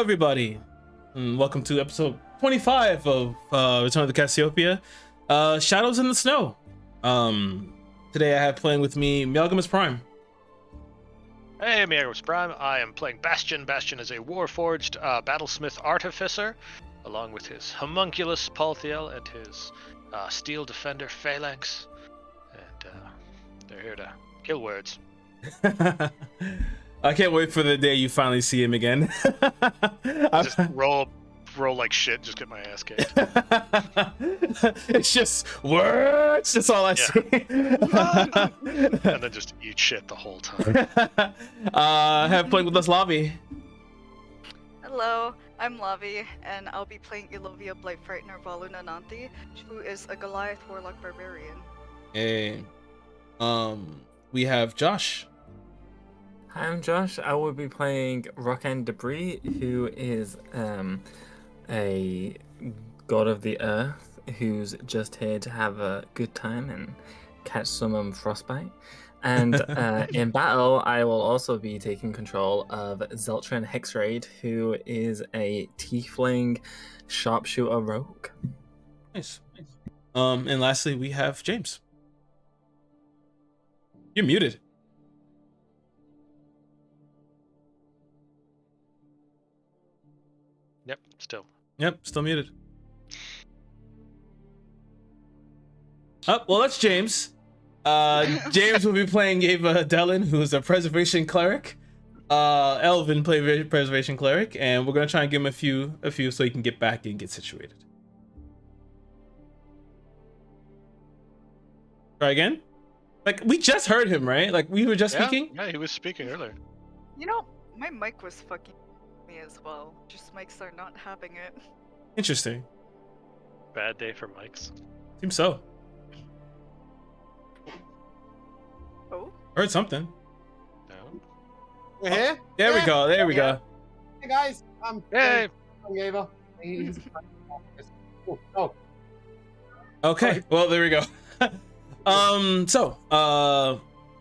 everybody, and welcome to episode 25 of Return of the Cassiopeia, Shadows in the Snow. Today I have playing with me Mealgamus Prime. Hey, Mealgamus Prime. I am playing Bastion. Bastion is a warforged battlesmith artificer, along with his homunculus Palthiel and his steel defender Phalanx, and they're here to kill words. I can't wait for the day you finally see him again. Just roll like shit, just get my ass kicked. It's just words, that's all I see. And then just eat shit the whole time. Have playing with us Lavi. Hello, I'm Lavi, and I'll be playing Ilovia Blightfrightener Valuna Nanti, who is a Goliath Warlock Barbarian. Hey, we have Josh. Hi, I'm Josh. I will be playing Rockend Debris, who is a god of the earth who's just here to have a good time and catch some frostbite. And in battle, I will also be taking control of Zeltran Hexraid, who is a tiefling sharpshooter rogue. Nice. And lastly, we have James. You're muted. Yep, still muted. Oh, well, that's James. James will be playing Ava Dellin, who is a preservation cleric. Elvin play preservation cleric, and we're gonna try and give him a few so he can get back and get situated. Try again? Like, we just heard him, right? Like, we were just speaking? Yeah, he was speaking earlier. You know, my mic was fucking me as well. Just mics are not having it. Interesting. Bad day for mics. Seems so. Oh? Heard something. No. We're here? There we go. There we go. Hey guys, Hey! Ava. Oh. Okay, well, there we go.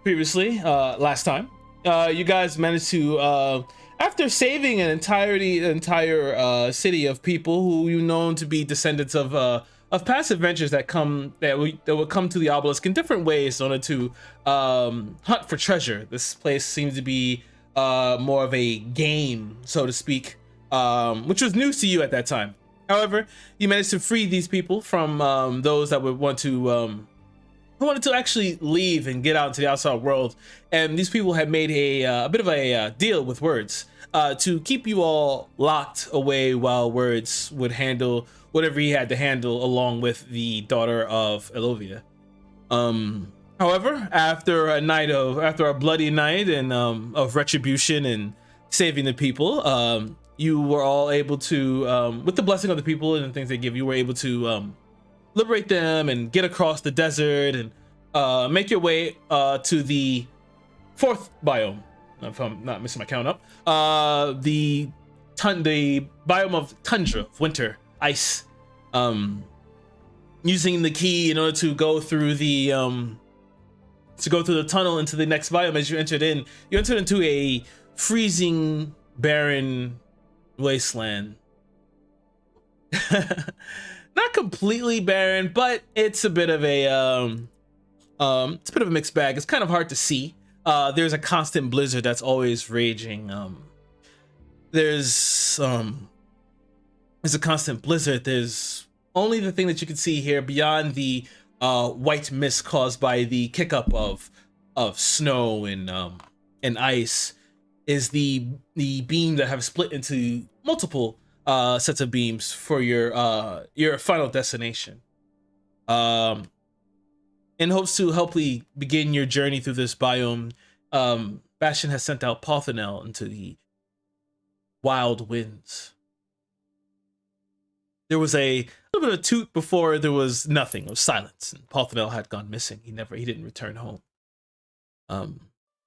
Previously, last time, you guys managed to, after saving an entire city of people who you known to be descendants of past adventures that would come to the obelisk in different ways in order to hunt for treasure. This place seems to be more of a game, so to speak, which was news to you at that time. However, you managed to free these people from those that would want to who wanted to actually leave and get out into the outside world, and these people had made a bit of a deal with Words to keep you all locked away while Words would handle whatever he had to handle along with the daughter of Ilovia. However, after a bloody night and of retribution and saving the people, you were all able to, with the blessing of the people and the things they give you, were able to liberate them and get across the desert and make your way to the fourth biome, if I'm not missing my count up. The biome of tundra, of winter, ice. Using the key in order to go through the tunnel into the next biome. As you entered into a freezing, barren wasteland. Not completely barren, but it's a bit of a mixed bag. It's kind of hard to see. There's a constant blizzard that's always raging. There's a constant blizzard. There's only the thing that you can see here beyond the white mist caused by the kick-up of snow and ice is the beam that have split into multiple sets of beams for your final destination. In hopes to helpfully begin your journey through this biome, Bastion has sent out Parthenel into the wild winds. There was a little bit of toot before there was nothing. It was silence, and Parthenel had gone missing. He didn't return home. And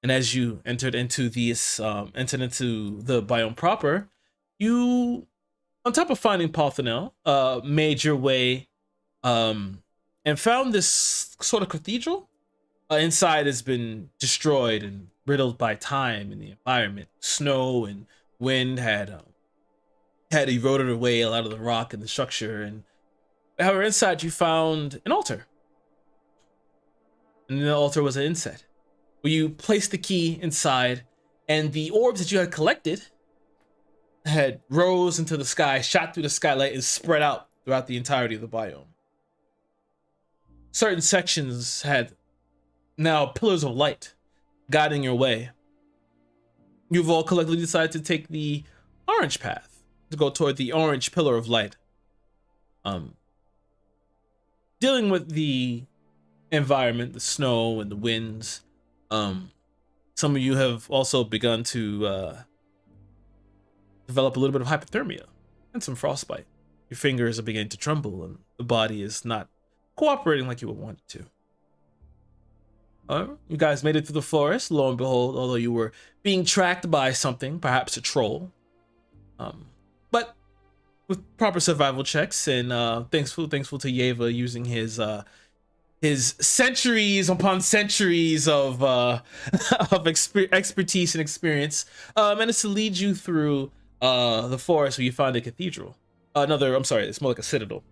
as you entered into the biome proper, you, on top of finding Parthenel, made your way and found this sort of cathedral. Inside has been destroyed and riddled by time and the environment. Snow and wind had had eroded away a lot of the rock and the structure. And however, inside you found an altar. And the altar was an inset, where you placed the key inside, and the orbs that you had collected had rose into the sky, shot through the skylight, and spread out throughout the entirety of the biome. Certain sections had now pillars of light guiding your way. You've all collectively decided to take the orange path, to go toward the orange pillar of light. Dealing with the environment, the snow and the winds. Some of you have also begun to develop a little bit of hypothermia and some frostbite. Your fingers are beginning to tremble and the body is not cooperating like you would want it to. You guys made it through the forest, lo and behold, although you were being tracked by something, perhaps a troll. But with proper survival checks and thankful to Yeva using his centuries upon centuries of expertise and experience, managed to lead you through the forest where you find a cathedral. It's more like a citadel.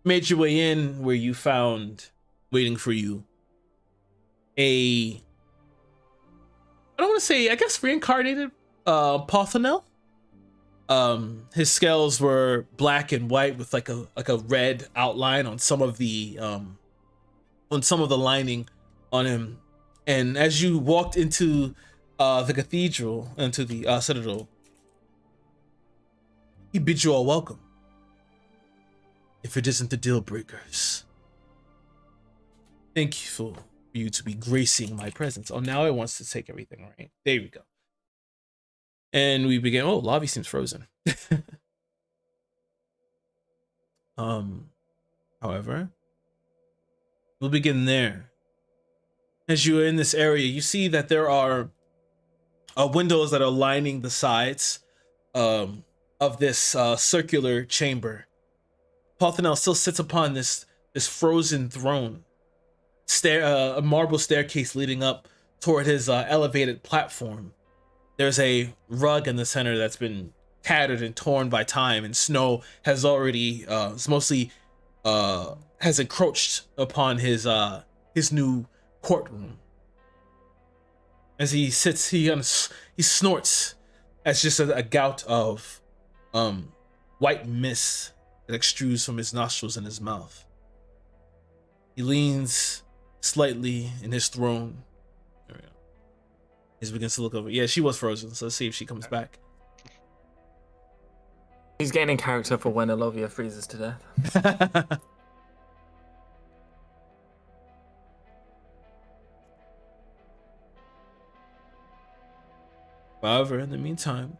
Made your way in where you found, waiting for you, I don't want to say, I guess, reincarnated Pothanel. His scales were black and white with like a red outline on some of the lining on him. And as you walked into the cathedral, into the citadel, he bid you all welcome. If it isn't the deal breakers, thank you for you to be gracing my presence. Oh, now it wants to take everything, right? There we go. And we begin. Oh, lobby seems frozen. However, we'll begin there. As you are in this area, you see that there are windows that are lining the sides of this circular chamber. Pothanel still sits upon this frozen throne, a marble staircase leading up toward his elevated platform. There's a rug in the center that's been tattered and torn by time, and snow has already has encroached upon his new courtroom. As he sits, he snorts as just a gout of white mist that extrudes from his nostrils and his mouth. He leans slightly in his throne. There we go. He begins to look over. Yeah, she was frozen, so let's see if she comes back. He's gaining character for when Olovia freezes to death. However, in the meantime,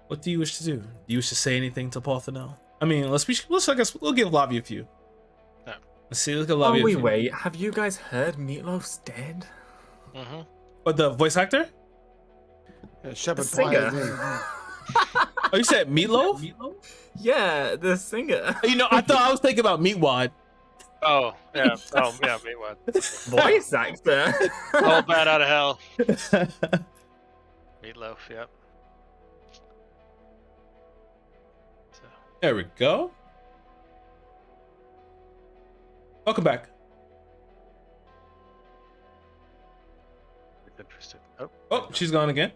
what do you wish to do? Do you wish to say anything to Pothanel? I mean, I guess we'll give Lavi a few. Yeah. Let's see, look at Lavi. Oh, wait, have you guys heard Meatloaf's dead? Mm-hmm. What, the voice actor? Shepherd singer. Oh, you said Meatloaf? Yeah, the singer. You know, I thought I was thinking about Meatwad. Oh, yeah. Oh, yeah, Meatwad. Voice actor. All bad out of hell. Meatloaf, yep. So. There we go. Welcome back. Interested. Oh, she's gone again.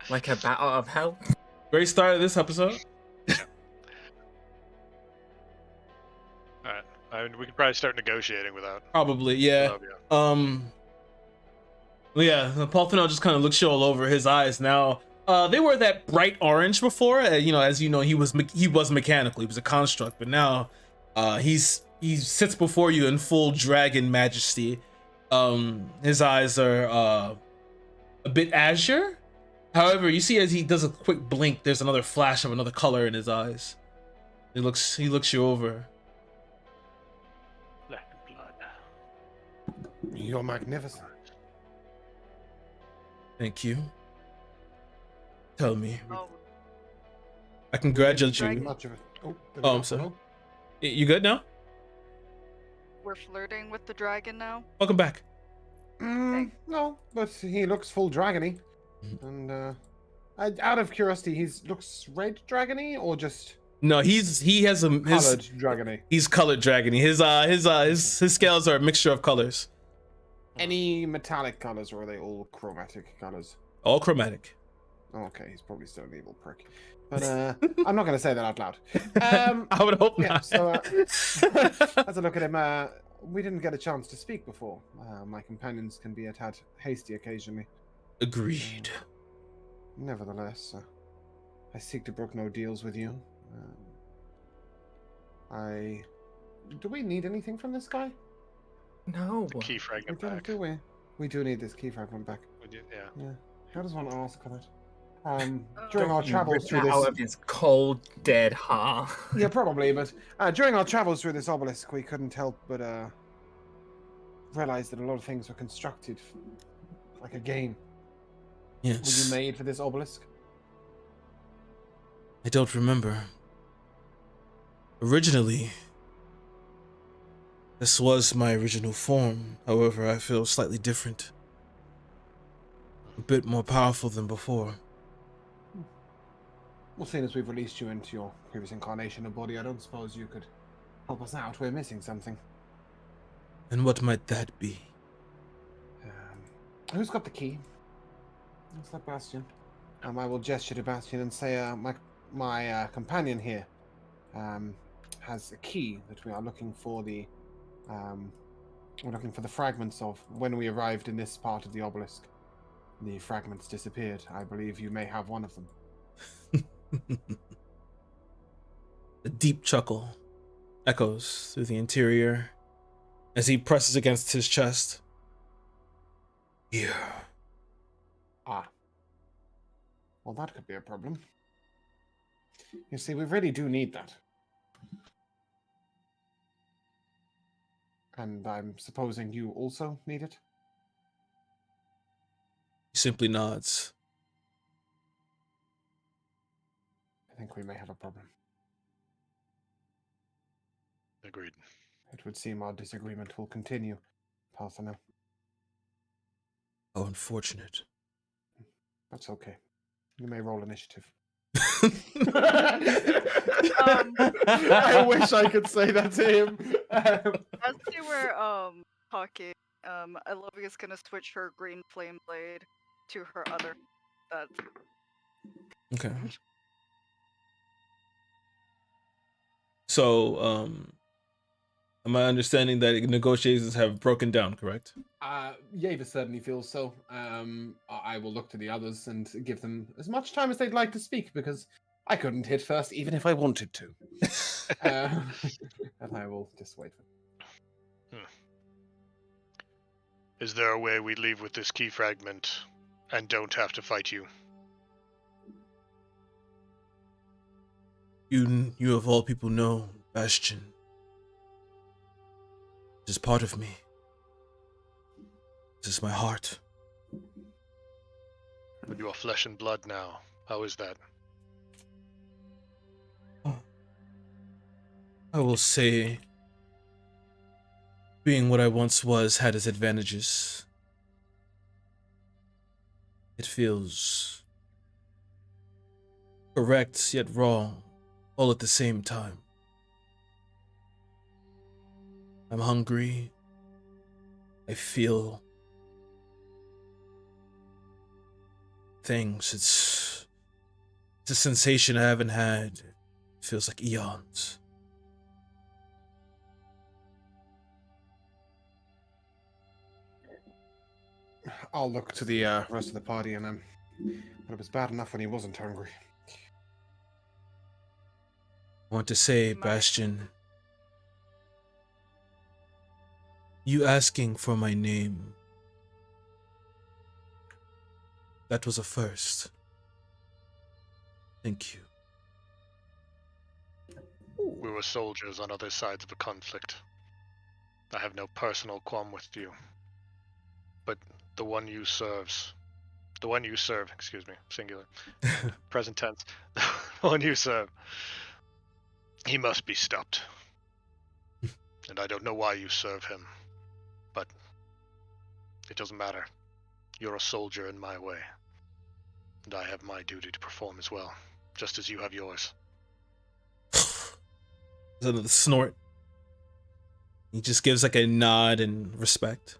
Like a bat out of hell. Great start of this episode. Alright. I mean, we could probably start negotiating without. Probably, yeah. Yeah, Pothanel just kind of looks you all over. His eyes now. They were that bright orange before. You know, as you know, he was mechanical. He was a construct, but now he sits before you in full dragon majesty. His eyes are a bit azure. However, you see as he does a quick blink, there's another flash of another color in his eyes. He looks you over. Black blood. You're magnificent. Thank you. Tell me. Oh, I congratulate you. Much of it. Oh, I'm sorry. You good now? we're flirting with the dragon now? Welcome back. No, but he looks full dragony. And Out of curiosity, he looks red dragony or just No, he has a colored dragony? he's colored dragony. His scales are a mixture of colors. Any metallic colors, or are they all chromatic colors? All chromatic. Okay, he's probably still an evil prick. But I'm not going to say that out loud. I would hope Yeah, not. so as I look at him, we didn't get a chance to speak before. My companions can be a tad hasty occasionally. Agreed. Nevertheless, I seek to brook no deals with you. Do we need anything from this guy? No. Key We fragment don't, back. do we? We do need this key fragment back. We do, yeah. Yeah. How does one ask for that? During our You travels rip through it out this... of his cold, dead heart. Yeah, probably, but during our travels through this obelisk, we couldn't help but realize that a lot of things were constructed like a game. Were Yes. you made for this obelisk? I don't remember. Originally, this was my original form. However, I feel slightly different. A bit more powerful than before. Well, seeing as we've released you into your previous incarnation and body, I don't suppose you could help us out. We're missing something. And what might that be? Who's got the key? It's that Bastion. I will gesture to Bastion and say, my companion here has a key that we are looking for the fragments of. When we arrived in this part of the obelisk, the fragments disappeared. I believe you may have one of them. A deep chuckle echoes through the interior as he presses against his chest. Here. Ah. Well, that could be a problem. You see, we really do need that. And I'm supposing you also need it? He simply nods. I think we may have a problem. Agreed. It would seem our disagreement will continue, Parthena. How unfortunate. That's okay. You may roll initiative. I wish I could say that to him. As they were talking, Olivia's gonna switch her green flame blade to her other. That's Okay. So, am I understanding that negotiations have broken down, correct? Yeva certainly feels so. I will look to the others and give them as much time as they'd like to speak, because I couldn't hit first, even if I wanted to. And I will just wait for them. Is there a way we leave with this key fragment and don't have to fight you? You of all people know, Bastion. This is part of me. This is my heart. But you are flesh and blood now. How is that? I will say, being what I once was had its advantages. It feels correct yet wrong, all at the same time. I'm hungry. I feel things. It's a sensation I haven't had. It feels like eons. I'll look to the rest of the party, and but it was bad enough when he wasn't hungry. I want to say, Bastion, you asking for my name, that was a first. Thank you. We were soldiers on other sides of a conflict. I have no personal qualm with you. But the one you serve, singular, present tense, the one you serve, he must be stopped. And I don't know why you serve him, but it doesn't matter. You're a soldier in my way. And I have my duty to perform as well, just as you have yours. There's another snort. He just gives like a nod and respect.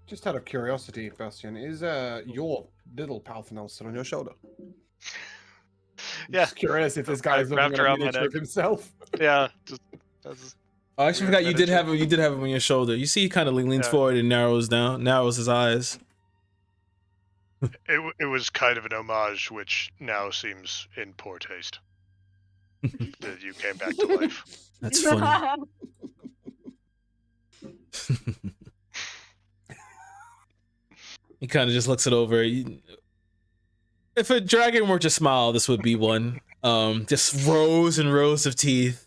Just out of curiosity, Bastion, is your little Palthanel still on your shoulder? Yeah. Just curious if this guy is looking Wrapped at a around my miniature neck. of himself. Yeah, that's Oh, I actually Weird forgot you did miniature. have him on your shoulder. You see, he kind of leans Yeah. forward and narrows his eyes. it was kind of an homage, which now seems in poor taste. That you came back to life. That's funny. He kind of just looks it over. If a dragon were to smile, this would be one. Just rows and rows of teeth.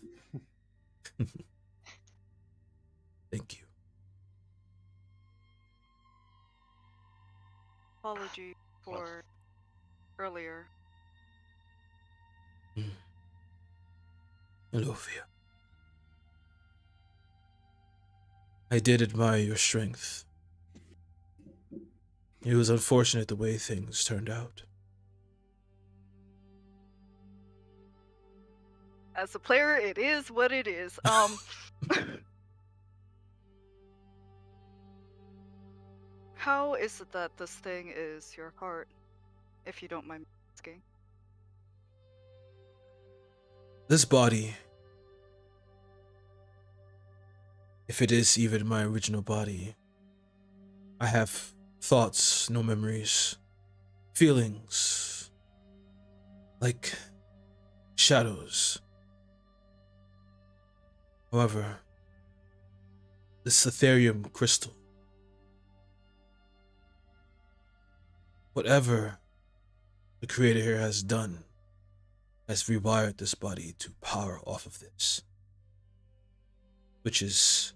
Thank you. Apology for earlier. Olivia. I did admire your strength. It was unfortunate the way things turned out. As a player, it is what it is. How is it that this thing is your heart, if you don't mind asking? This body, if it is even my original body, I have thoughts, no memories, feelings, like shadows. However, this Ethereum crystal, whatever the creator here has done, has rewired this body to power off of this, which is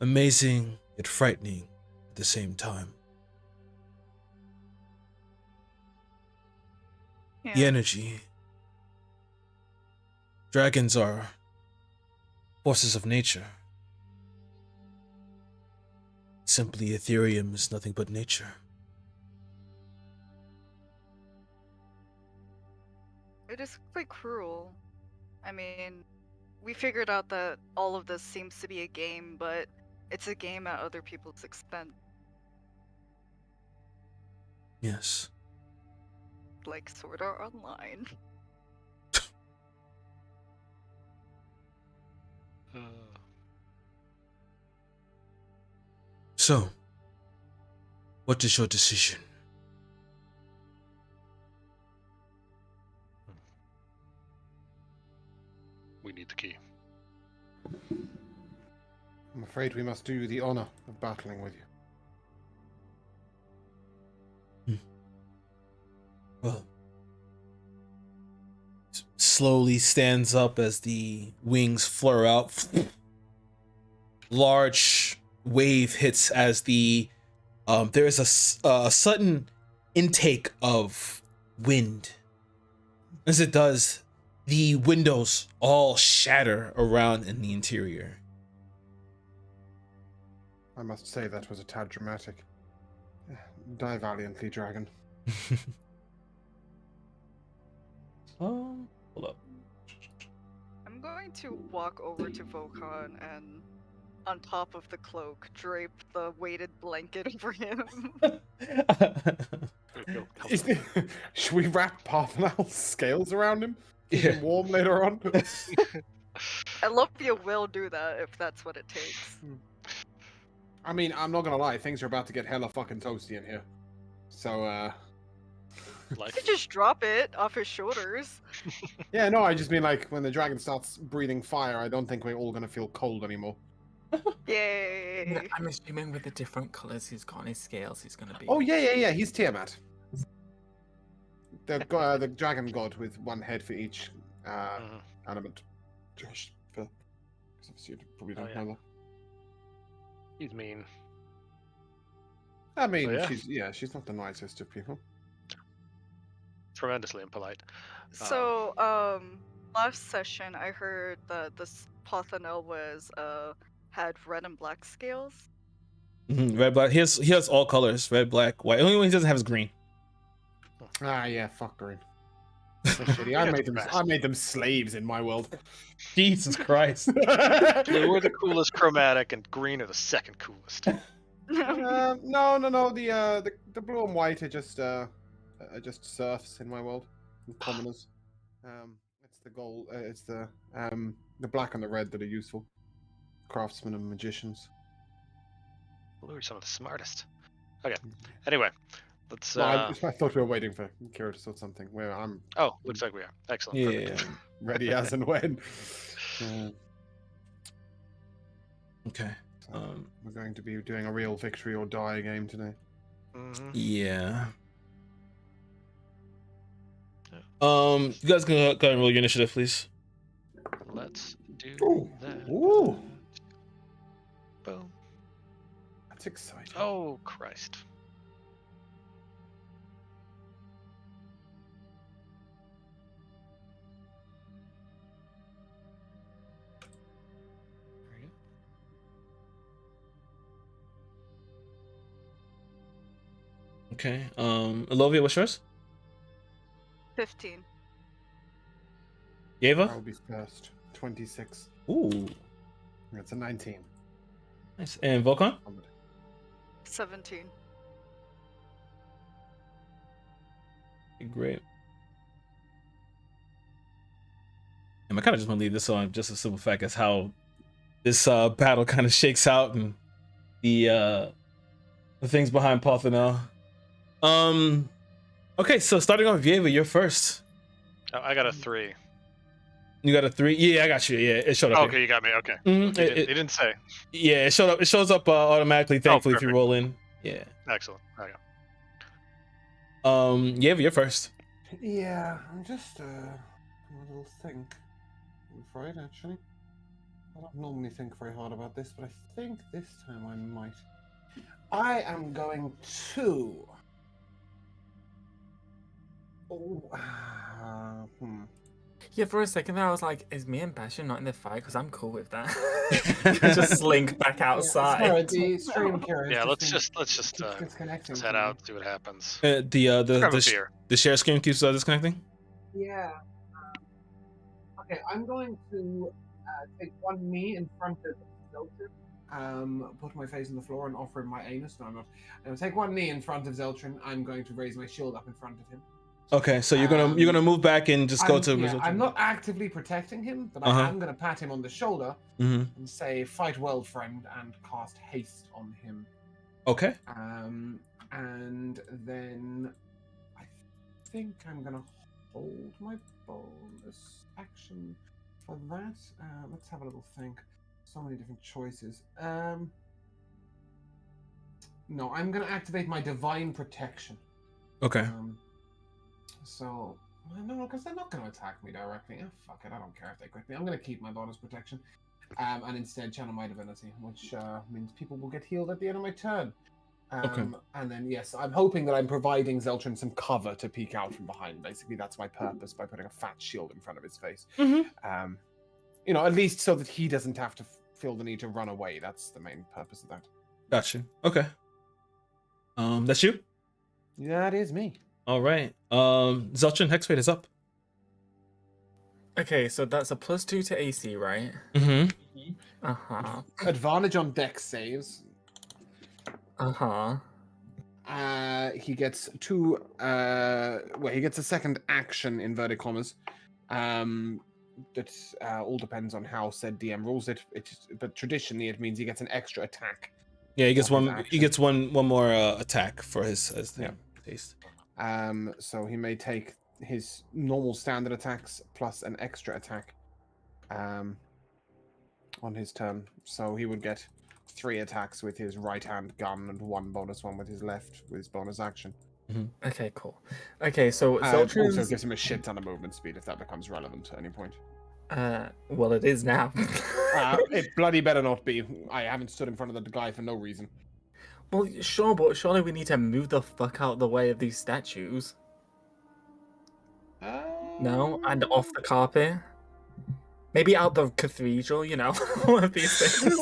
amazing yet frightening at the same time. The Yeah. energy. Dragons are forces of nature. Simply, Ethereum is nothing but nature. It is quite cruel. I mean, we figured out that all of this seems to be a game, but it's a game at other people's expense. Yes. Like Sword Art Online. So, what is your decision? We need the key. I'm afraid we must do you the honor of battling with you. Well, slowly stands up as the wings flare out. Large wave hits as the there is a sudden intake of wind. As it does, the windows all shatter around in the interior. I must say that was a tad dramatic. Die valiantly, dragon. Oh, hold up. I'm going to walk over to Vokon and, on top of the cloak, drape the weighted blanket over him. Should we wrap Parthenal's scales around him? Keep him warm later on? Elopia will do that if that's what it takes. I mean, I'm not gonna lie, things are about to get hella fucking toasty in here. So, You Life. could just drop it off his shoulders. yeah, no, I just mean like, when the dragon starts breathing fire, I don't think we're all gonna feel cold anymore. Yay! I'm assuming with the different colours he's got on his scales, he's going to be. Oh, yeah, he's Tiamat. The dragon god with one head for each element. Josh, Phil. 'Cause obviously you probably don't yeah. know that. He's mean. I mean, Oh, yeah. she's not the nicest of people. Tremendously impolite. So, last session I heard that this Pothanel was, had red and black scales. Red, black. He has all colors: red, black, white. The only one he doesn't have is green. Ah, yeah, fuck green. So shitty. I made them slaves in my world. Jesus Christ. Blue are the coolest chromatic, and green are the second coolest. No. The blue and white are just serfs in my world, commoners. It's the gold. It's the black and the red that are useful. Craftsmen and magicians. Blue are some of the smartest. Okay. Anyway, let's. Well, I thought we were waiting for Kira to sort something. Where I'm. Oh, looks like we are. Excellent. Yeah. Perfect. Ready as and when. Okay. We're going to be doing a real victory or die game today. Mm-hmm. Yeah. You guys can go ahead and roll your initiative, please. Let's do that. Ooh, Boom. that's exciting. Oh, Christ. Okay. Elovia, what's yours? 15. Yeva? I'll be first. 26. Ooh. That's a 19. Nice. And Volkan? 17. Great. And I kind of just want to leave this on just a simple fact as how this battle kind of shakes out and the things behind Parthenel. Okay, so starting off with Yeva, you're first. Oh, I got a 3. You got a 3? Yeah, I got you. Yeah, it showed up. Okay, you got me. Okay. Mm-hmm. It didn't say. Yeah, it showed up. It shows up automatically. Thankfully, if you perfect. roll in. Yeah. Excellent. Okay. Yeva, you're first. Yeah, I'm just a little think. I'm afraid, actually. I don't normally think very hard about this, but I think this time I might. I am going to. Yeah, for a second there, I was like, is me and Bastion not in the fight? Because I'm cool with that. Just slink back outside. Yeah, sorry, the stream carrier. Yeah, let's just disconnecting. let's head out, see what happens. The Grab a the beer. the share screen keeps disconnecting. Yeah. Okay, I'm going to take one knee in front of Zeltrin. Put my face on the floor and offer him my anus. No, I'm not. I'm going to take one knee in front of Zeltrin. I'm going to raise my shield up in front of him. Okay, so you're gonna move back and just go to. Yeah, I'm not actively protecting him, but I am going to pat him on the shoulder and say, "Fight well, friend," and cast haste on him. Okay. And then I think I'm going to hold my bonus action for that. Let's have a little think. So many different choices. No, I'm going to activate my divine protection. Okay. So, no, because they're not going to attack me directly. Oh, fuck it, I don't care if they crit me. I'm going to keep my bonus protection. And instead channel my divinity, which means people will get healed at the end of my turn. Okay. And then, yes, I'm hoping that I'm providing Zeltrin some cover to peek out from behind. Basically, that's my purpose by putting a fat shield in front of his face. At least so that he doesn't have to feel the need to run away. That's the main purpose of that. Gotcha. Okay. That's you? That is me. All right. Zeltrin, Hex Rate is up. Okay, so that's a +2 to AC, right? Mm-hmm. Uh-huh. Advantage on dex saves. Uh-huh. He gets two. He gets a second action, inverted commas. That all depends on how said DM rules it. But traditionally, it means he gets an extra attack. Yeah, he gets one. He gets one more attack for his taste. So he may take his normal standard attacks plus an extra attack on his turn. So he would get 3 attacks with his right hand gun and 1 bonus one with his left with his bonus action. Mm-hmm. Okay, cool. Okay, so also gives him a shit ton of movement speed if that becomes relevant at any point. Well, it is now. It bloody better not be. I haven't stood in front of the guy for no reason. Well, sure, but surely we need to move the fuck out of the way of these statues. No? And off the carpet? Maybe out the cathedral, one of these things.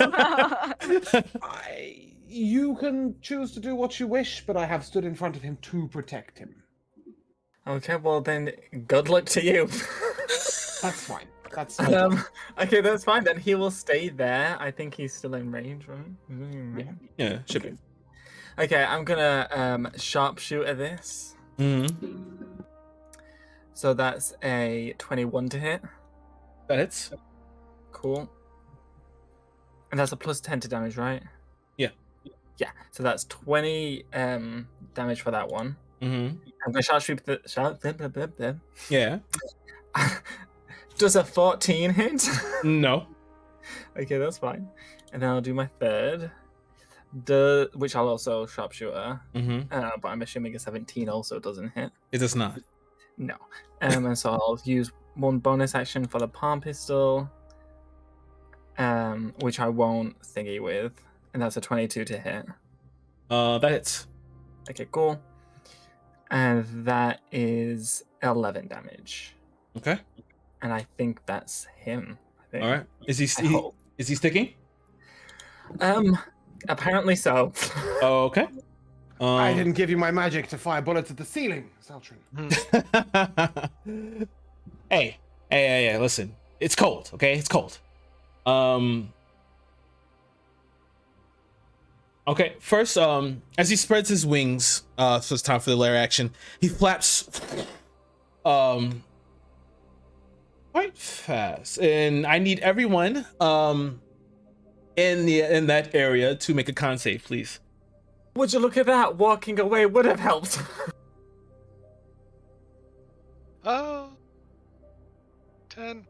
You can choose to do what you wish, but I have stood in front of him to protect him. Okay, well then, good luck to you. That's fine. That's fine. Okay, that's fine. Then he will stay there. I think he's still in range, right? Is he in range? Yeah, should be. Okay, I'm gonna sharpshooter this. Mm-hmm. So that's a 21 to hit. That hits. Cool. And that's a plus 10 to damage, right? Yeah. Yeah. So that's 20 damage for that one. Mm-hmm. I'm gonna sharpshoot the Yeah. Does a 14 hit? No. Okay, that's fine. And then I'll do my third. Which I'll also sharpshooter. Mm-hmm. But I'm assuming a 17 also doesn't hit. It does not. No. And so I'll use one bonus action for the palm pistol. Which I won't thingy with. And that's a 22 to hit. That hits. Okay, cool. And that is 11 damage. Okay. And I think that's him. I think. All right. Is he sticking? Apparently so. Oh, okay. I didn't give you my magic to fire bullets at the ceiling, Zeltron. Hey, listen. It's cold, okay? It's cold. Okay, first, as he spreads his wings, so it's time for the lair action, he flaps quite fast. And I need everyone in that area to make a con save, please. Would you look at that? Walking away would have helped. Oh. 10.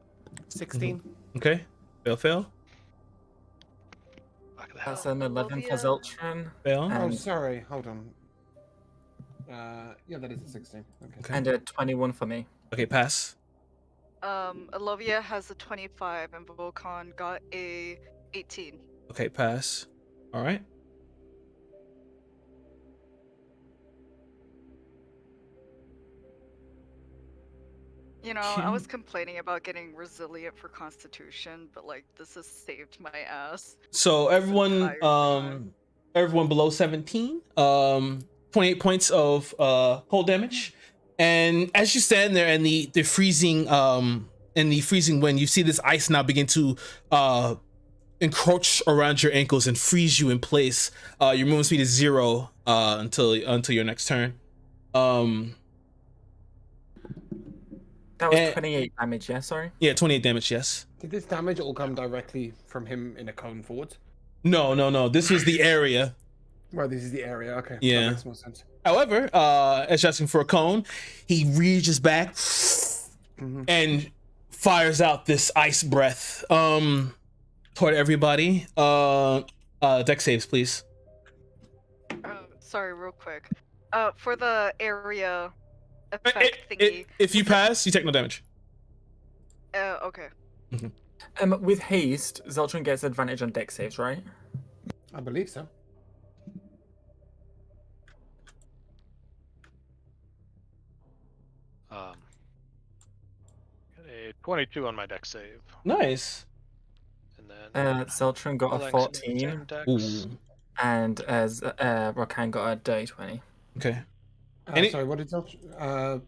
16. Okay. Fail. Fuck the hell. That's an 11 for Zeltron. Fail. Oh, And- sorry. Hold on. Yeah, that is a 16. Okay. And a 21 for me. Okay, pass. Olivia has a 25 and Volcon got a 18. Okay, pass. All right. You know, I was complaining about getting resilient for Constitution, but like this has saved my ass. So everyone, entire time. everyone below 17, 28 points of cold damage. And as you stand there in the freezing wind, you see this ice now begin to encroach around your ankles and freeze you in place. Your movement speed is 0 until your next turn. That was And- 28 damage, yeah, sorry? Yeah, 28 damage. Yes. Did this damage all come directly from him in a cone forward? No. This was the area. Well, this is the area. Okay. Yeah. That makes more sense. However, as you're asking for a cone, he reaches back and fires out this ice breath toward everybody. Deck saves, please. Sorry, real quick. For the area effect thingy. If you pass, you take no damage. Okay. With haste, Zeltron gets advantage on deck saves, right? I believe so. Got a 22 on my deck save. Nice. And then Zeltron got a Phalanx 14, same decks. Ooh. and as Rokan got a dirty 20. Okay. Any- Sorry, what did Zeltron...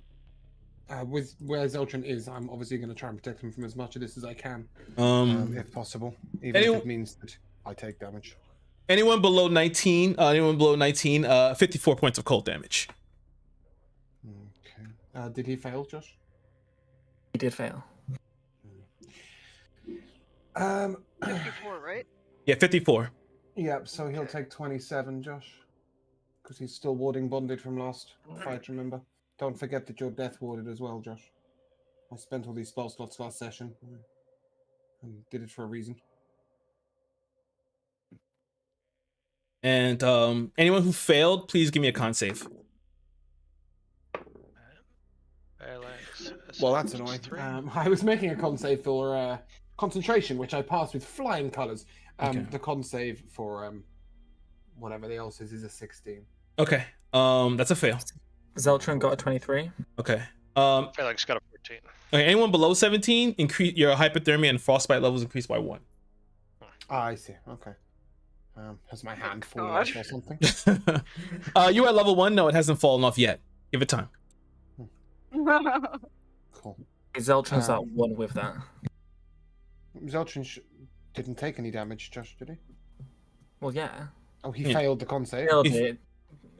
with where Zeltron is, I'm obviously going to try and protect him from as much of this as I can, if possible, even if it means that I take damage. Anyone below 19, 54 points of cold damage. Okay. Did he fail, Josh? He did fail. 54, right? Yeah, 54. Yep, so he'll take 27, Josh. Because he's still warding bonded from last fight, remember? Don't forget that you're death warded as well, Josh. I spent all these spell slots last session. And did it for a reason. And anyone who failed, please give me a con save. Phalanx, Well, that's SX annoying. 3. I was making a con save for concentration, which I passed with flying colours. Okay. The con save for whatever the else is a 16. Okay. That's a fail. Zeltron got a 23. Okay. Phalanx got a 14. Okay, anyone below 17, increase your hypothermia and frostbite levels increased by 1. Ah, I see. Okay. Has my hand fallen God. off or something? You at level 1? No, it hasn't fallen off yet. Give it time. Cool. Zeltron's at 1 with that. Zeltron didn't take any damage, Josh, did he? Well, yeah. Oh, he Yeah. failed the con save. Failed it.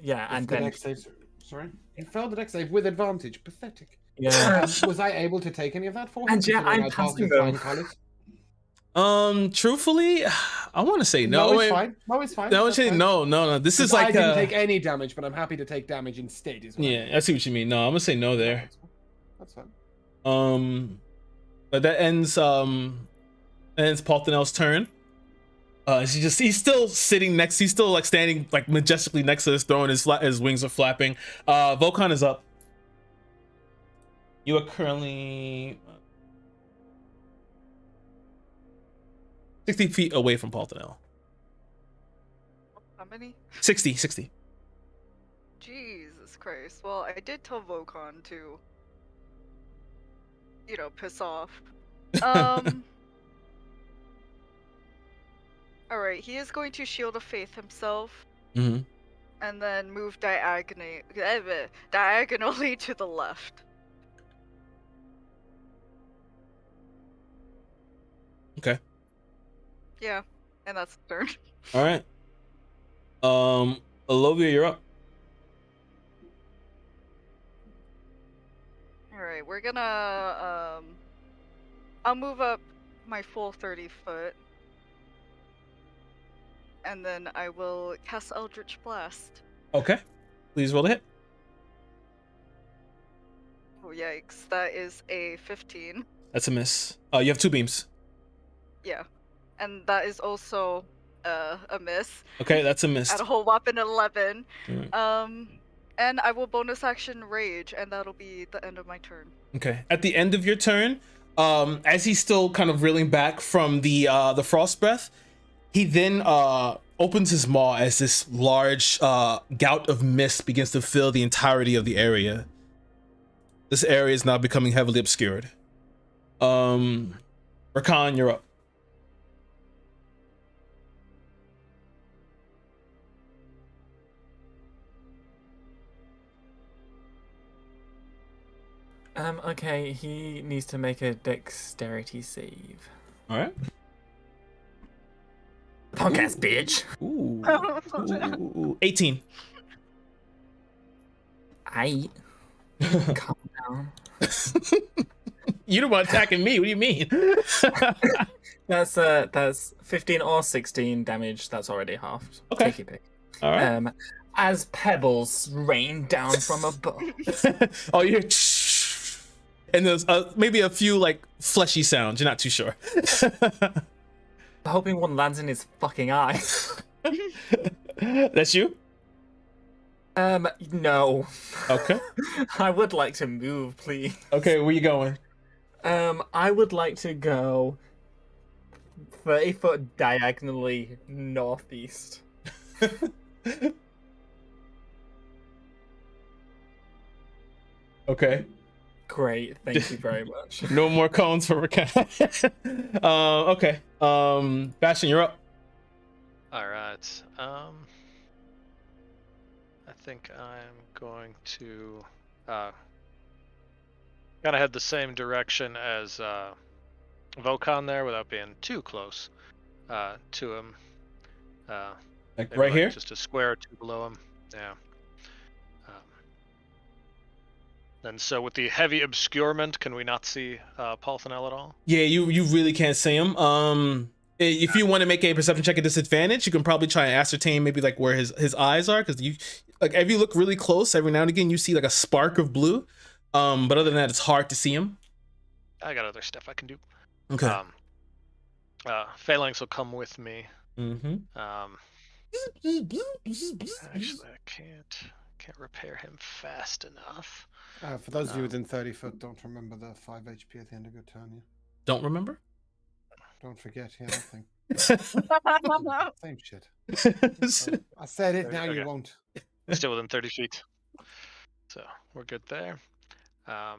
Yeah, and The then dex save. Sorry, he failed the dex save with advantage. Pathetic. yeah. Was I able to take any of that for him? And yeah, considering I'm I passed with passing flying them. colours? Truthfully, I want to say no. No, it's Wait, fine. No, it's fine. No, I would That's say fine. no. This is I like didn't take any damage, but I'm happy to take damage instead. Is what I yeah, mean. I see what you mean. No, I'm gonna say no there. That's fine. But that ends Paltanel's turn. He's still sitting next. He's still like standing like majestically next to his throne. His wings are flapping. Volkan is up. You are currently 60 feet away from Paltanel. How many? 60. Jesus Christ. Well, I did tell Vokon to, piss off. Alright, he is going to Shield of Faith himself. Mm-hmm. And then move diagonally to the left. Okay. Yeah, and that's the turn. All right. Olovia, you're up. Alright, we're gonna, I'll move up my full 30 foot. And then I will cast Eldritch Blast. Okay. Please roll a hit. Oh, yikes. That is a 15. That's a miss. You have 2 beams. Yeah. And that is also a miss. Okay, that's a miss. At a whole whopping 11. Alright. And I will bonus action Rage, and that'll be the end of my turn. Okay. At the end of your turn, as he's still kind of reeling back from the frost breath, he then opens his maw as this large gout of mist begins to fill the entirety of the area. This area is now becoming heavily obscured. Rakan, you're up. Okay, he needs to make a dexterity save. All right. Punk ass bitch. Ooh. 18. Calm down. You the one attacking me. What do you mean? That's 15 or 16 damage. That's already halved. Okay. Take your pick. All right. As pebbles rain down from above. Oh, you're. And there's maybe a few like fleshy sounds. You're not too sure. Hoping one lands in his fucking eye. That's you? No. Okay. I would like to move, please. Okay, where you going? I would like to go 30 foot diagonally northeast. Okay. Great, thank you very much. No more cones for Rakan. Okay. Bastion, you're up. All right. I think I'm going to kind of head the same direction as Vokon there, without being too close to him. Like Maybe right here? just a square or two below him. Yeah. And so with the heavy obscurement, can we not see Palthanel at all? Yeah, you really can't see him. If you want to make a perception check at disadvantage, you can probably try and ascertain maybe like where his eyes are, because you like if you look really close, every now and again you see like a spark of blue. But other than that, it's hard to see him. I got other stuff I can do. Okay. Phalanx will come with me. Mm-hmm. Actually, I can't repair him fast enough. For those of you within 30 foot, don't remember the 5 HP at the end of your turn. Yeah? Don't remember? Don't forget, yeah, that thing. Same shit. I said it, now Okay. you won't. Still within 30 feet. So we're good there. I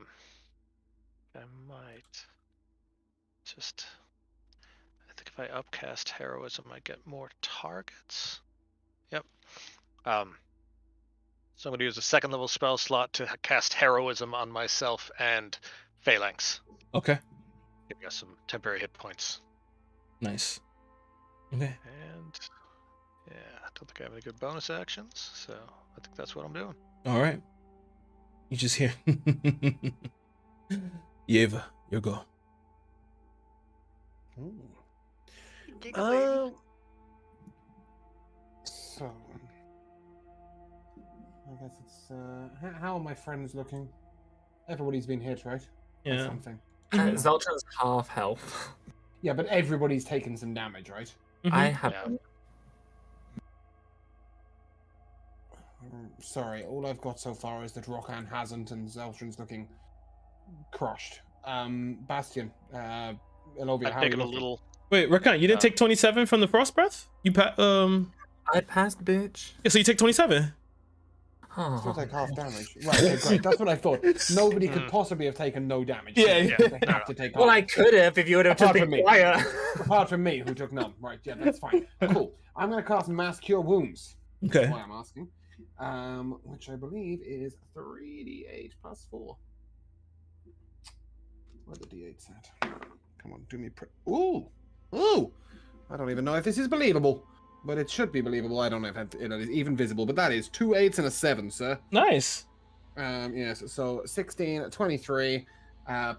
might just... I think if I upcast Heroism, I get more targets. Yep. So I'm going to use a second level spell slot to cast Heroism on myself and Phalanx. Okay. Giving us some temporary hit points. Nice. Okay. And yeah, I don't think I have any good bonus actions, so I think that's what I'm doing. All right. You just hear Yeva, your go. Giggly. So, I guess it's how are my friends looking? Everybody's been hit, right? Or Yeah. something. Zeltron's half health. Yeah, but everybody's taken some damage, right? I Mhm. haven't. Sorry, all I've got so far is that Rokan hasn't, and Zeltron's looking crushed. Bastion, Elovia, I've how are you taken a looking? little. Wait, Rakan, you didn't take 27 from the frost breath? You I passed, bitch. yeah, so you take 27. Oh, Still take half damage. Right, okay, great. That's what I thought. Nobody could possibly have taken no damage. Yeah, They yeah. have to take well, half. I could have if you would have just Apart been from me. quiet. Apart from me, who took none. Right, yeah, that's fine. Cool. I'm going to cast Mass Cure Wounds. Okay. That's why I'm asking. Which I believe is 3d8 plus 4. Where the d8's at? Come on, do me... Ooh! Ooh! I don't even know if this is believable. But it should be believable. I don't know if it is even visible. But that is 2 8s and a 7, sir. Nice. Yes, so 16, 23,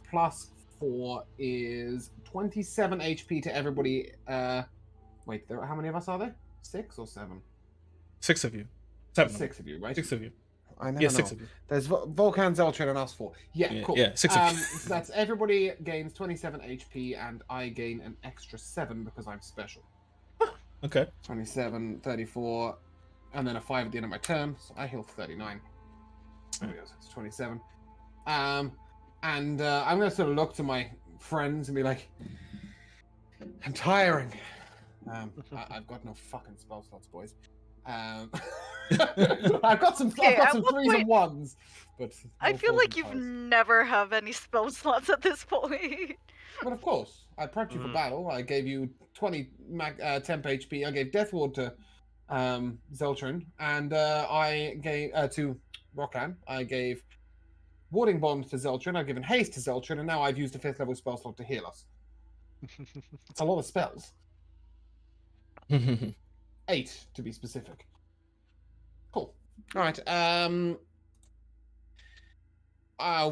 plus 4 is 27 HP to everybody. Wait, how many of us are there? 6 or 7? 6 of you. 7. 6 of you, right? 6 of you. I never Yeah, know. 6 of you. There's Volcan, Zeltron, and us 4. Yeah, cool. Yeah, 6 of you. So that's everybody gains 27 HP, and I gain an extra 7 because I'm special. Okay. 27, 34, and then a 5 at the end of my turn, so I heal 39. There we go, so it's 27. And I'm going to sort of look to my friends and be like, I'm tiring. I've got no fucking spell slots, boys. I've got some Okay, at what 3s and 1s, but I no feel 4s like and you've 5s. never have any spell slots at this point. But of course, I prepped you for battle. I gave you 20 temp HP. I gave Death Ward to Zeltron, and I gave to Rokan. I gave Warding Bond to Zeltron. I've given Haste to Zeltron, and now I've used a 5th level spell slot to heal us. It's a lot of spells. 8 to be specific. Cool. All right.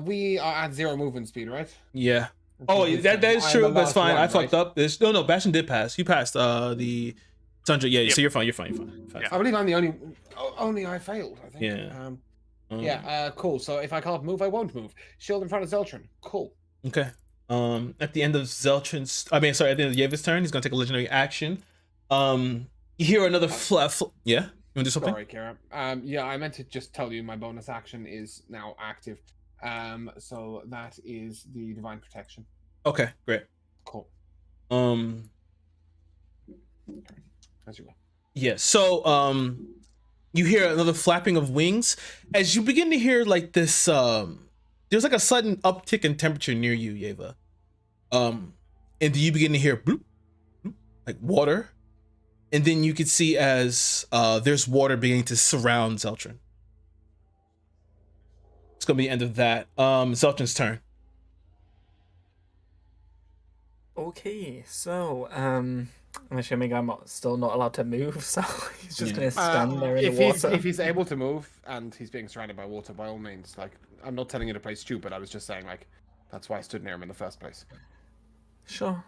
We are at 0 movement speed, right? Yeah. Oh, that is I'm true. the That's last fine. one, I fucked right? up. No, Bastion did pass. You passed the Sandra. Yeah, Yep. so you're fine. You're fine. Yeah. I believe I'm the only I failed, I think. Yeah. Cool. So if I can't move, I won't move. Shield in front of Zeltron. Cool. Okay. At the end of at the end of Yeva's turn, he's gonna take a legendary action. You hear another yeah? You wanna do something? Sorry, Kira. Yeah, I meant to just tell you my bonus action is now active. So that is the Divine Protection. Okay, great. Cool. As you go. Yeah, so you hear another flapping of wings as you begin to hear like this there's like a sudden uptick in temperature near you, Yeva. And you begin to hear bloop, bloop, like water. And then you can see as there's water beginning to surround Zeltron. It's gonna be the end of that. Zeltron's turn. Okay, so I'm assuming I'm still not allowed to move, so he's just gonna stand there in the water. If he's able to move and he's being surrounded by water, by all means. Like, I'm not telling you to play stupid. I was just saying, like, that's why I stood near him in the first place. Sure.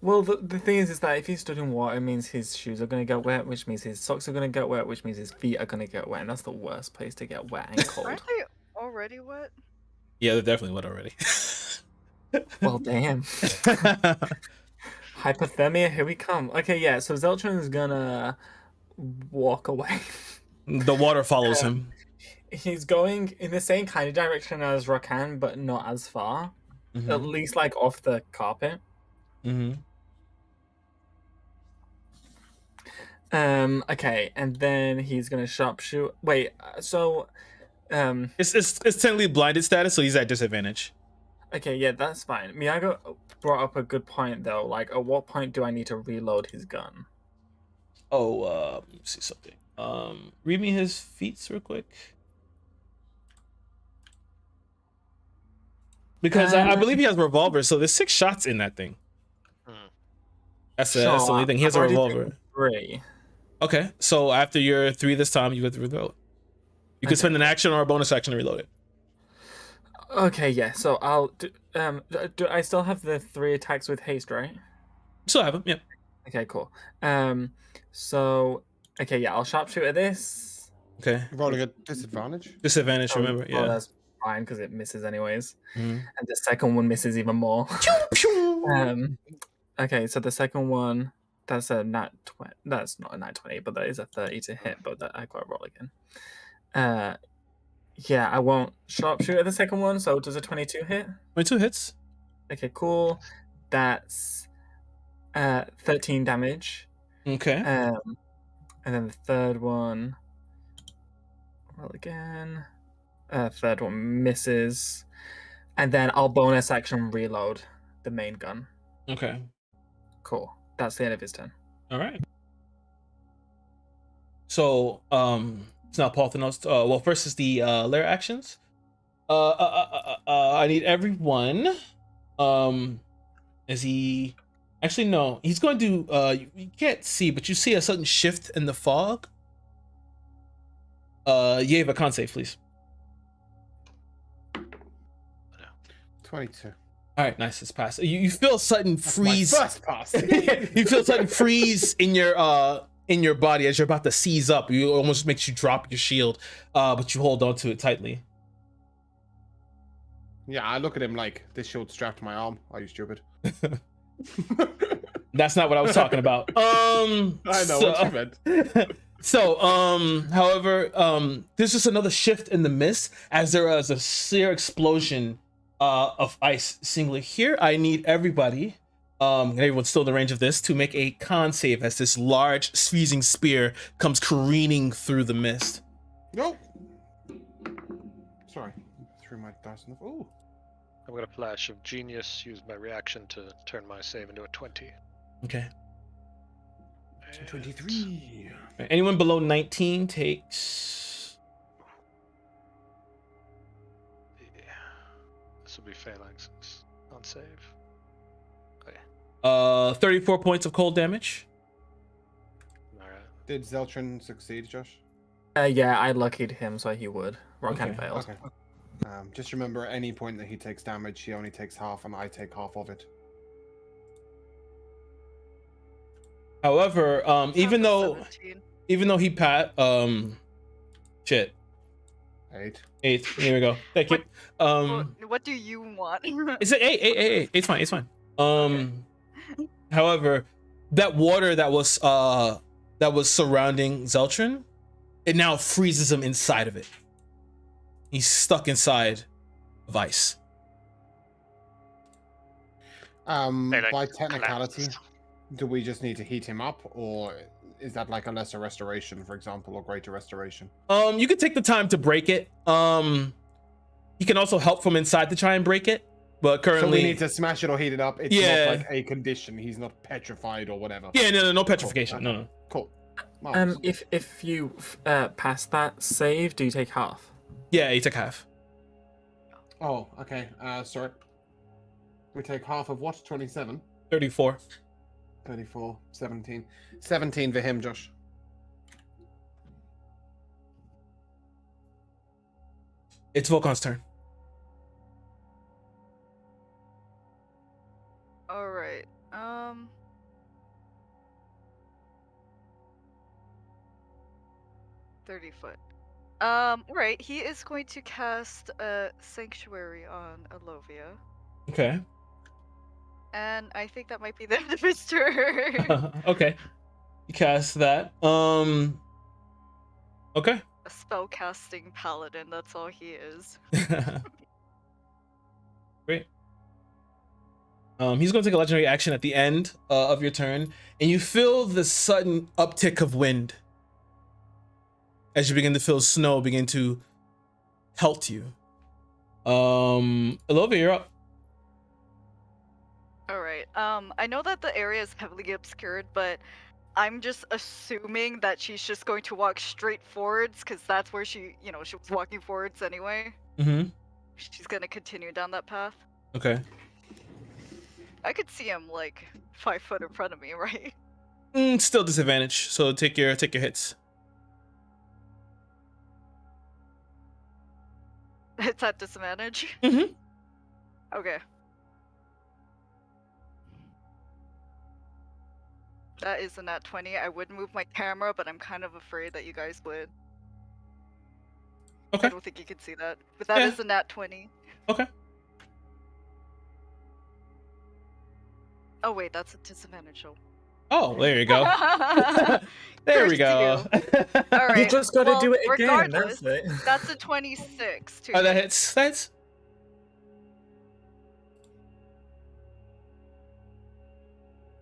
Well, the thing is that if he stood in water, it means his shoes are going to get wet, which means his socks are going to get wet, which means his feet are going to get wet, and that's the worst place to get wet and cold. Aren't they already wet? Yeah, they're definitely wet already. Well, damn. Hypothermia, here we come. Okay, yeah, so Zeltron is gonna walk away. The water follows him. He's going in the same kind of direction as Rakan, but not as far. Mm-hmm. At least, like, off the carpet. Mm-hmm. Okay, and then he's gonna sharpshoot. Wait, so It's technically blinded status, so he's at disadvantage. okay, yeah, that's fine. Miyago brought up a good point though. Like, at what point do I need to reload his gun? Oh, let me see something. Read me his feats real quick. Because I believe he has a revolver, so there's 6 shots in that thing. That's the only thing. He has a revolver. 3. Okay, so after your 3 this time, you get to reload. You can spend an action or a bonus action to reload it. Okay, yeah. So I'll do I still have the 3 attacks with haste, right? Still have him, yeah. Okay, cool. So okay, yeah, I'll sharpshoot at this. Okay. Rolling at disadvantage. Disadvantage, remember? Oh, Yeah. that's fine because it misses anyways, Mhm. and the second one misses even more. Okay, so the second one, that's a nat 20. That's not a nat 20, but that is a 30 to hit. But I got to roll again. Yeah, I won't sharpshoot at the second one. So does a 22 hit? 22 hits. Okay, cool. That's 13 damage. Okay. And then the third one, roll again. Third one misses, and then I'll bonus action reload the main gun. Okay. Cool. That's the end of his turn. All right. So, it's now Parthanos. Well, first is the lair actions. I need everyone. Is he? Actually, no. He's going to. You can't see, but you see a sudden shift in the fog. Yeva, con save, please. 22. All right, nice. It's passed. You feel a sudden freeze. My first pass. You feel a sudden freeze in your body as you're about to seize up. You almost makes you drop your shield, but you hold on to it tightly. Yeah, I look at him like this shield strapped to my arm. Are you stupid? That's not what I was talking about. I know what you meant. So, however, there's just another shift in the mist as there is a sheer explosion of ice singly here. I need everybody, and everyone's still in the range of this, to make a con save as this large freezing spear comes careening through the mist. Nope. Sorry, threw my dice on the. Ooh. I'm gonna flash of genius. Use my reaction to turn my save into a 20. Okay. 23. Anyone below 19 takes. Yeah. This will be phalanxes on save. Okay. 34 points of cold damage. All right. Did Zeltrin succeed, Josh? Yeah, I luckied him, so he would. Rokan Okay, failed. Okay. Just remember, at any point that he takes damage, he only takes half, and I take half of it. However, even though 17. he shit. 8. 8. Here we go. Thank you. What do you want? It's 8. It's fine. It's fine. However, that water that was surrounding Zeltrin, it now freezes him inside of it. He's stuck inside of ice. By technicality, do we just need to heat him up, or is that like a lesser restoration, for example, or greater restoration? You could take the time to break it. He can also help from inside to try and break it, but currently So we need to smash it or heat it up. It's Yeah. not like a condition. He's not petrified or whatever. Yeah, no petrification. Cool. No. Cool. Marvelous. If you pass that save, do you take half? Yeah, he took half. Oh, okay. Sorry. We take half of what? 27? 34. 34, 17. 17 for him, Josh. It's Volkan's turn. All right. 30 foot. Right. He is going to cast a sanctuary on Alovia, Okay. and I think that might be the end of his turn. Okay. You cast that. Okay. A spellcasting paladin. That's all he is. Great. He's going to take a legendary action at the end of your turn, and you feel the sudden uptick of wind as you begin to feel snow begin to pelt you. Elovia, you're up. All right. I know that the area is heavily obscured, but I'm just assuming that she's just going to walk straight forwards because that's where she was walking forwards anyway. Mm-hmm. She's gonna continue down that path. Okay. I could see him like 5 foot in front of me, right? Still disadvantage. So take your hits. It's at disadvantage. Mm-hmm. Okay. That is a nat 20. I would move my camera, but I'm kind of afraid that you guys would. Okay. I don't think you can see that. But that is a nat 20. Okay. Oh wait, that's a disadvantage. Oh, there you go. There we Curse go. All right. You just got to do it again. Regardless, That's it. that's a 26 too. Oh, that hits. That's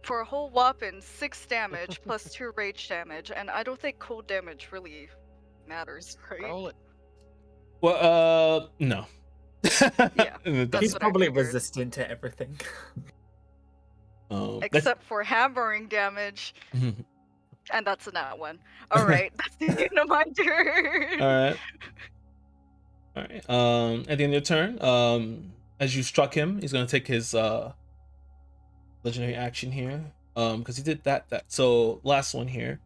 For a whole whopping 6 damage plus 2 rage damage, and I don't think cold damage really matters, right? Roll it. well. No. Yeah, that's He's what I probably figured. resistant to everything. Oh, Except for hammering damage, Mhm. and that's a nat 1. All right, that's the end of my turn. All right. All right. At the end of your turn, as you struck him, he's gonna take his legendary action here. Because he did that. So last one here.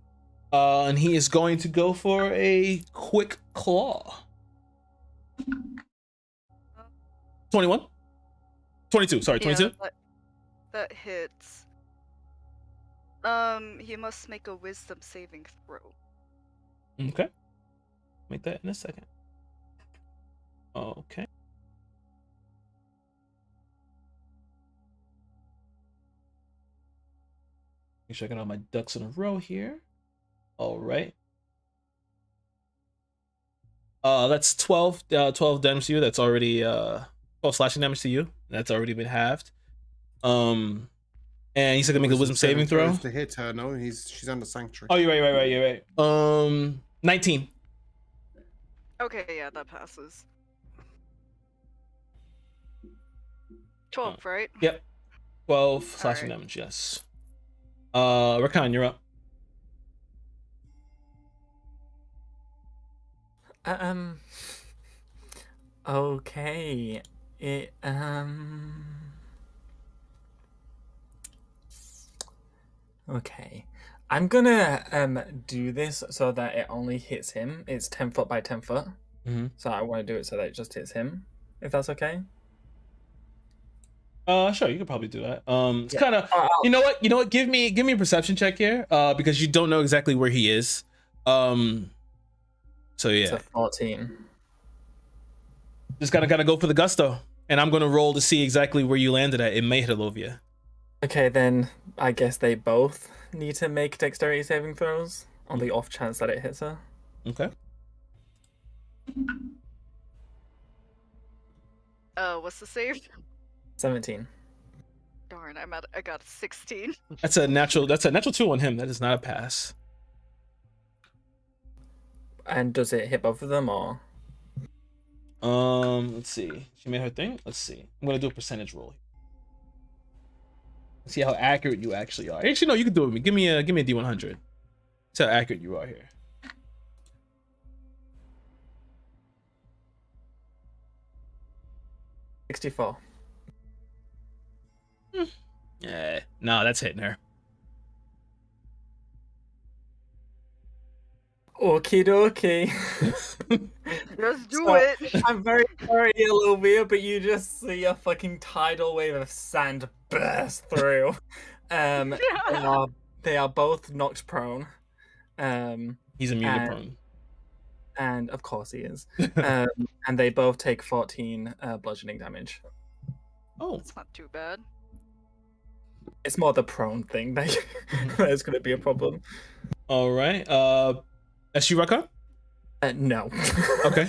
And he is going to go for a quick claw. 21? 22, sorry, 22? Yeah, that hits. He must make a wisdom saving throw. Okay. Make that in a second. Okay. Make sure I got all my ducks in a row here. All right. That's 12 damage to you. That's already 12 slashing damage to you. That's already been halved. And he's gonna make a wisdom saving throw. To hit her, no, she's under sanctuary. Oh, you're right. 19. Okay, yeah, that passes. 12, right? Yep. 12 slashing Alright. damage, yes. Rakan, you're up. Okay. Okay. I'm gonna do this so that it only hits him. It's 10 foot by 10 foot. Mm-hmm. So I want to do it so that it just hits him. If that's okay. Sure, you could probably do that. It's Yeah. kind of, you know what? Give me a perception check here, because you don't know exactly where he is. So yeah, It's a 14. just gotta go for the gusto, and I'm gonna roll to see exactly where you landed at. It may hit Alovia. Okay, then I guess they both need to make dexterity saving throws on the off chance that it hits her. Okay. What's the save? 17. Darn, I got a 16. That's a natural 2 on him. That is not a pass. And does it hit both of them or? Let's see. She made her thing. Let's see. I'm gonna do a percentage roll. See how accurate you actually are. Actually, no, you can do it with me. Give me a D100. See how accurate you are here. $64. Yeah, no, that's hitting her. Okie dokie. Just do So, it. I'm very sorry, Olivia, but you just see a fucking tidal wave of sand burst through. They are both knocked prone. He's immune to prone. And of course he is. And they both take 14 bludgeoning damage. Oh, It's not too bad. It's more the prone thing that is going to be a problem. all right. Shiraka? No. Okay.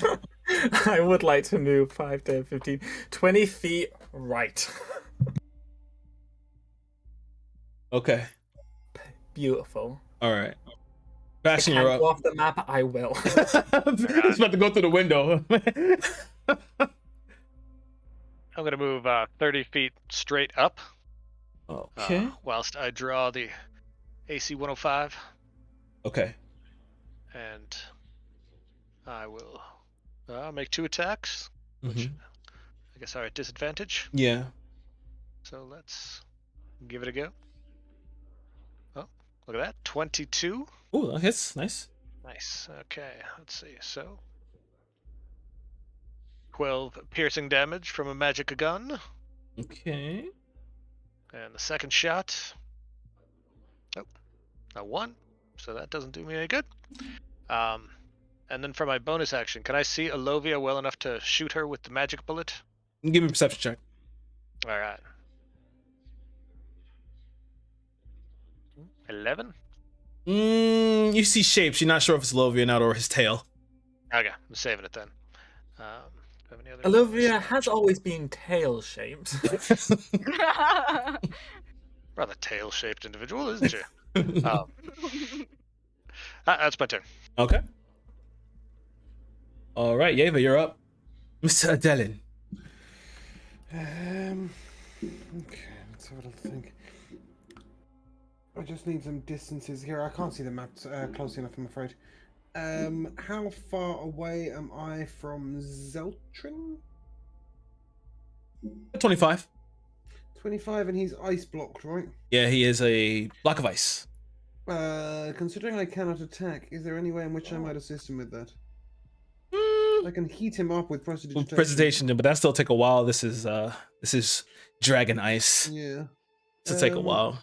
I would like to move 5, 10, 15, 20 feet right. Okay. Beautiful. All right. If Bastion, I you're can up. go off the map, I will. It's about to go through the window. I'm going to move 30 feet straight up. Okay. Whilst I draw the AC 105. Okay. And I will make 2 attacks. Mhm. I guess, are at disadvantage. Yeah. So let's give it a go. Oh, look at that. 22. Oh, that hits. Nice. Nice. Okay, let's see. So 12 piercing damage from a magic gun. Okay. And the second shot. Oh, a 1. So that doesn't do me any good. And then for my bonus action, can I see Alovia well enough to shoot her with the magic bullet? Give me a perception check. All right. 11? You see shapes. You're not sure if it's Lovia or not, or his tail. Okay, I'm saving it then. Do I have any other Olivia has always been tail-shaped. rather tail-shaped individual, isn't she? That's my turn. Okay. All right, Yeva, you're up. Mr. Adelin. Okay, let's have a little think. I just need some distances here. I can't see the map close enough, I'm afraid. How far away am I from Zeltrin? 25. 25, and he's ice blocked, right? Yeah, he is a block of ice. Considering I cannot attack, is there any way in which I might assist him with that? I can heat him up with prestidigitation. Presentation, but that still take a while. This is dragon ice. Yeah. This will take a while.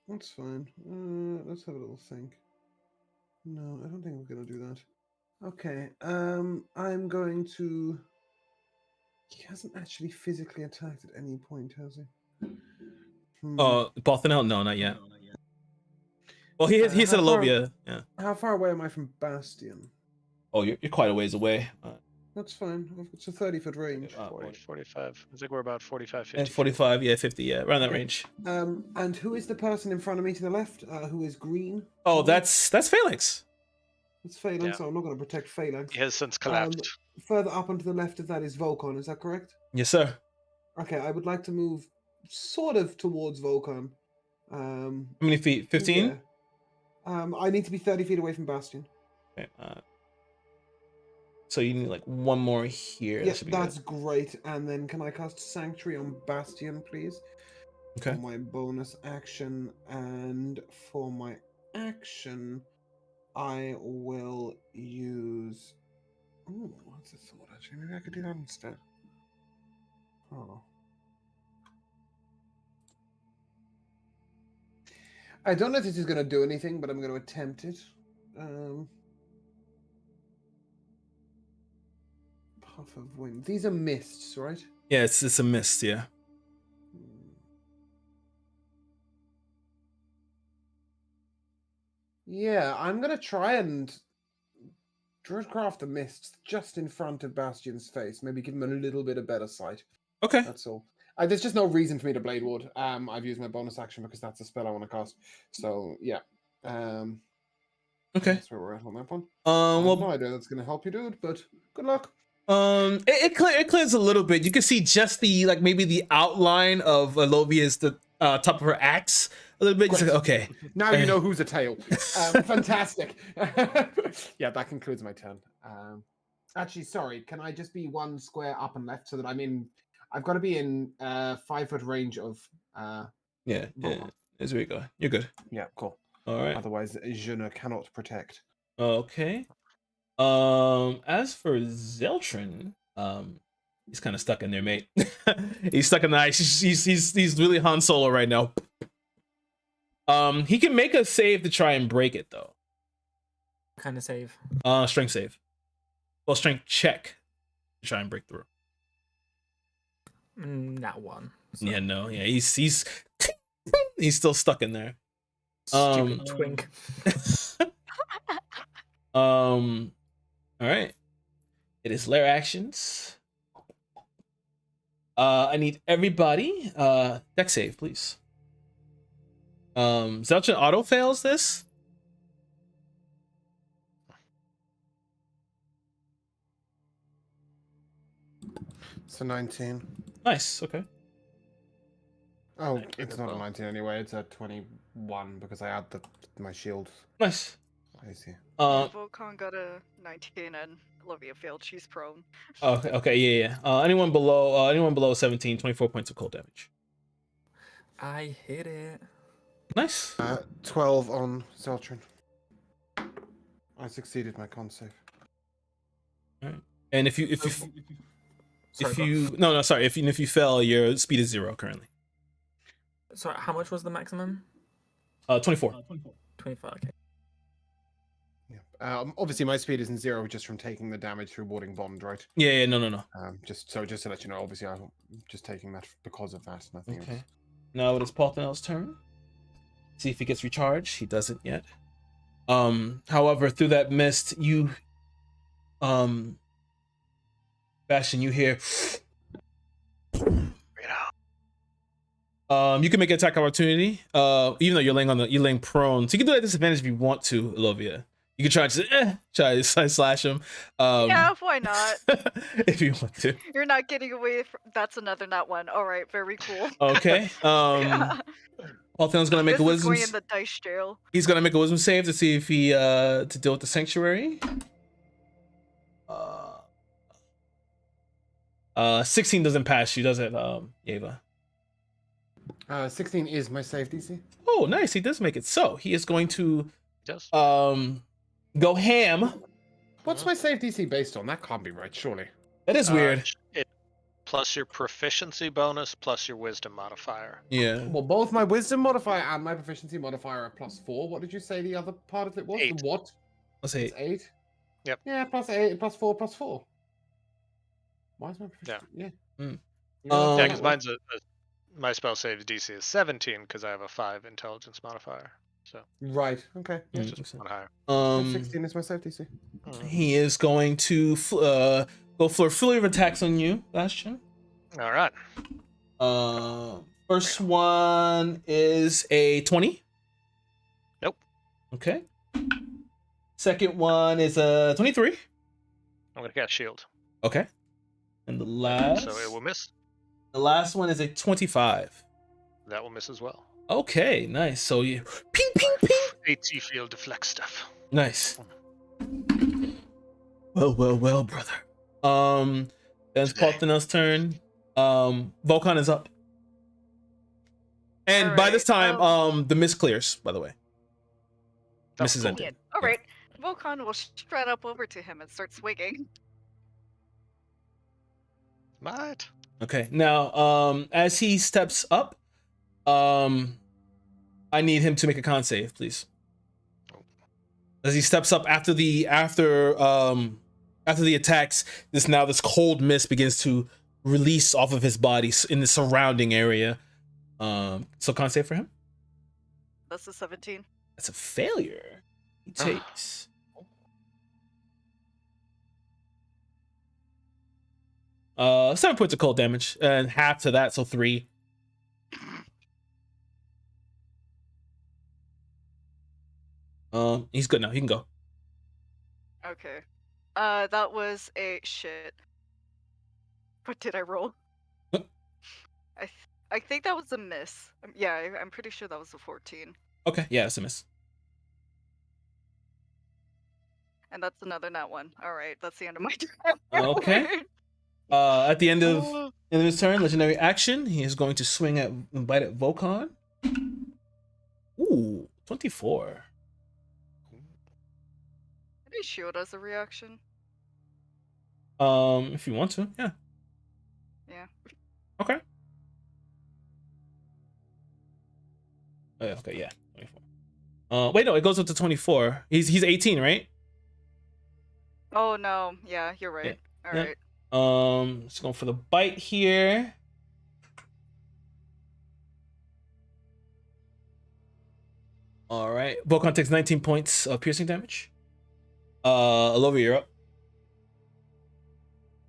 That's fine. Let's have a little think. No, I don't think we're gonna do that. Okay. I'm going to. He hasn't actually physically attacked at any point, has he? Bothanel? No, not yet. Well, he said how far- Alovia. Yeah. How far away am I from Bastion? Oh, you're quite a ways away. That's fine. It's a 30-foot range. 40, 45. I think we're about 45, 50. And 45, yeah, 50, yeah, around that range. And who is the person in front of me to the left? Who is green? Oh, that's Phalanx. It's Phalanx, Yeah. so I'm not going to protect Phalanx. He has since collapsed. Further up and to the left of that is Volcon, is that correct? Yes, sir. Okay, I would like to move sort of towards Volcon. How many feet? 15? Yeah. I need to be 30 feet away from Bastion. Okay, so you need like one more here. Yeah, That should be that's great. And then can I cast Sanctuary on Bastion, please? Okay. For my bonus action. And for my action, I will use... Ooh, what's a thought, actually? Maybe I could do that instead. Oh. I don't know if this is going to do anything, but I'm going to attempt it. Puff of wind. These are mists, right? Yeah, it's a mist, yeah. Yeah, I'm going to try and craft the mists just in front of Bastion's face. Maybe give him a little bit of better sight. Okay. That's all. There's just no reason for me to Blade Ward. I've used my bonus action because that's a spell I want to cast. So, yeah. Okay. That's where we're at on that one. Well, no idea that's going to help you, dude, but good luck. it clears a little bit. You can see just maybe the outline of Alovia's top of her axe a little bit. Just like, okay. Now you know who's a tail. Fantastic. Yeah, that concludes my turn. Actually, sorry. Can I just be one square up and left so that I've got to be in 5-foot range of. Yeah. There's where you go. You're good. Yeah, cool. All right. Otherwise, je ne cannot protect. Okay. As for Zeltrin, he's kind of stuck in there, mate. He's stuck in the ice. He's really Han Solo right now. He can make a save to try and break it though. Kind of save. Strength save. Well, strength check to try and break through. Not one. So. Yeah, no, yeah, he's still stuck in there. Stupid twink. All right. It is lair actions. I need everybody. Deck save, please. Zeltrin auto fails this. It's a 19. Nice. Okay. Oh, 19 it's as not well. a 19 anyway. It's a 21 because I add my shield. Nice. I see. Volcon got a 19 and Olivia failed. She's prone. Okay, okay, yeah. Anyone below 17, 24 points of cold damage. I hit it. Nice. 12 on Zeltrin. I succeeded my con save. All right. And if you Sorry, go on. no, sorry, if you fail, your speed is 0 currently. Sorry, how much was the maximum? 24. 25. Okay. Yeah. Obviously, my speed isn't 0 just from taking the damage through warding bond, right? Yeah, no. Just to let you know, obviously, I'm just taking that because of that. Nothing Okay. else. Now it is Parthenel's turn. See if he gets recharged. He doesn't yet. However, through that mist, you, Bastion, you hear. You can make an attack opportunity. Even though you're laying prone, so you can do it at disadvantage if you want to, Olivia. You can try to slash him. Yeah, why not? If you want to. You're not getting away from... That's another nat one. All right, very cool. Okay. Parthenel's gonna make This a is wisdom. going in the dice jail. He's gonna make a wisdom save to see if he to deal with the sanctuary. 16 doesn't pass you, does it, Yeva? 16 is my save DC. Oh, nice. He does make it. So he is going to Yes. go ham. What's my save DC based on? That can't be right, surely. That is weird. It plus your proficiency bonus plus your wisdom modifier. Yeah. Well, both my wisdom modifier and my proficiency modifier are +4. What did you say the other part of it was? 8. The what? Let's say It's 8? Yep. Yeah, +8, +4, +4. Why is my proficiency? Yeah. Mm. Yeah, Um, because mine's my spell save DC is 17 because I have a 5 intelligence modifier. So Right. Okay. Yeah. it's just one higher. 16 is my save DC. he is going to go for a flurry of attacks on you, Bastion. All right. First one is a 20. Nope. Okay. Second one is a 23. I'm gonna cast shield. Okay. And the last. So it will miss. The last one is a 25. That will miss as well. Okay, nice. So you ping, ping, ping. AT field deflect stuff. Nice. Well, brother. Then it's Parthenel's turn. Volkan is up. And by this time, the mist clears, by the way. That's Mist is cool. ended. All right. Volkan will strut up over to him and start swinging. Might. Okay. Now, as he steps up, I need him to make a con save, please. As he steps up after the attacks, this cold mist begins to release off of his body in the surrounding area. So con save for him. That's a 17. That's a failure. He takes 7 points of cold damage and half to that, so 3. He's good now. He can go. Okay. That was a shit. What did I roll? Huh? I think that was a miss. Yeah, I'm pretty sure that was a 14. Okay, yeah, that's a miss. And that's another nat one. All right, that's the end of my turn. Okay. At the end of his turn, legendary action, he is going to swing at and bite at Volkan. Ooh, 24. Can I shield as a reaction? If you want to, yeah. Yeah. Okay. Okay, yeah. 24. Wait, no, it goes up to 24. He's 18, right? Oh no, yeah, you're right. Yeah. All Yeah. right. Just going for the bite here. All right. Volkan takes 19 points of piercing damage. Olivia, you're up.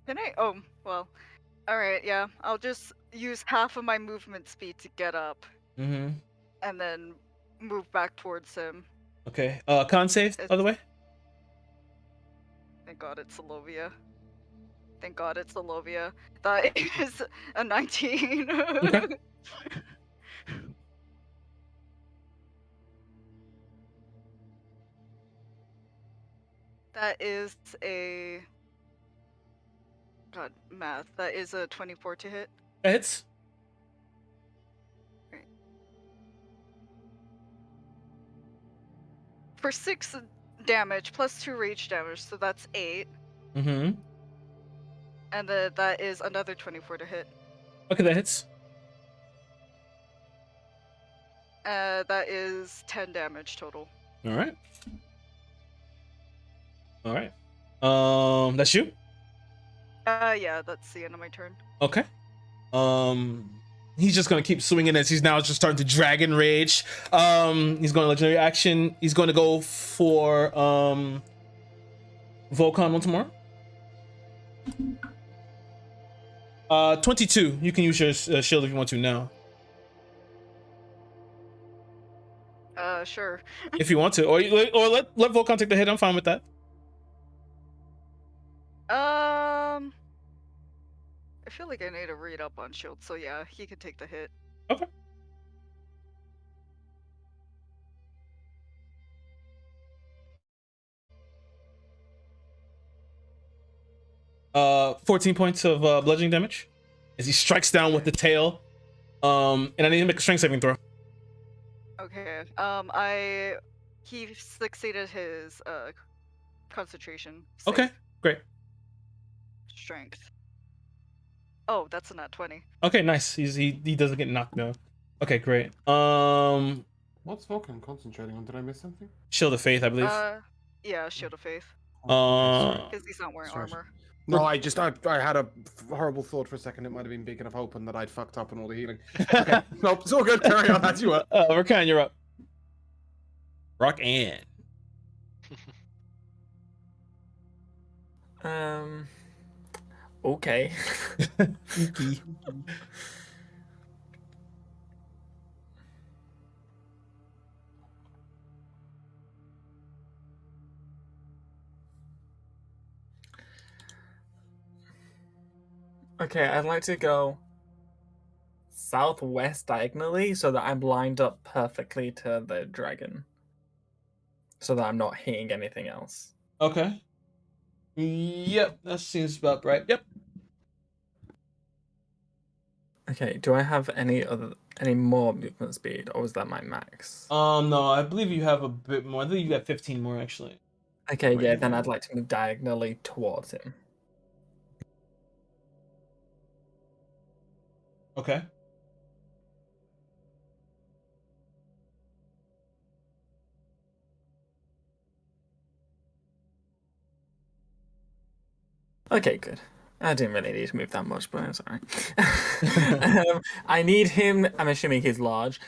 Can I? Oh, well. All right, yeah. I'll just use half of my movement speed to get up Mm-hmm. and then move back towards him. Okay. Con save, by the way. Thank God it's Olivia. Thank God it's Olivia. That is a 19. Okay. That is a God, math. That is a 24 to hit. That hits. For 6 damage plus 2 rage damage, so that's 8. Mm-hmm. And then that is another 24 to hit. Okay, that hits. That is 10 damage total. All right. All right. That's you. Yeah, that's the end of my turn. Okay. He's just gonna keep swinging as he's now just starting to dragon rage. He's going to legendary action. He's going to go for Volcon once more. 22. You can use your shield if you want to now. Sure. If you want to, or let Volcon take the hit. I'm fine with that. I feel like I need to read up on shield, so yeah, he can take the hit. Okay. 14 points of bludgeoning damage as he strikes down with the tail. And I need to make a strength saving throw. Okay. He succeeded his concentration save. Okay, great. Strength. Oh, that's a nat 20. Okay, nice. He doesn't get knocked down. Okay, great. What's Vulcan concentrating on? Did I miss something? Shield of Faith, I believe. Yeah, Shield of Faith. Sorry. Because he's not wearing Sorry. armor. No, I had a horrible thought for a second. It might have been Beacon of Hope and that I'd fucked up on all the healing. Okay, nope, it's all good. Carry on as you were. Rakan, you're up. Rock-Ann. Okay. Okay, I'd like to go southwest diagonally so that I'm lined up perfectly to the dragon. So that I'm not hitting anything else. Okay. Yep, that seems about right. Yep. Okay, do I have any more movement speed, or was that my max? No, I believe you have a bit more. I think you got 15 more actually. Okay, yeah, then I'd like to move diagonally towards him. Okay. Okay, good. I didn't really need to move that much, but it's alright. I need him. I'm assuming he's large,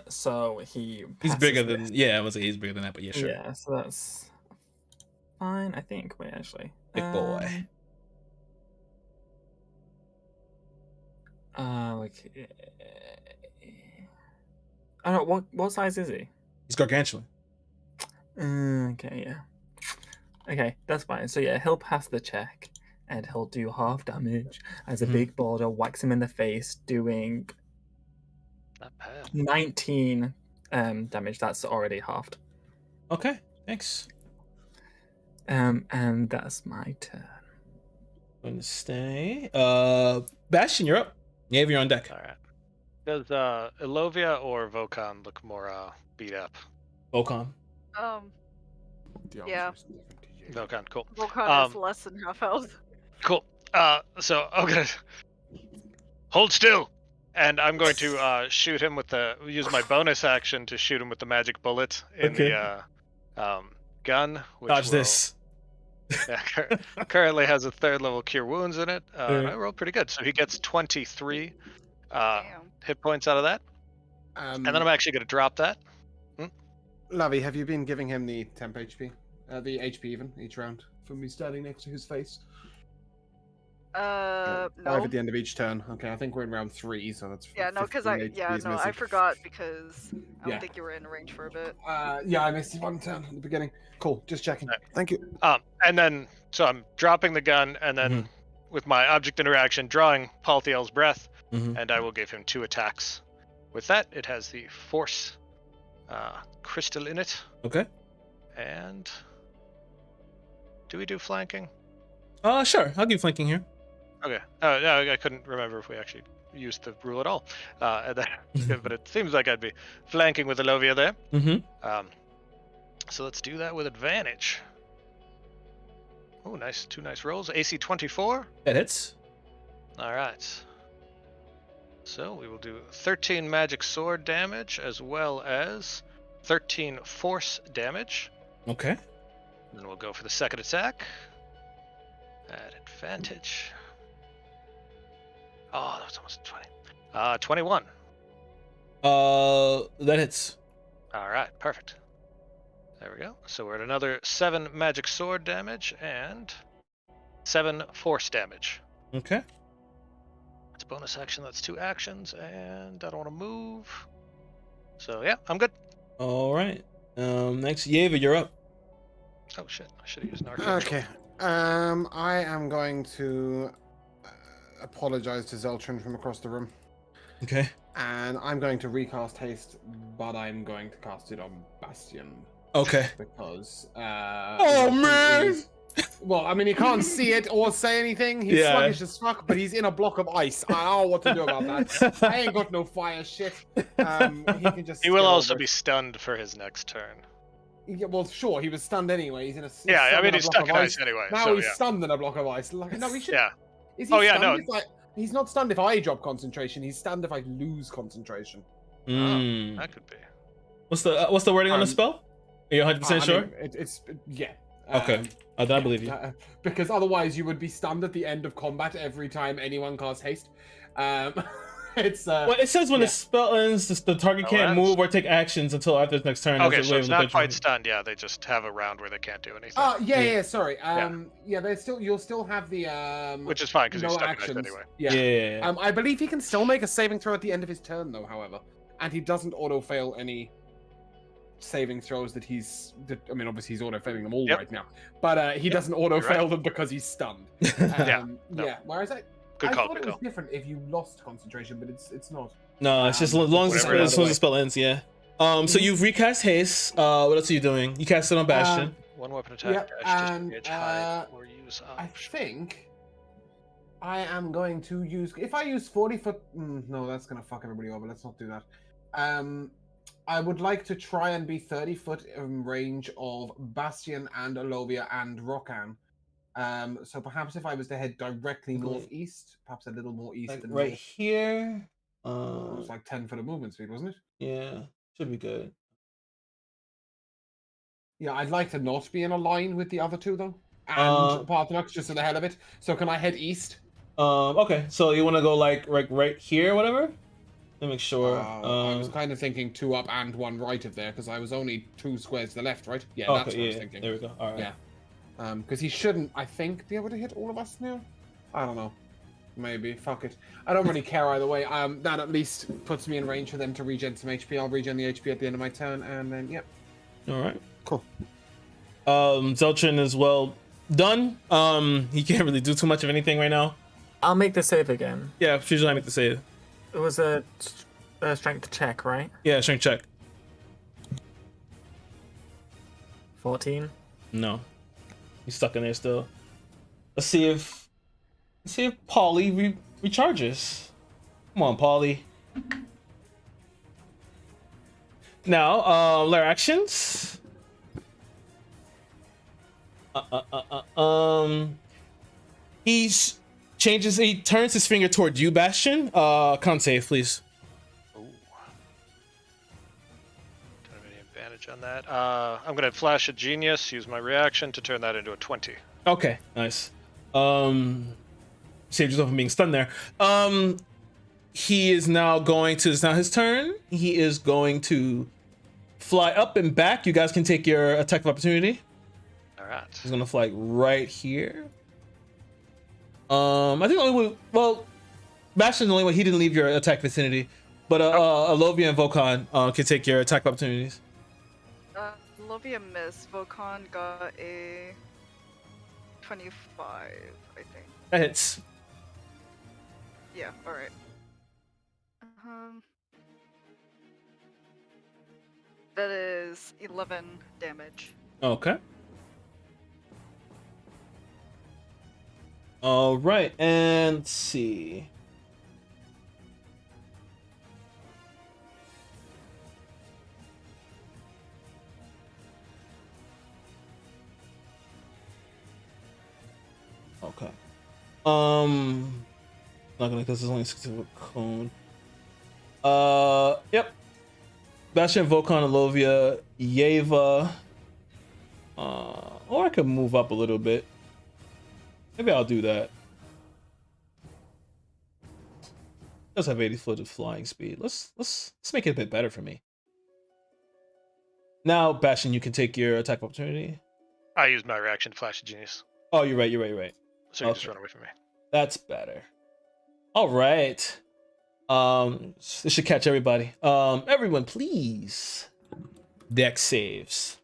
so He's passes bigger this. than I would say he's bigger than that, but yeah, sure. Yeah, so that's fine. I think. Wait, actually, Big boy. Okay. I don't know what size is he? He's gargantuan. Okay, yeah. Okay, that's fine. So yeah, he'll pass the check, and he'll do half damage as a big boulder whacks him in the face, doing Not bad. 19 damage. That's already halved. Okay, thanks. And that's my turn. I'm gonna stay. Bastion, you're up. Yeah, you're on deck. All right. Does Elovia or Volcon look more beat up? Volcon. Yeah. Volcon, cool. Volcon is less than half health. Cool. So I'm gonna hold still, and I'm going to shoot him with use my bonus action to shoot him with the magic bullet in the gun. Which Dodge this. Currently has a 3rd level cure wounds in it. Yeah. I rolled pretty good, so he gets 23 Damn. hit points out of that, and then I'm actually going to drop that. Lavi, have you been giving him the temp HP? The HP even, each round, from me standing next to his face? No. 5 at the end of each turn. Okay, I think we're in round 3, so that's Yeah, no, because 15 HP is I missing. forgot because I don't Yeah. think you were in range for a bit. Yeah, I missed one turn at the beginning. Cool, just checking. Right. Thank you. And then, so I'm dropping the gun, and then with my object interaction, drawing Palthiel's breath, and I will give him 2 attacks. With that, it has the force crystal in it. Okay. And do we do flanking? Sure. I'll give flanking here. Okay. Oh, no, I couldn't remember if we actually used the rule at all. But it seems like I'd be flanking with Alovia there. Mm-hmm. So let's do that with advantage. Oh, nice. 2 nice rolls. AC 24. That hits. All right. So we will do 13 magic sword damage as well as 13 force damage. Okay. Then we'll go for the second attack at advantage. Oh, that was almost 20. 21. That hits. All right, perfect. There we go. So we're at another 7 magic sword damage and 7 force damage. Okay. It's a bonus action. That's 2 actions, and I don't want to move. So yeah, I'm good. All right. Next, Yeva, you're up. Oh shit! I should have used an artificial. Okay. I am going to apologize to Zeltrin from across the room, Okay. and I'm going to recast haste, but I'm going to cast it on Bastion Okay. because. Oh man! is- Well, I mean, he can't see it or say anything. He's Yeah. sluggish as fuck, but he's in a block of ice. I don't know what to do about that. I ain't got no fire shit. He can just. He will get also over be it. stunned for his next turn. Yeah, well, sure, he was stunned anyway. He's in a. Yeah, I stunned mean in a he's block stuck of in ice anyway. Now So he's yeah, stunned in a block of ice. Like, no, he should. yeah. Is he Oh, yeah, stunned no. if he's not stunned if I drop concentration. He's stunned if I lose concentration. Mm. That could be. What's the wording on the spell? Are you 100% I sure? mean, it's yeah. Okay. I yeah, believe you. Because otherwise, you would be stunned at the end of combat every time anyone casts haste. It's Well, it says when the spell ends, the target Oh, can't that's- move or take actions until after its next turn. Okay, That's the so way it's of not the quite judgment. stunned. Yeah, they just have a round where they can't do anything. yeah, sorry. Yeah, you'll still have the Which is fine because no he's stuck actions. in ice anyway. Yeah. I believe he can still make a saving throw at the end of his turn, though. However, and he doesn't auto fail any saving throws that he's. I mean, obviously he's auto failing them all right Yep. now, but he doesn't auto You're right. fail them because he's stunned. Yeah, no. Yeah. Whereas I Good call. thought Good it was call. different if you lost concentration, but it's not. No, it's just as long as, whatever, as soon as the spell ends, yeah. So you've recast haste. What else are you doing? You cast it on Bastion. One weapon attack, Yep, dash, and, disengage, hide, or use I option. think I am going to use. If I use 40-foot, no, that's gonna fuck everybody over. Let's not do that. I would like to try and be 30-foot in range of Bastion and Alovia and Rokan. So perhaps if I was to head directly northeast, perhaps a little more east Like than right north. here. It was like 10 foot of movement speed, wasn't it? Yeah, should be good. Yeah, I'd like to not be in a line with the other two though. Uh, And Parthenox just to the hell of it. So can I head east? Okay, so you want to go like right here, whatever? Let me make sure. I was kind of thinking 2 up and 1 right of there because I was only 2 squares to the left, right? Yeah, that's what I was thinking. There we go. All right. Yeah. Because he shouldn't, I think, be able to hit all of us now. I don't know. Maybe. Fuck it. I don't really care either way. That at least puts me in range for them to regen some HP. I'll regen the HP at the end of my turn, and then yep. All right. Cool. Zeltrin is well done. He can't really do too much of anything right now. I'll make the save again. Yeah, she's trying to make the save. It was a strength check, right? Yeah, strength check. 14. No, he's stuck in there still. Let's see if Paulie recharges. Come on, Paulie. Now, lair actions. He turns his finger toward you, Bastion. Con save, please. Ooh. Don't have any advantage on that. I'm gonna flash a genius, use my reaction to turn that into a 20. Okay, nice. Saved yourself from being stunned there. He is now going to. It's now his turn. He is going to fly up and back. You guys can take your attack of opportunity. All right. He's gonna fly right here. I think the only way. Well, Bastion's the only way he didn't leave your attack vicinity, but Alovia and Volkan can take your attack of opportunities. Lovia missed. Volkan got a 25, I think. That hits. Yeah, alright. That is 11 damage. Okay. All right, and let's see. Okay. Not gonna because it's only 6 cone. Yep. Bastion, Volkan, Alovia, Yeva. Or I could move up a little bit. Maybe I'll do that. Does have 80 foot of flying speed. Let's make it a bit better for me. Now, Bastion, you can take your attack opportunity. I used my reaction to Flash of Genius. Oh, you're right. So you just run away from me. That's better. All right. This should catch everybody. Everyone, please. Dex saves.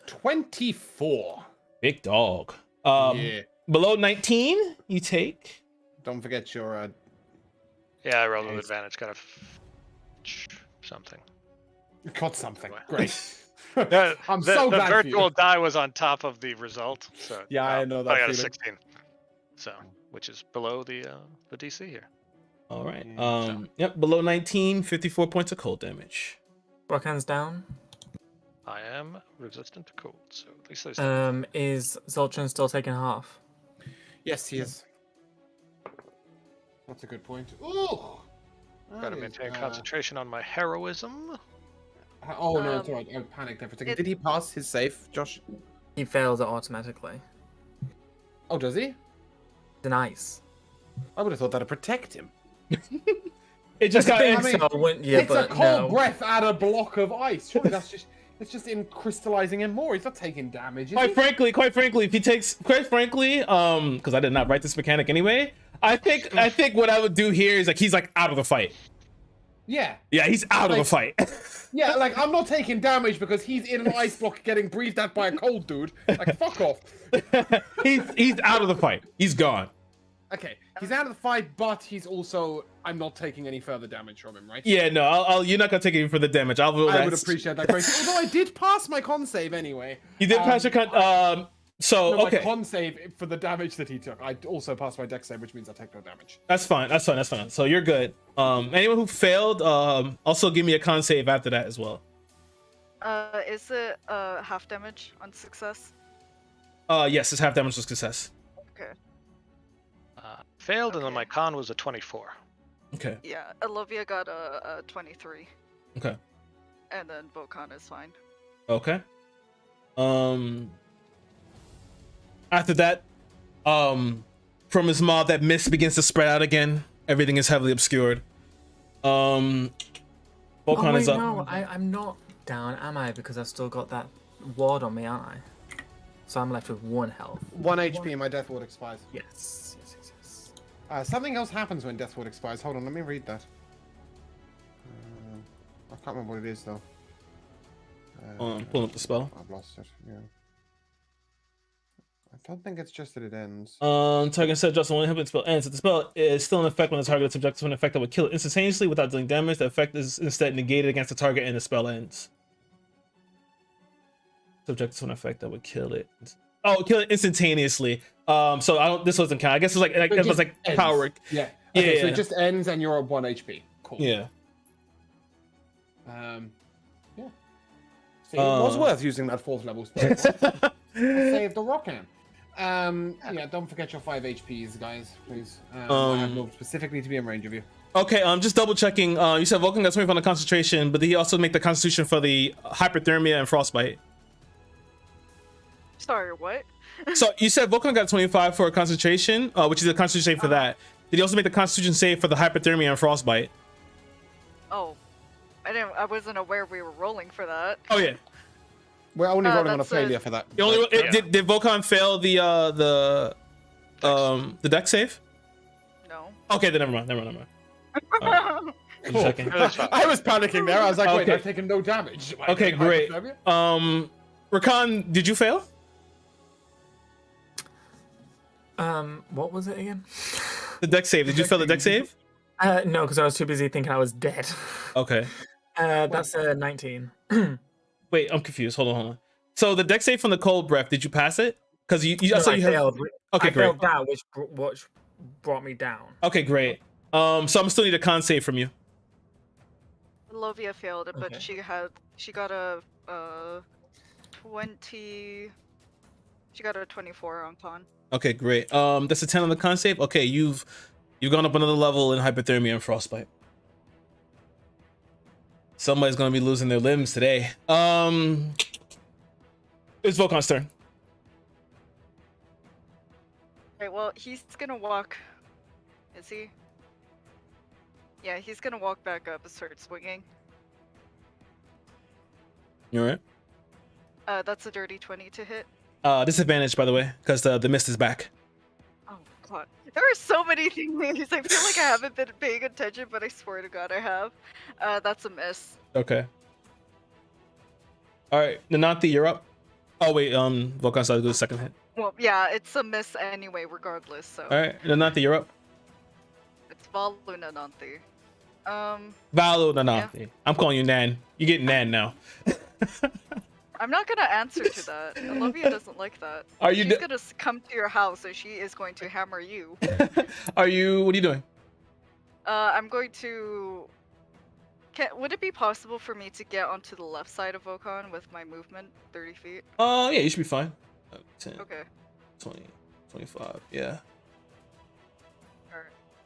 24. Big dog. Yeah. Below 19, you take. Don't forget your. Yeah, I rolled with advantage. Got something. Got something. Great. I'm so glad the for virtual you. die was on top of the result. So Yeah, I know that I got a feeling. 16. So, which is below the DC here. All right. Yeah, Yep, below 19, 54 points of cold damage. Rockhands down. I am resistant to cold, so at least there's. Is Zoltran still taking half? Yes, he is. That's a good point. Ooh. Gotta maintain concentration on my heroism. Oh no, it's alright. I panicked there for a second. Did he pass his save, Josh? He fails it automatically. Oh, does he? It's an ice. I would have thought that'd protect him. It just got. I I mean, so, wouldn't you? It's a But cold no. breath at a block of ice. Surely it's just in crystallizing him more. He's not taking damage. Is he? Quite frankly, if he takes, because I did not write this mechanic anyway. I think what I would do here is he's out of the fight. Yeah. Yeah, he's out of the fight. Yeah, I'm not taking damage because he's in an ice block getting breathed at by a cold dude. Fuck off. he's out of the fight. He's gone. Okay, he's out of the fight, but he's also. I'm not taking any further damage from him, right? Yeah, no, you're not gonna take any further damage. I would appreciate that greatly. Although I did pass my con save anyway. You did pass your con. So No, okay, my con save for the damage that he took. I also passed my dex save, which means I take no damage. that's fine. So you're good. Anyone who failed, also give me a con save after that as well. Is it half damage on success? Yes, it's half damage to success. Okay. Failed, and then Okay. my con was a 24. Okay. Yeah, Olivia got a 23, Okay. and then Volkan is fine. Okay. After that, from his mouth, that mist begins to spread out again. Everything is heavily obscured. Volkan is up. No, I'm not down, am I? Because I've still got that ward on me, aren't I? So I'm left with 1 health. 1 HP and my death ward expires. Yes. Something else happens when death ward expires. Hold on, let me read that. I can't remember what it is though. Pulling up the spell. I've lost it. Yeah. I don't think it's just that it ends. Target said just when the spell ends. If the spell is still in effect when the target is subjected to an effect that would kill it instantaneously without dealing damage, the effect is instead negated against the target and the spell ends. Subjected to an effect that would kill it. Oh, kill it instantaneously. So I don't. This doesn't count. I guess it was like ends. power. Yeah. Okay, so Yeah. it just ends and you're at 1 HP. Cool. Yeah. Yeah. See, it was worth using that 4th level spell. Save the Rockham. Yeah, don't forget your 5 HPs, guys, please. I have moved specifically to be in range of you. Okay, just double checking. You said Vulcan got 25 on the concentration, but did he also make the constitution for the hypothermia and frostbite? Sorry, what? So you said Vulcan got 25 for a concentration, which is a constitution save for that. Did he also make the constitution save for the hypothermia and frostbite? Oh, I wasn't aware we were rolling for that. Oh yeah. We're only rolling on a that's a- failure for that. The only Yeah. did Vulcan fail the deck save? No. Okay, then never mind. Just checking. I was panicking there. I was like, wait, Okay. I've taken no damage. Am I Okay, getting great. hypothermia? Rakan, did you fail? What was it again? The deck save. Did you fail the deck save? No, because I was too busy thinking I was dead. Okay. That's a 19. Wait, I'm confused. Hold on. So the deck save from the cold breath, did you pass it? Because you No, I saw I you have. failed. Okay, I great. failed that, which brought me down. Okay, great. So I'm still need a con save from you. Lovia failed it, but Okay. she got a 20. She got a 24 on con. Okay, great. That's a 10 on the con save. Okay, you've gone up another level in hypothermia and frostbite. Somebody's gonna be losing their limbs today. It's Volkan's turn. Okay, well, he's gonna walk. Is he? Yeah, he's gonna walk back up and start swinging. You alright? That's a dirty 20 to hit. Disadvantage, by the way, because the mist is back. Oh god, there are so many things. I feel like I haven't been paying attention, but I swear to God I have. That's a miss. Okay. All right, Nananthi, you're up. Oh wait, Volkan's about to do the second hit. Well, yeah, it's a miss anyway, regardless. So. All right, Nananthi, you're up. It's Valuna Nanthi. Valu Nananthi. I'm calling you Nan. You get Nan now. I'm not gonna answer to that. Olivia doesn't like that. Are you She's gonna come to your house and she is going to hammer you. What are you doing? I'm going to. Would it be possible for me to get onto the left side of Volkan with my movement, 30 feet? Yeah, you should be fine. 10, Okay. 20, 25, yeah.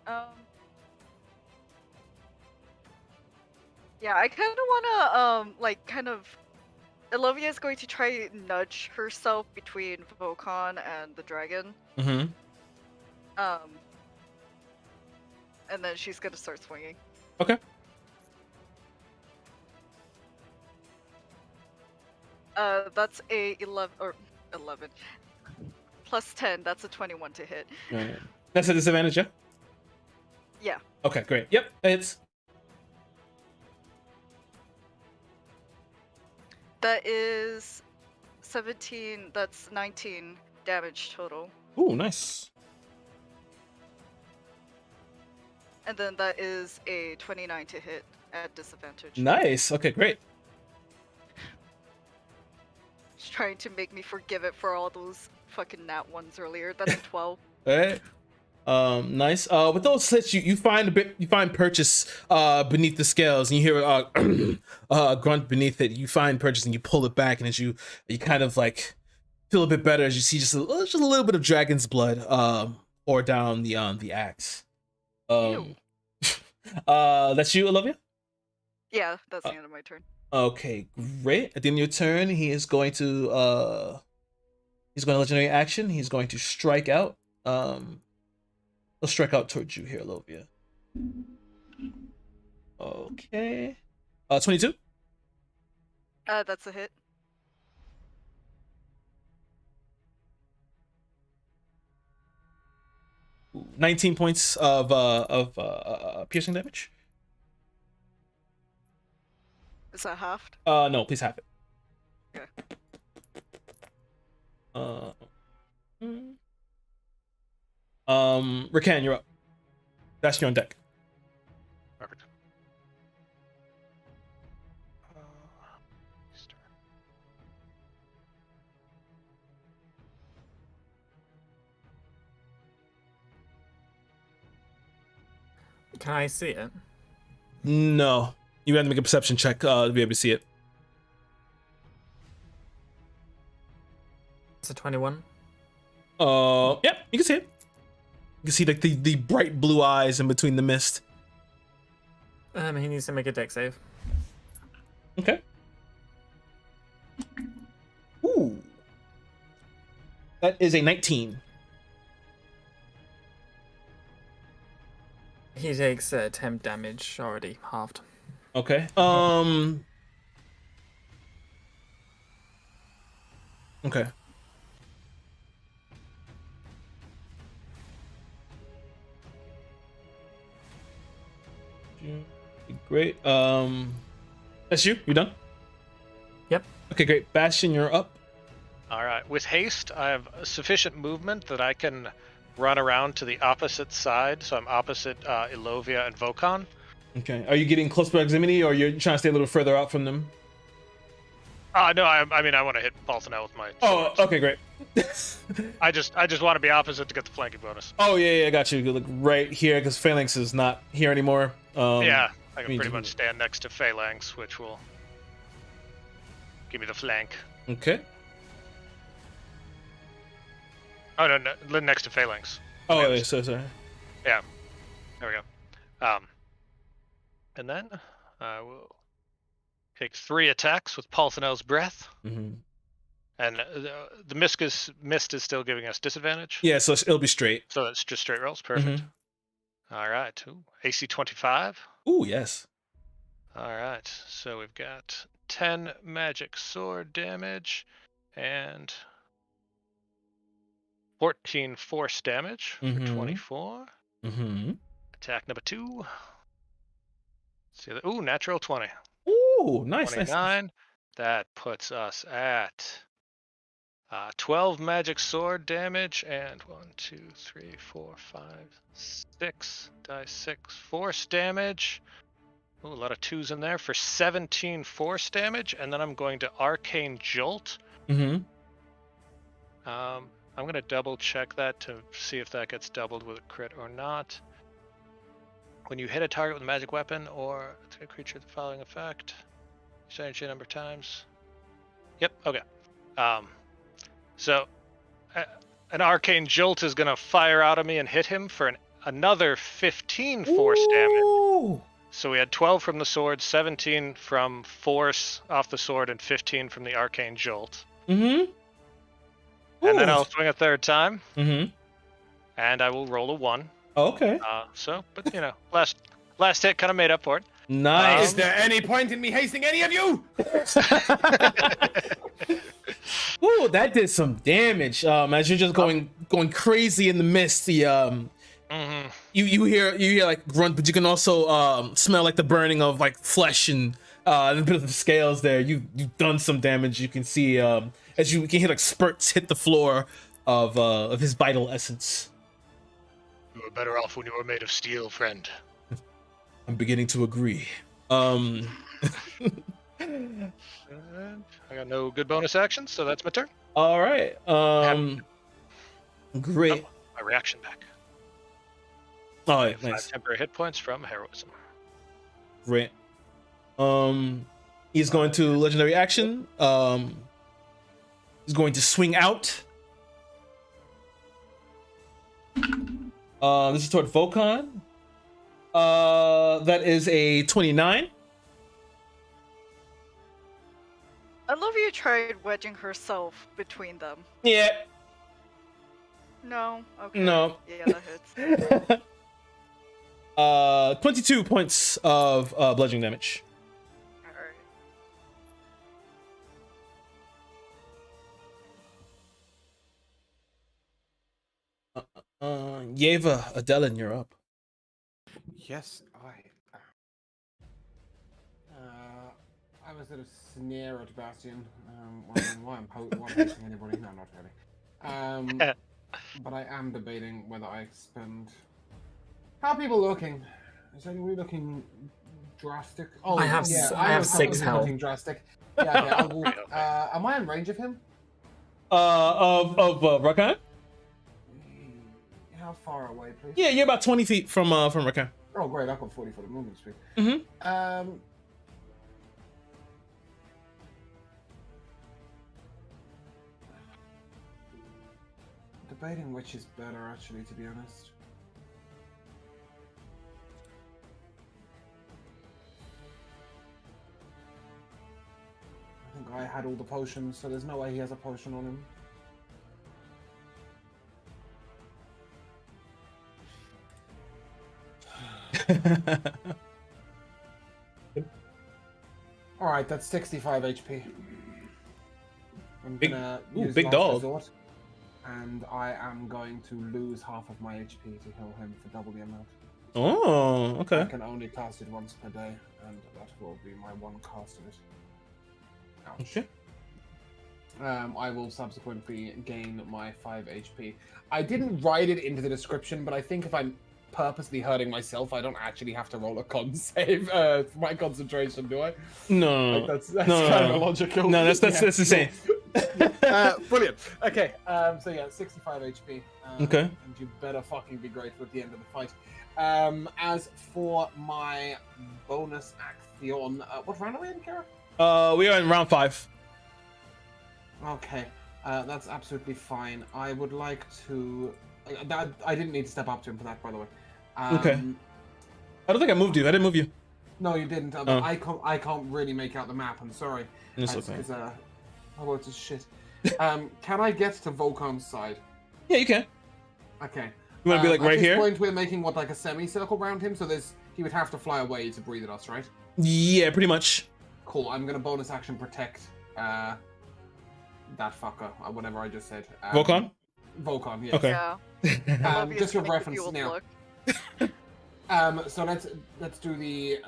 Alright. Yeah, I kind of wanna, like, kind of. Olivia is going to try to nudge herself between Volkan and the dragon. Mm-hmm. And then she's gonna start swinging. Okay. That's a 11 plus 10. That's a 21 to hit. All right. That's a disadvantage, yeah? Yeah. Okay, great. Yep, it's. That is 17. That's 19 damage total. Ooh, nice. And then that is a 29 to hit at disadvantage. Nice. Okay, great. She's trying to make me forgive it for all those fucking nat ones earlier. That's a 12. All right. Nice. With those hits, you find purchase beneath the scales, and you hear a grunt beneath it. You find purchase, and you pull it back, and as you kind of like feel a bit better as you see just a little bit of dragon's blood pour down the axe. That's you, Olivia? Yeah, that's the end of my turn. Okay, great. At the end of your turn, he is going to legendary action. He's going to strike out. He'll strike out towards you here, Olivia. Okay. 22. That's a hit. Ooh, 19 points of piercing damage. Is that halved? No, please have it. Okay. Rakan, you're up. That's you on deck. Perfect. Can I see it? No, you have to make a perception check to be able to see it. It's a 21. Yep, you can see it. You can see like the bright blue eyes in between the mist. He needs to make a deck save. Okay. Ooh. That is a 19. He takes 10 damage already, halved. Okay. Okay. Great. That's you? You done? Yep. Okay, great. Bastion, you're up. All right. With haste, I have sufficient movement that I can run around to the opposite side. So I'm opposite Ilovia and Volkan. Okay. Are you getting close proximity, or you're trying to stay a little further out from them? No, I mean I want to hit Balthanel with my. Oh, swords. okay, great. I just want to be opposite to get the flanking bonus. Oh yeah, I got you. Look right here because Phalanx is not here anymore. Yeah, I can means pretty you- much stand next to Phalanx, which will give me the flank. Okay. Oh no, next to Phalanx. Oh, Yeah, yeah, so sorry. Yeah, there we go. And then I will take 3 attacks with Paulthanel's breath, Mm-hmm. and the mist is still giving us disadvantage. Yeah, so it'll be straight. So that's just straight rolls. Perfect. All right. Ooh, AC 25. Ooh, yes. All right. So we've got 10 magic sword damage and 14 force damage for 24. Mm-hmm. Attack number 2. See that? Ooh, natural 20. Ooh, nice, 29. nice. That puts us at 12 magic sword damage and 1, 2, 3, 4, 5, 6 dice 6 force damage. Ooh, a lot of 2s in there for 17 force damage, and then I'm going to Arcane Jolt. Mm-hmm. I'm going to double check that to see if that gets doubled with a crit or not. When you hit a target with a magic weapon or a creature with the following effect, use energy a number of times. Yep, okay. So an Arcane Jolt is going to fire out of me and hit him for another 15 force damage. Ooh. So we had 12 from the sword, 17 from force off the sword, and 15 from the Arcane Jolt. Mm-hmm. And then I'll swing a third time, Mm-hmm. and I will roll a 1. Okay. But you know, last hit kind of made up for it. Nice. Is there any point in me hasting any of you? Ooh, that did some damage. As you're just going crazy in the mist, the Mm-hmm. you hear like grunt, but you can also smell like the burning of like flesh and a bit of the scales there. You've done some damage. You can see as you can hear like spurts hit the floor of his vital essence. You were better off when you were made of steel, friend. I'm beginning to agree. I got no good bonus actions, so that's my turn. All right. Great. Oh, my reaction back. Oh, yeah, 5 nice. temporary hit points from heroism. Great. He's going to legendary action. He's going to swing out. This is toward Volcon. That is a 29. I love you tried wedging herself between them. Yeah. No. Okay. No. Yeah, that hits. 22 points of bludgeoning damage. Alright. Yeva, Adelin, you're up. Yes, I was at a sneer at Bastion. Why I'm hosting anybody? No, not really. But I am debating whether I expend. How are people looking? Is anybody looking drastic? Oh, I have 6 health. Looking drastic. Yeah, okay, I will, am I in range of him? Of Rakan? How far away, please? Yeah, you're about 20 feet from Rakan. Oh, great! I've got 40 foot of movement speed. Mm-hmm. Debating which is better, actually, to be honest. I think I had all the potions, so there's no way he has a potion on him. Alright, that's 65 HP. I'm gonna use big Last dog. Resort, and I am going to lose half of my HP to heal him for double the amount. Oh, okay. I can only cast it once per day, and that will be my one cast of it. Ouch. Okay. I will subsequently gain my 5 HP. I didn't write it into the description, but I think if I'm purposely hurting myself, I don't actually have to roll a con save for my concentration, do I? No. Like, that's No, kind of no. illogical. No, that's Yeah, the same. cool. Brilliant. Okay, so yeah, 65 HP. Okay. And you better fucking be grateful at the end of the fight. As for my bonus action, what round are we in, Kara? We are in round 5. Okay, that's absolutely fine. I would like to. I didn't need to step up to him for that, by the way. Okay. I don't think I moved you. I didn't move you. No, you didn't. Oh. I can't really make out the map. I'm sorry. It's okay. Because oh, it's just shit. Can I get to Volkan's side? Yeah, you can. Okay. You want to be like right at here? this point, we're making what, like a semicircle around him, so he would have to fly away to breathe at us, right? Yeah, pretty much. Cool. I'm gonna bonus action protect that fucker or whatever I just said. Volkan? Volkan, yes. Okay. Yeah. Just for Obviously, reference you will now. look. So let's do the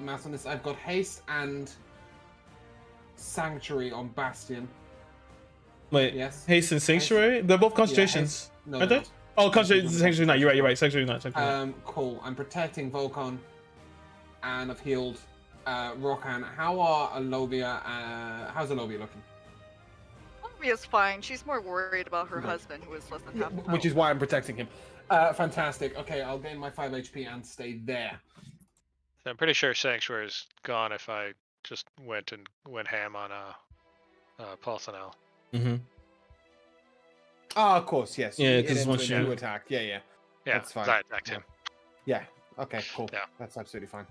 math on this. I've got haste and sanctuary on Bastion. Wait, Yes. haste and sanctuary? They're both concentrations. No, Aren't they're they? not. Oh, concentration, sanctuary not. You're right. Sanctuary not. Sanctuary not. Cool. I'm protecting Volkan, and I've healed Rokan. How's Alovia looking? Olivia's fine. She's more worried about her husband, who is less than half. Which is why I'm protecting him. Fantastic. Okay, I'll gain my 5 HP and stay there. I'm pretty sure Sanctuary is gone if I just went ham on Paulsonel. Mm-hmm. Oh, of course, yes. Yeah, Hit 'cause into once a new you- attack. Yeah. Yeah, That's fine. I attacked him. Yeah. Okay, cool. Yeah. That's absolutely fine.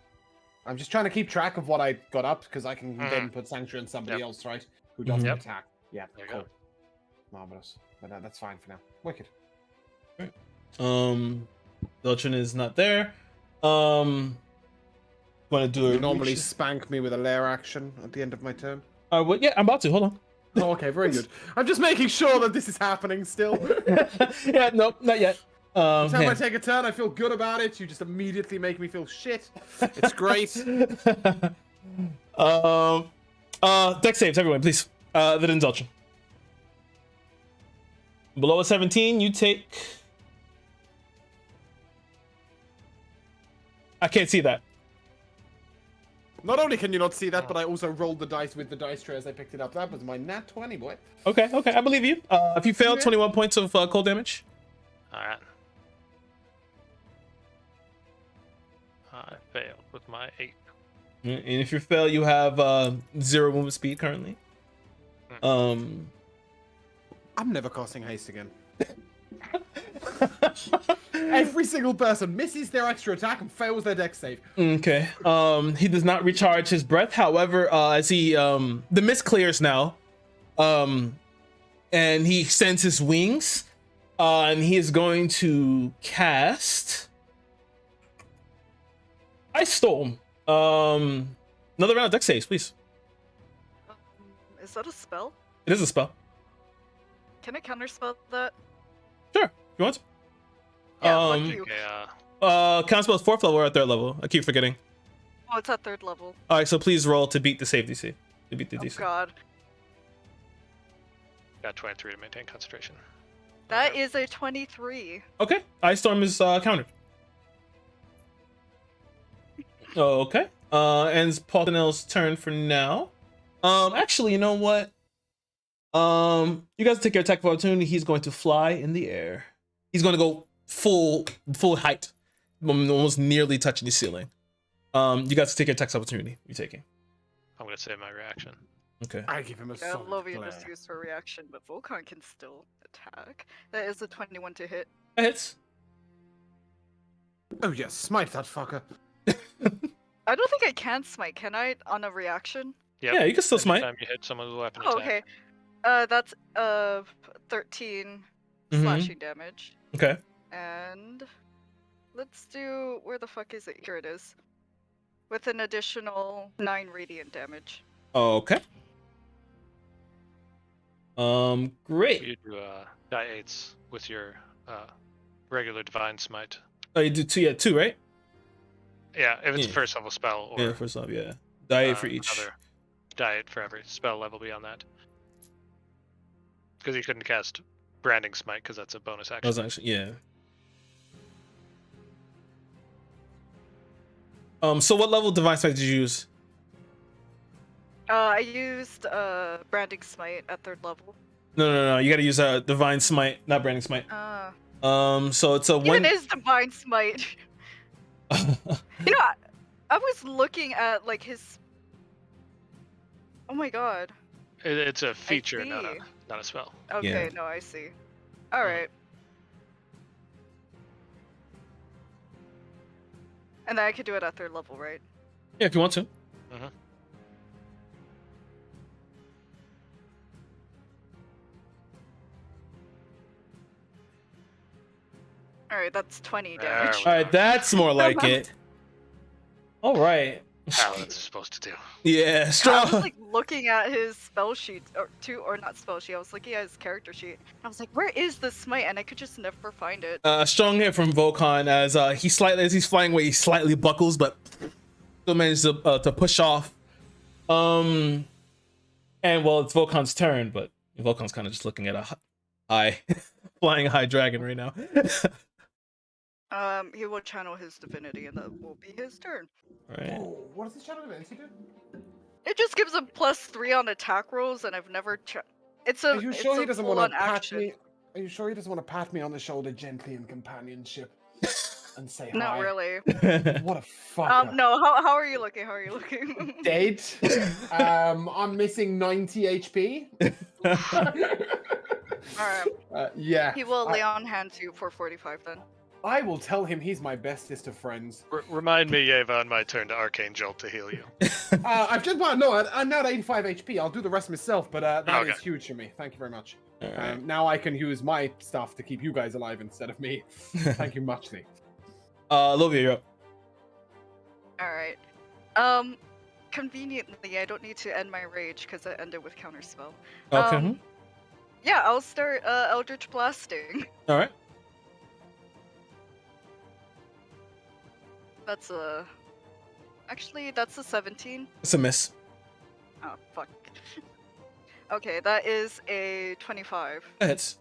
I'm just trying to keep track of what I got up because I can then put sanctuary on somebody Yep. else, right? Who doesn't Yep. attack. Yeah, There you cool. go. Marvelous. But that's fine for now. Wicked. Dolchin is not there. Want to do You a normally reach? spank me with a lair action at the end of my turn. Well, yeah, I'm about to. Hold on. Oh, okay, very good. I'm just making sure that this is happening still. Yeah, nope, not yet. Every time I hand. take a turn, I feel good about it. You just immediately make me feel shit. It's great. Dex saves, everyone, please. The indulgence. Below a 17, you take. I can't see that. Not only can you not see that, but I also rolled the dice with the dice tray as I picked it up. That was my nat 20, boy. Okay, I believe you. If you fail, Yeah. 21 points of cold damage. All right. I failed with my 8. And if you fail, you have 0 movement speed currently. I'm never casting haste again. Every single person misses their extra attack and fails their dex save. Okay. He does not recharge his breath. However, as he the mist clears now, and he extends his wings, and he is going to cast Ice Storm. Another round of dex saves, please. Is that a spell? It is a spell. Can I counterspell that? Sure, if you want. Yeah, fuck you. Yeah. Counterspell is 4th level or at 3rd level. I keep forgetting. Oh, it's at 3rd level. All right, so please roll to beat the save DC. To beat the Oh DC. god. Got 23 to maintain concentration. That Okay. is a 23. Okay, Ice Storm is countered. Okay. Ends Paul Donnell's turn for now. Actually, you know what? You guys take your attack of opportunity. He's going to fly in the air. He's going to go full height, almost nearly touching the ceiling. You guys take your attack of opportunity. You're taking. I'm gonna save my reaction. Okay. I give him a Yeah, solid Lovia glare. just used her reaction, but Volkan can still attack. That is a 21 to hit. That hits. Oh yes, smite that fucker. I don't think I can smite, can I? On a reaction? Yep. Yeah, you can still smite. Anytime you hit someone with a weapon Oh, attack. okay. That's 13 Mhm. slashing damage. Okay. And let's do, where the fuck is it? Here it is. With an additional 9 radiant damage. Okay. Great. You do die 8s with your regular divine smite. Oh, you do 2, yeah, 2, right? Yeah, if it's Yeah. a first level spell or Yeah, first off, yeah. Die 8 for each. another die 8 for every spell level beyond that. Because you couldn't cast branding smite because that's a bonus That action. was actually, yeah. So what level Divine Smite did you use? I used Branding Smite at 3rd level. No. You got to use a Divine Smite, not Branding Smite. So it's a Even one. is Divine Smite. You know, I was looking at like his. Oh my god. It's a feature, see. not a spell. Okay, Yeah. no, I see. All right. And then I could do it at 3rd level, right? Yeah, if you want to. Mhm. All right, that's 20 There damage. we All right, that's more like it. All right. How that's supposed to do. Yeah, I was strong. like looking at his spell sheet, or not spell sheet. I was looking at his character sheet. I was like, where is the smite? And I could just never find it. Strong hit from Volcon as as he's flying away, he slightly buckles, but still manages to push off. And well, it's Volcon's turn, but Volcon's kind of just looking at a high flying high dragon right now. He will channel his divinity, and that will be his turn. All right. Oh, what does this channel divinity do? It just gives him +3 on attack rolls, and I've never. It's a. Are you sure he doesn't want full-on to pat action. me? Are you sure he doesn't want to pat me on the shoulder gently in companionship and say hi? Not really. What a fucker. No. How are you looking? How are you looking? Dead. I'm missing 90 HP. Alright. Yeah. He will lay on hand to 445 then. I will tell him he's my bestest of friends. Remind me, Yeva, on my turn to Arcane Jolt to heal you. I've just I'm now at 85 HP. I'll do the rest myself, but that Okay. is huge for me. Thank you very much. All right. Now I can use my stuff to keep you guys alive instead of me. Thank you muchly. Lovia, you're up. Alright. Conveniently, I don't need to end my rage because I ended with counterspell. Okay. Yeah, I'll start Eldritch Blasting. All right. That's a. Actually, that's a 17. It's a miss. Oh, fuck. Okay, that is a 25 That hits.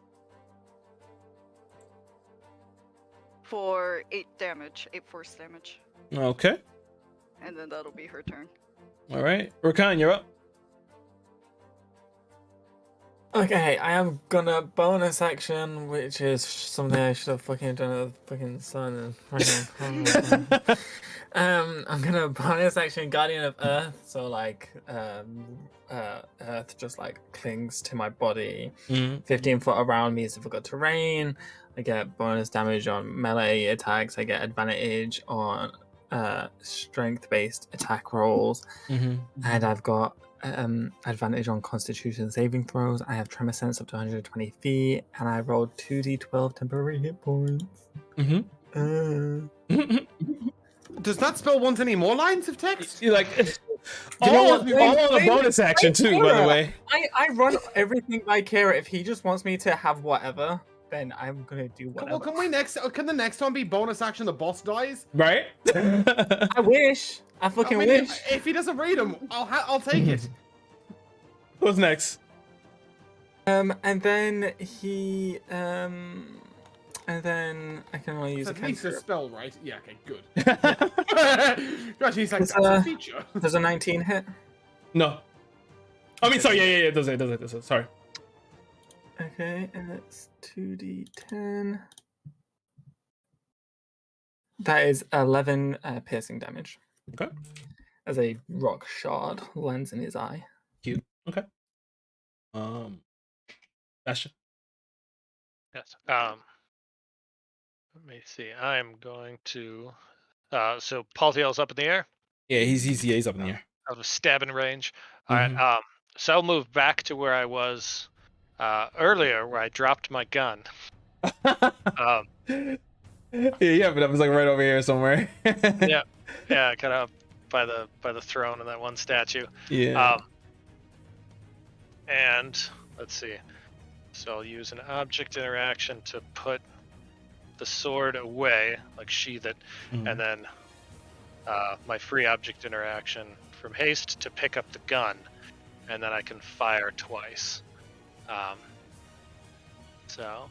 for 8 damage, 8 force damage. Okay. And then that'll be her turn. All right. Rakan, you're up. Okay, I am gonna bonus action, which is something I should have fucking done at the fucking sun. I'm gonna bonus action Guardian of Earth, so like Earth just like clings to my body. 15 foot around me is difficult terrain. I get bonus damage on melee attacks. I get advantage on strength-based attack rolls, and I've got advantage on Constitution saving throws. I have Tremor Sense up to 120 feet, and I rolled 2d12 temporary hit points. Does that spell want any more lines of text? You like know all what? on a bonus action too, by the way. I run everything by Kira. If he just wants me to have whatever, then I'm gonna do whatever. Well, can the next one be bonus action? The boss dies. Right? I wish. I fucking wish. If he doesn't read them, I'll take it. Who's next? And then he and then I can only use It's a at least a cantrip. spell, right? Yeah. Okay. Good. Actually, he's like, It's, that's a feature. There's a 19 hit. No. I mean, sorry. Yeah. It does it. Sorry. Okay, and it's 2d10. That is 11 piercing damage. Okay. As a rock shard lands in his eye. Cute. Okay. Bastion. Yes. Let me see. I am going to. So Palthiel's up in the air. Yeah, he's up in the air. Out of stabbing range. All right. So I'll move back to where I was earlier, where I dropped my gun. Yeah, but I was like right over here somewhere. Yeah, kind of by the throne and that one statue. Yeah. And let's see. So I'll use an object interaction to put the sword away, like sheath it, and then my free object interaction from haste to pick up the gun, and then I can fire twice. So,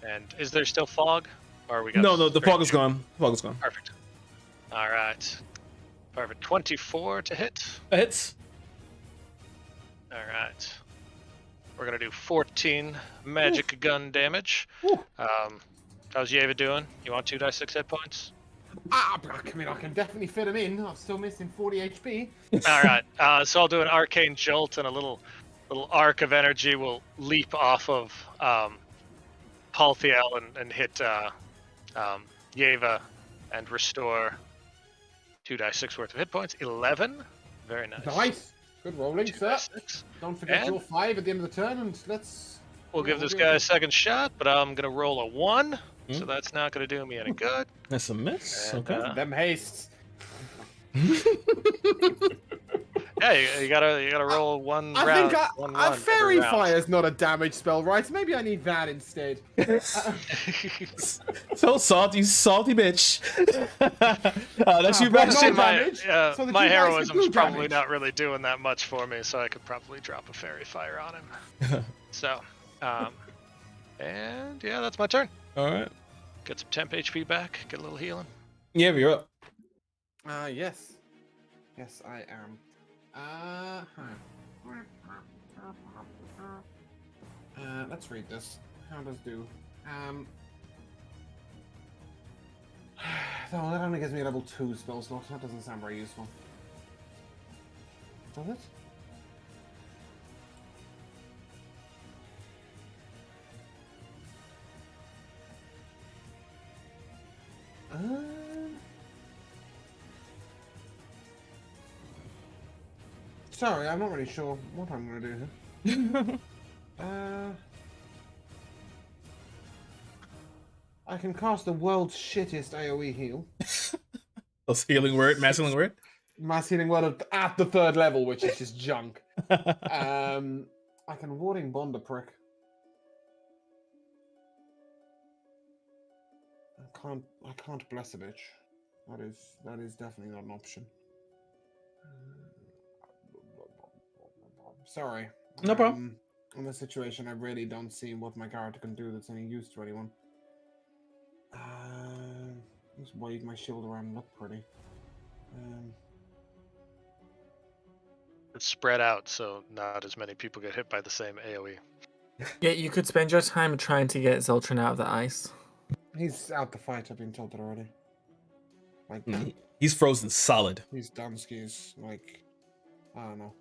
and is there still fog? Or are we got No, the fog is gone. Fog is gone. Perfect. All right. Perfect. 24 to hit. That hits. All right. We're going to do 14 magic gun damage. Ooh. How's Yeva doing? You want 2d6 hit points? I mean, I can definitely fit him in. I'm still missing 40 HP. All right. So I'll do an arcane jolt, and a little arc of energy will leap off of Palthiel and hit Yeva and restore 2d6 worth of hit points. 11. Very nice. Nice. Good rolling, sir. 2d6. Don't forget And- your 5 at the end of the turn, and let's... We'll give this guy a second shot, but I'm going to roll a 1, so that's not going to do me any good. That's a miss. And, Okay. Them hastes. Yeah, you gotta roll one I round. think one a every Fairy round. Fire's not a damage spell, right? Maybe I need that instead. So salty bitch. That's you, but no Bastion. damage, so that My you guys can heroism's do probably damage. not really doing that much for me, so I could probably drop a Fairy Fire on him. So, and yeah, that's my turn. All right. Get some temp HP back, get a little healing. Yeah, you're up. Yes. Yes, I am. Let's read this. How does do? So that only gives me a level 2 spell slot. That doesn't sound very useful. Does it? Sorry, I'm not really sure what I'm gonna do here. I can cast the world's shittest AoE heal. Mass healing word. Mass healing word at the 3rd level, which is just junk. I can warding bond a prick. I can't bless a bitch. That is definitely not an option. Sorry. No problem. In this situation, I really don't see what my character can do that's any use to anyone. Just wave my shield around and look pretty. It's spread out, so not as many people get hit by the same AoE. Yeah, you could spend your time trying to get Zoltran out of the ice. He's out the fight, I've been told that already. Like, He's frozen solid. he's done skis, like, I don't know.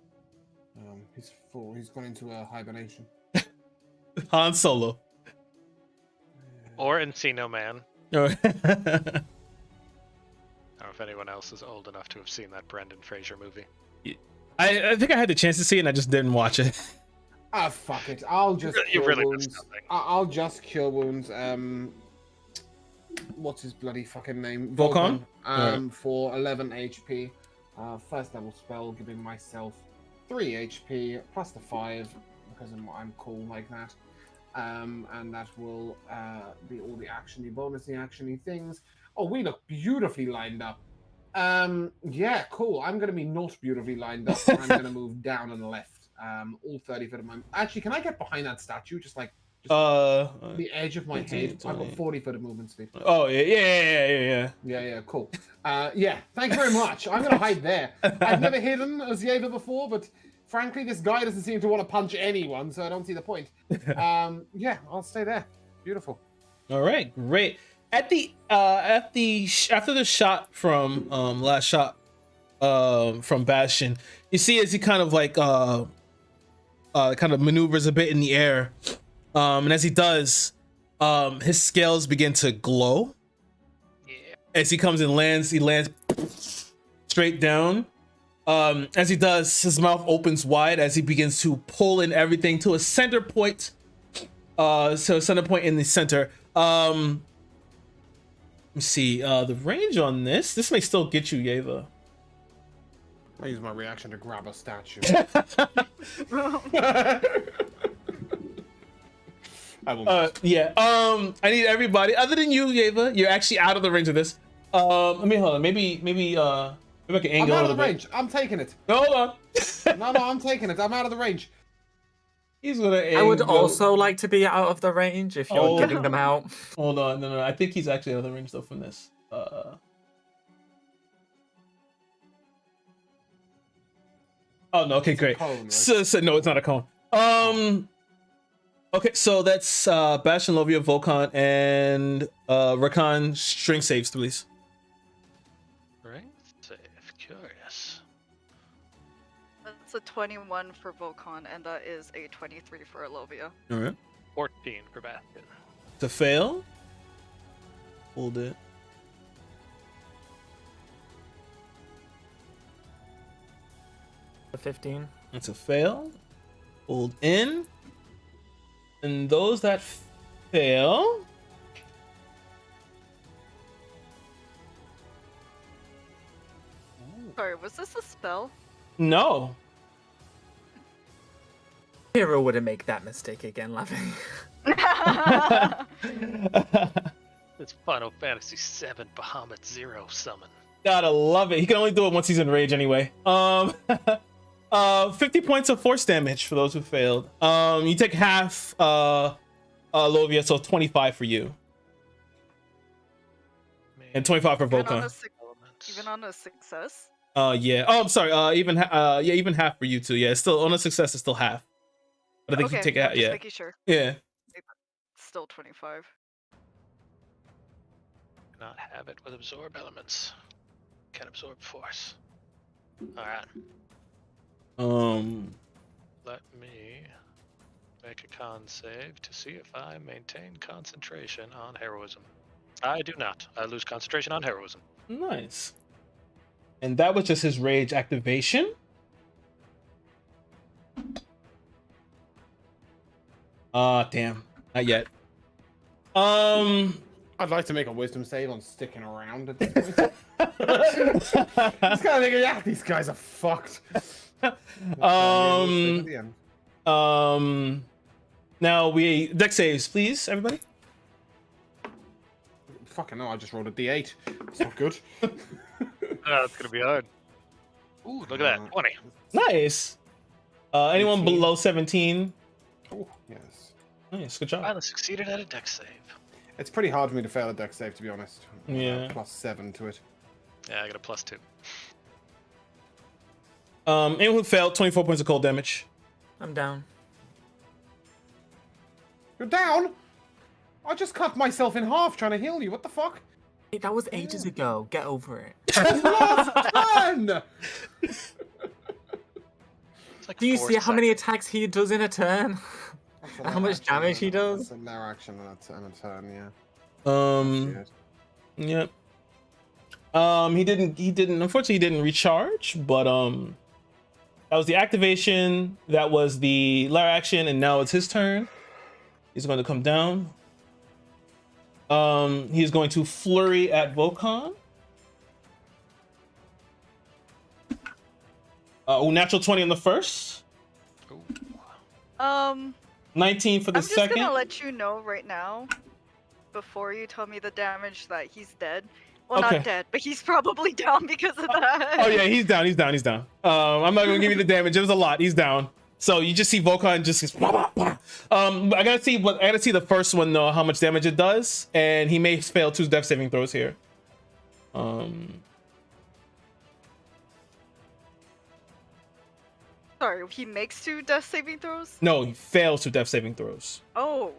He's full, he's gone into a hibernation. Han Solo. Or Encino Man. Oh. I don't know if anyone else is old enough to have seen that Brendan Fraser movie. I think I had the chance to see it and I just didn't watch it. Ah, fuck it. I'll just You cure really wounds. missed something. I'll just cure wounds. What's his bloody fucking name? Volcon? For 11 HP. 1st level spell, giving myself 3 HP plus the 5 because I'm cool like that. And that will be all the actiony, bonusy actiony things. Oh, we look beautifully lined up. Yeah, cool. I'm going to be not beautifully lined up. I'm going to move down and left. All 30 foot of my... Actually, can I get behind that statue? Just the edge of my head. I've got 40 foot of movement speed. Oh, yeah. Yeah, cool. Yeah, thank you very much. I'm going to hide there. I've never hidden as Yeva before, but frankly, this guy doesn't seem to want to punch anyone, so I don't see the point. Yeah, I'll stay there. Beautiful. All right, great. After the shot from last shot from Bastion, you see as he kind of like kind of maneuvers a bit in the air, and as he does, his scales begin to glow. Yeah. As he comes and lands, he lands straight down. As he does, his mouth opens wide as he begins to pull in everything to a center point. So a center point in the center. Let me see. The range on this may still get you, Yeva. I use my reaction to grab a statue. I will. Yeah. I need everybody other than you, Yeva. You're actually out of the range of this. Let me hold on. Maybe I can I'm angle out a of little the bit. range. I'm taking it. Hold on. No, I'm taking it. I'm out of the range. He's gonna. I would angle. also like to be out of the range if you're Oh. getting them out. Hold on. No. I think he's actually out of the range though from this. Oh no, okay, great. Cone, right? So no, it's not a cone. Okay, so that's Bastion, Lovia, Volcon, and Rakan. Strength saves, please. Right? Save. Curious. That's a 21 for Volcon, and that is a 23 for Alovia. All right. 14 for Bastion. To fail. Hold it. A 15. It's a fail. Hold in. And those that fail. Sorry, was this a spell? No. Hero wouldn't make that mistake again, laughing. It's Final Fantasy VII Bahamut Zero summon. Gotta love it. He can only do it once he's in rage anyway. 50 points of force damage for those who failed. You take half, Lovia, so 25 for you. And 25 for Volcon. Even on a success? Yeah. Oh, I'm sorry. Even half for you too. Yeah, it's still on a success. It's still half. But I think Okay, you take it I'm out. just Yeah. making sure. Yeah. Still 25. Not have it with absorb elements. Can absorb force. Alright. Let me make a con save to see if I maintain concentration on heroism. I do not. I lose concentration on heroism. Nice. And that was just his rage activation. Damn. Not yet. I'd like to make a wisdom save on sticking around at this point. Just kind of thinking, yeah, these guys are fucked. Now we deck saves, please, everybody. Fucking no, I just rolled a d8. It's not good. It's gonna be hard. Ooh, look at that. 20. Nice. Anyone 18. below 17? Oh, yes. Nice, good job. Finally succeeded at a deck save. It's pretty hard for me to fail a deck save, to be honest. Yeah. +7 to it. Yeah, I got a +2. Anyone who failed, 24 points of cold damage. I'm down. You're down? I just cut myself in half trying to heal you. What the fuck? Hey, that was ages ago. Get over it. Last turn! It's like Do you 4 see how many seconds. attacks he does in a turn? How much damage he does? That's a lair action and a turn, yeah. Yep. He didn't unfortunately he didn't recharge, but that was the activation, that was the lair action, and now it's his turn. He's going to come down. He's going to flurry at Volcon. Natural 20 on the first. Ooh. 19 for the I'm just second. gonna let you know right now, before you tell me the damage, that he's dead. Well, Okay. not dead, but he's probably down because of that. Oh yeah, he's down. I'm not gonna give you the damage. It was a lot. He's down. So you just see Volcon just goes, blah, blah, blah. I gotta see the first one though, how much damage it does, and he may fail 2 death saving throws here. Sorry, he makes 2 death saving throws? No, he fails 2 death saving throws. Oh.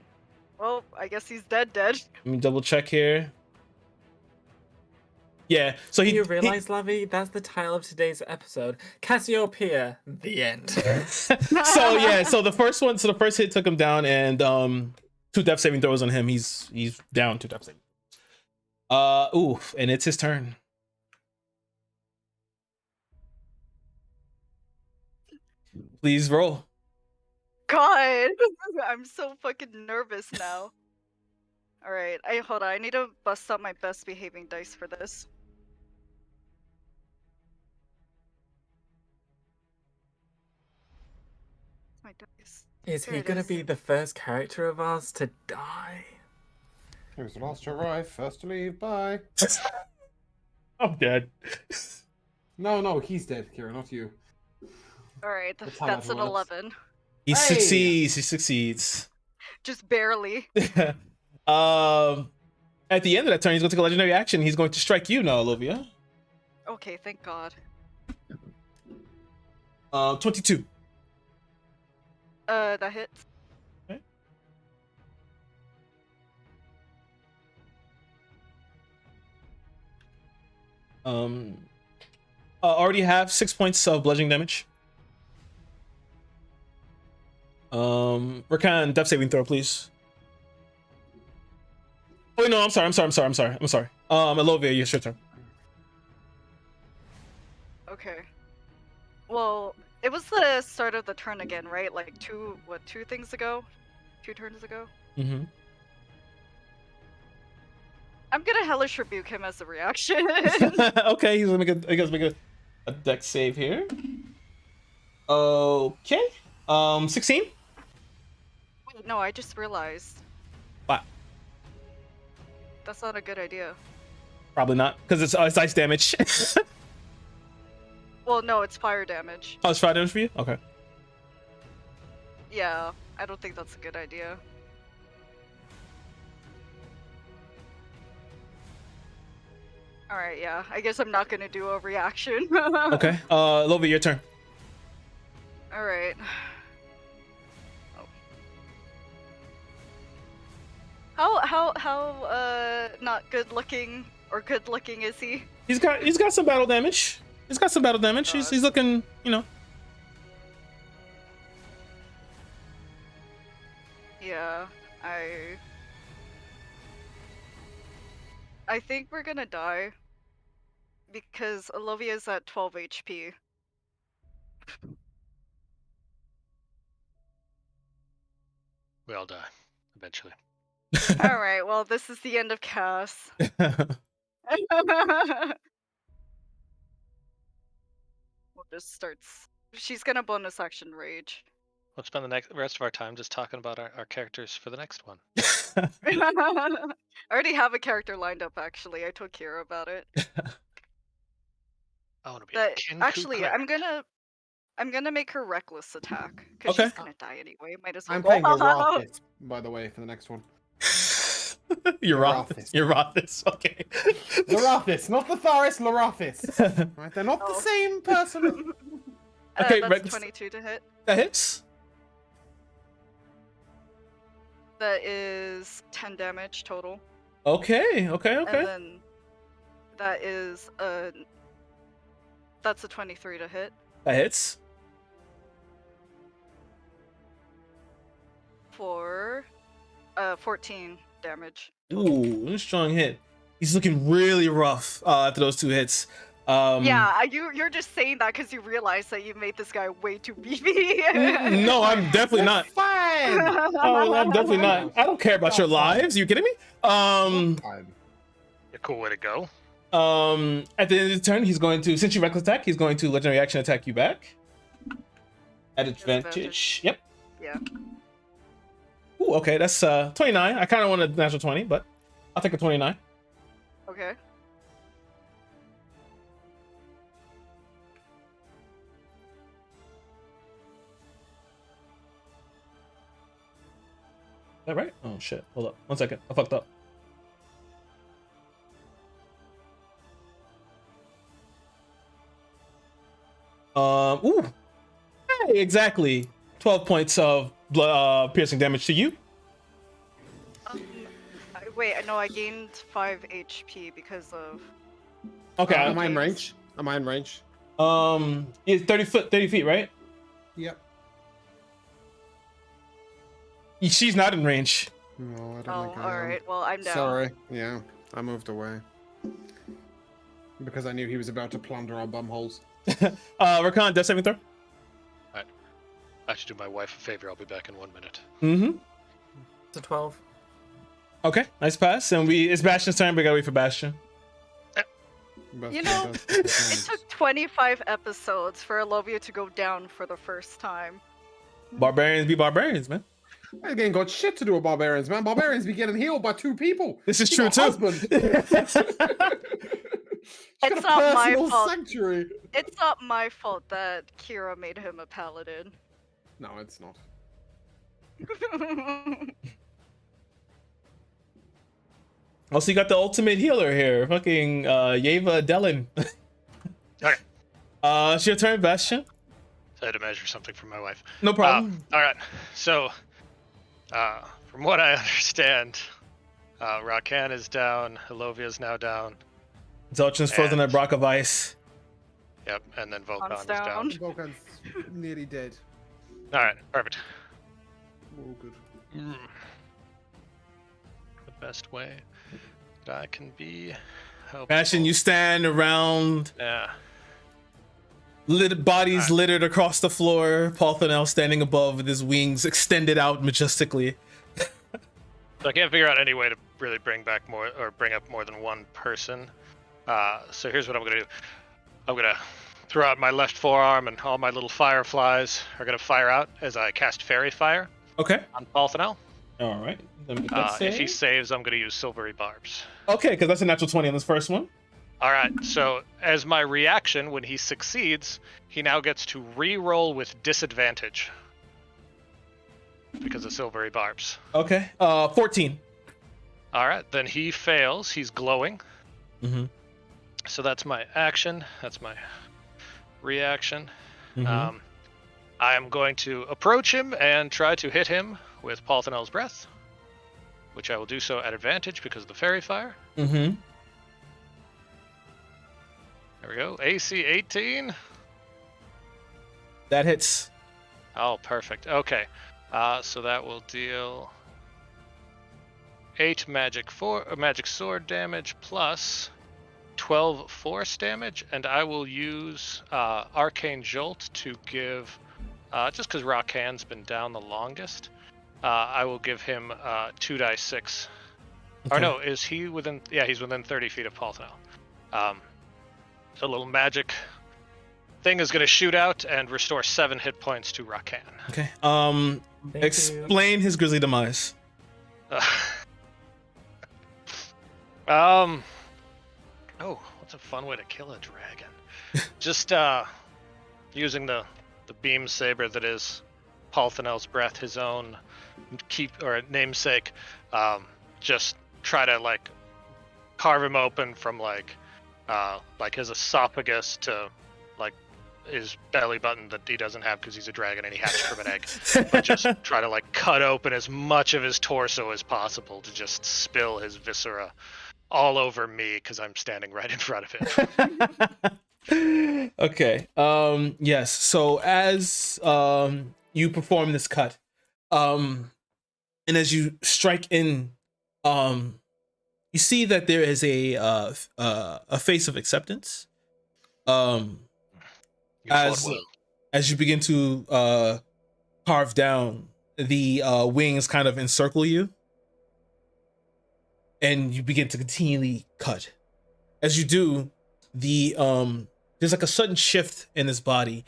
Well, I guess he's dead. Let me double check here. Yeah, so Do he you realize, Lavi, that's the title of today's episode. Cassiopeia, the end. so the first hit took him down, and 2 death saving throws on him. He's down 2 death saving. And it's his turn. Please roll. God, I'm so fucking nervous now. Alright, hold on, I need to bust out my best behaving dice for this. My dice. Is There he it gonna is. be the first character of ours to die? He was the last to arrive, first to leave, bye. I'm dead. No, he's dead, Kira, not you. Alright, That's how that's that an works. 11. He Hey! succeeds. Just barely. At the end of that turn, he's going to take a legendary action. He's going to strike you now, Olivia. Okay, thank God. 22. That hits. Okay. Already have 6 points of bludgeoning damage. Rakan, death saving throw, please. Oh no, I'm sorry. Elovia, yes, your turn. Okay. Well, it was the start of the turn again, right? Like two things ago? 2 turns ago? Mm-hmm. I'm gonna hellish rebuke him as a reaction. Okay, he's gonna make a dex save here. Okay. 16. Wait, no, I just realized. What? That's not a good idea. Probably not, because it's ice damage. Well, no, it's fire damage. Oh, it's fire damage for you? Okay. Yeah, I don't think that's a good idea. Alright, yeah. I guess I'm not gonna do a reaction. Okay. Elovia, your turn. Alright. Oh. How not good looking or good looking is he? He's got some battle damage. He's looking, you know. Yeah, I think we're gonna die because Olivia's at 12 HP. We all die eventually. All right, well, this is the end of Cass. We'll just start. She's gonna bonus action rage. Let's spend the rest of our time just talking about our characters for the next one. I already have a character lined up. Actually, I told Kira about it. I want to be But a Kenku actually, cleric. I'm gonna make her reckless attack because Okay. she's gonna die anyway. Might as well. I'm playing Lorathis, by the way, for the next one. Lorathis. Okay. Lorathis, not the Tharis, Lorathis. Right, they're not the Oh. same person. Okay, that's reckless- 22 to hit. That hits. That is 10 damage total. Okay. And then that is that's a 23 to hit That hits. for 14 damage. Ooh, strong hit. He's looking really rough after those 2 hits. Yeah, you're just saying that because you realize that you made this guy way too beefy. No, I'm definitely not. Fine. Oh, I'm definitely not. I don't care about your lives. Are you kidding me? Fine. A cool way to go. At the end of the turn, he's going to, since you reckless attack, he's going to legendary action attack you back. At advantage. Yep. Yeah. Ooh, okay, that's 29. I kind of want a natural 20, but I'll take a 29. Okay. Is that right? Oh shit. Hold up. 1 second. I fucked up. Ooh. Hey, exactly. 12 points of piercing damage to you. Wait, no, I gained 5 HP because of. Okay. Am I in range? It's 30 feet, right? Yep. She's not in range. No, I don't Oh, think I am. alright. Well, I'm down. Sorry. Yeah, I moved away. Because I knew he was about to plunder our bumholes. Rakan, death saving throw. I should do my wife a favor. I'll be back in 1 minute. Mm-hmm. It's a 12. Okay, nice pass. And it's Bastion's turn, but we gotta wait for Bastion. But You know, It took 25 episodes for Elovia to go down for the first time. Barbarians be barbarians, man. I ain't got shit to do with barbarians, man. Barbarians be getting healed by 2 people. This is She's true a too. husband. She's It's got a not my personal fault. sanctuary. It's not my fault that Kira made him a paladin. No, it's not. Also, you got the ultimate healer here, fucking Yeva Dellen. Okay. It's your turn, Bastion. I had to measure something for my wife. No problem. All right. So, from what I understand, Rakan is down. Hilovia's now down. Zolchan's frozen and- that block of ice. Yep. And then Volkan Hands is down. down. Vulcan's nearly dead. All right. Perfect. All good. The best way that I can be helpful. Bastion, you stand around, Yeah. bodies littered across the floor. Parthenel standing above with his wings extended out majestically. So I can't figure out any way to really bring up more than one person. So here's what I'm gonna do. I'm gonna throw out my left forearm, and all my little fireflies are gonna fire out as I cast Fairy Fire Okay. on Parthenel. All right. Let me get If he saves, I'm gonna use Silvery Barbs. Okay, because that's a natural 20 on this first one. All right. So as my reaction, when he succeeds, he now gets to re-roll with disadvantage because of Silvery Barbs. Okay. 14. All right. Then he fails. He's glowing. Mm-hmm. So that's my action. That's my reaction. Mhm. I am going to approach him and try to hit him with Parthenel's Breath, which I will do so at advantage because of the Fairy Fire. Mm-hmm. There we go. AC 18. That hits. Oh, perfect. Okay. So that will deal 8 magic sword damage plus 12 force damage, and I will use Arcane Jolt to give, just because Rakan's been down the longest, I will give him 2d6. Or no, is he within? Yeah, he's within 30 feet of Parthenel. So a little magic thing is going to shoot out and restore 7 hit points to Rakan. Okay. Thank Explain his grisly demise. Oh, what's a fun way to kill a dragon? Just using the beam saber that is Parthenel's Breath, his own namesake. Just try to like carve him open from like his esophagus to like his belly button that he doesn't have because he's a dragon and he hatched from an egg. But just try to like cut open as much of his torso as possible to just spill his viscera all over me because I'm standing right in front of him. Okay. Yes. So as you perform this cut, and as you strike in, you see that there is a face of acceptance. You fought well. As you begin to carve down, the wings kind of encircle you, and you begin to continually cut. As you do, there's like a sudden shift in his body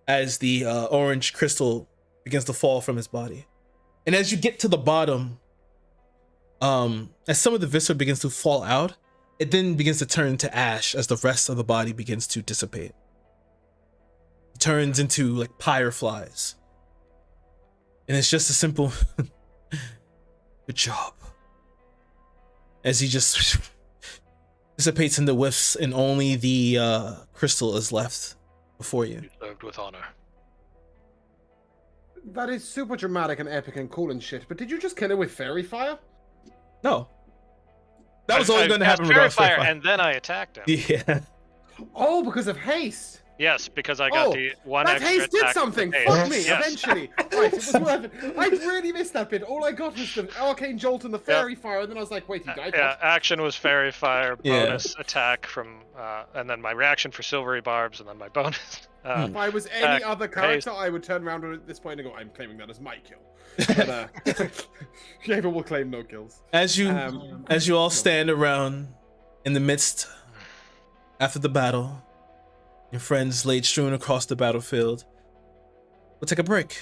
as the orange crystal begins to fall from his body, and as you get to the bottom, as some of the viscera begins to fall out, it then begins to turn to ash as the rest of the body begins to dissipate. It turns into like fireflies. And it's just a simple good job. As he just dissipates into whiffs and only the crystal is left before you. You served with honor. That is super dramatic and epic and cool and shit, but did you just kill it with fairy fire? No. That was always going to happen regardless. Fire, and then I attacked him. Yeah. Oh, because of haste. Yes, because I got the one that extra haste did attack something. with Fuck haste. me. Yes. Eventually, right? It was worth it. I really missed that bit. All I got was the arcane jolt and the fairy fire, and then I was like, "Wait, he died." Yeah, action was fairy fire, Yeah. bonus attack from, and then my reaction for silvery barbs, and then my bonus. If I was any attack, other character, haste. I would turn around at this point and go, "I'm claiming that as my kill." But Jacob will claim no kills. As you all stand around in the midst after the battle, your friends laid strewn across the battlefield, we'll take a break.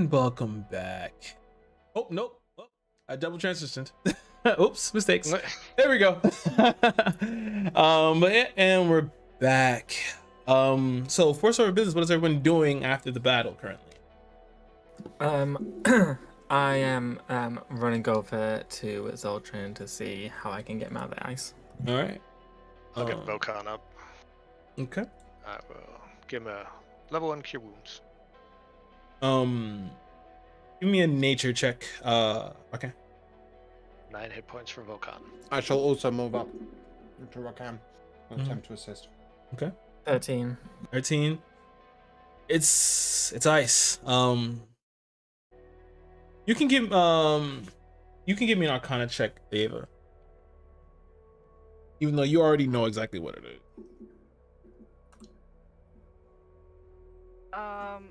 And welcome back. Oh, nope. Oh, I double transitioned. Oops, mistakes. There we go. And we're back. So first order of business, what is everyone doing after the battle currently? I am running over to Zoltran to see how I can get him out of the ice. All right. I'll get Vokan up. Okay. I will give him a level 1 cure wounds. Give me a nature check. Okay. 9 hit points for Vokan. I shall also move up to Rakan and attempt to assist. Okay. 13. 13. It's ice. You can give me an Arcana check, Ava. Even though you already know exactly what it is.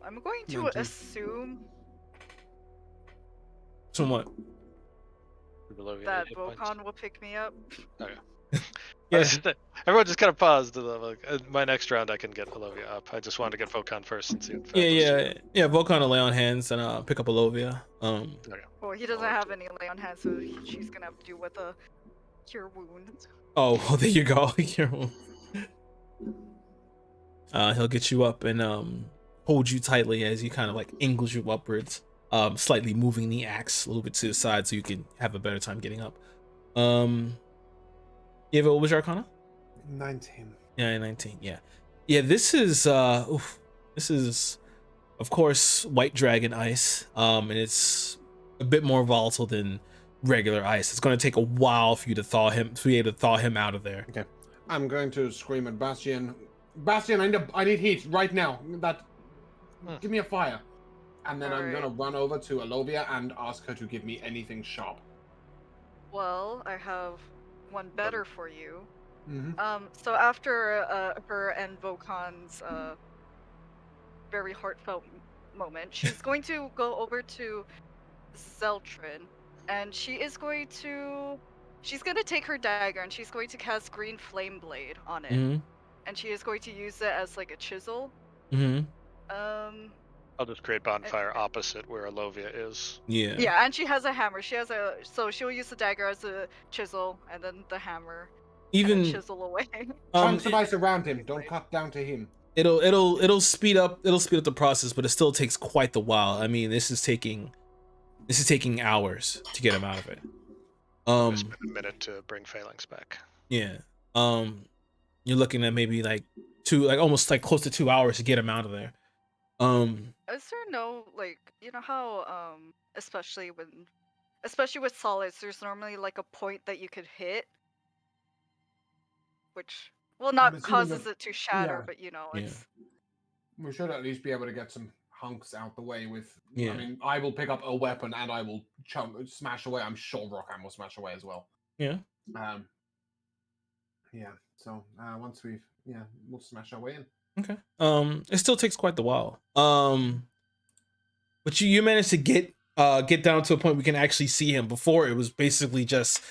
I'm going to 19. assume Somewhat. Below your that 8 hit points. Vokan will pick me up. Okay. Yeah. Everyone just kind of paused. My next round, I can get Olovia up. I just wanted to get Vokan first and see. Yeah. Volcan will lay on hands and pick up Olovia. Okay. Well, he doesn't have any lay on hands, so she's gonna have to do with a cure wounds. Oh, well, there you go. He'll get you up and hold you tightly as he kind of like angles you upwards, slightly moving the axe a little bit to the side so you can have a better time getting up. Eva, what was your Arcana? 19. Yeah, 19. Yeah. This is of course white dragon ice. And it's a bit more volatile than regular ice. It's going to take a while for you to be able to thaw him out of there. Okay. I'm going to scream at Bastion. Bastion, I need heat right now. Give me a fire. And then I'm gonna run over to Olovia and ask her to give me anything sharp. Well, I have one better for you. Mm-hmm. So after her and Vokan's very heartfelt moment, she's going to go over to Zeltrin, and she's going to take her dagger and she's going to cast Green Flame Blade on it, and she is going to use it as like a chisel. I'll just create bonfire opposite where Olovia is. Yeah. Yeah, and she has a hammer. So she'll use the dagger as a chisel, and then the hammer. Even chisel away. Chunks of ice around him. Don't cut down to him. It'll speed up the process, but it still takes quite the while. I mean, this is taking hours to get him out of it. It's been a minute to bring Phalanx back. Yeah. You're looking at maybe like almost close to 2 hours to get him out of there. Is there no how especially with solids, there's normally like a point that you could hit, which not causes it to shatter, but it's. We should at least be able to get some hunks out the way with. Yeah. I mean, I will pick up a weapon and I will smash away. I'm sure Rockham will smash away as well. Yeah. Yeah. So once we'll smash our way in. Okay. It still takes quite the while. But you managed to get down to a point we can actually see him. Before it was basically just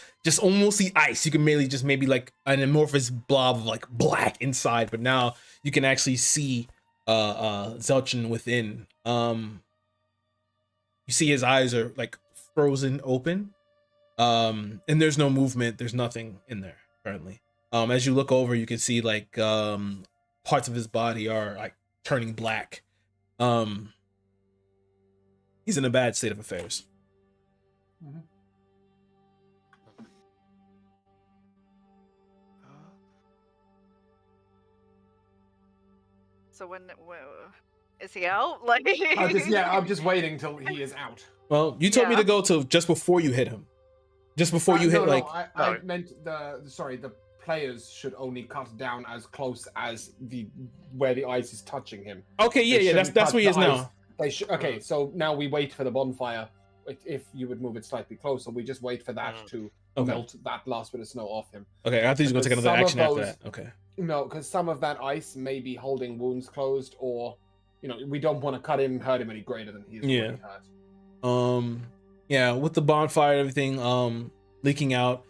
almost the ice. You can maybe like an amorphous blob of like black inside, but now you can actually see Zelchin within. You see his eyes are like frozen open. And there's no movement, there's nothing in there currently. As you look over, you can see like parts of his body are like turning black. He's in a bad state of affairs. So when is he out? Like I'm just waiting till he is out. Well, you told me to go to just before you hit him. Just before you hit I meant the players should only cut down as close as where the ice is touching him. Okay, yeah, that's where he is now. Okay, so now we wait for the bonfire. If you would move it slightly closer, we just wait for that to melt that last bit of snow off him. Okay, I thought you were going to take another action after that. Okay. No, because some of that ice may be holding wounds closed, or we don't want to cut him and hurt him any greater than he's already hurt. Yeah, with the bonfire and everything leaking out,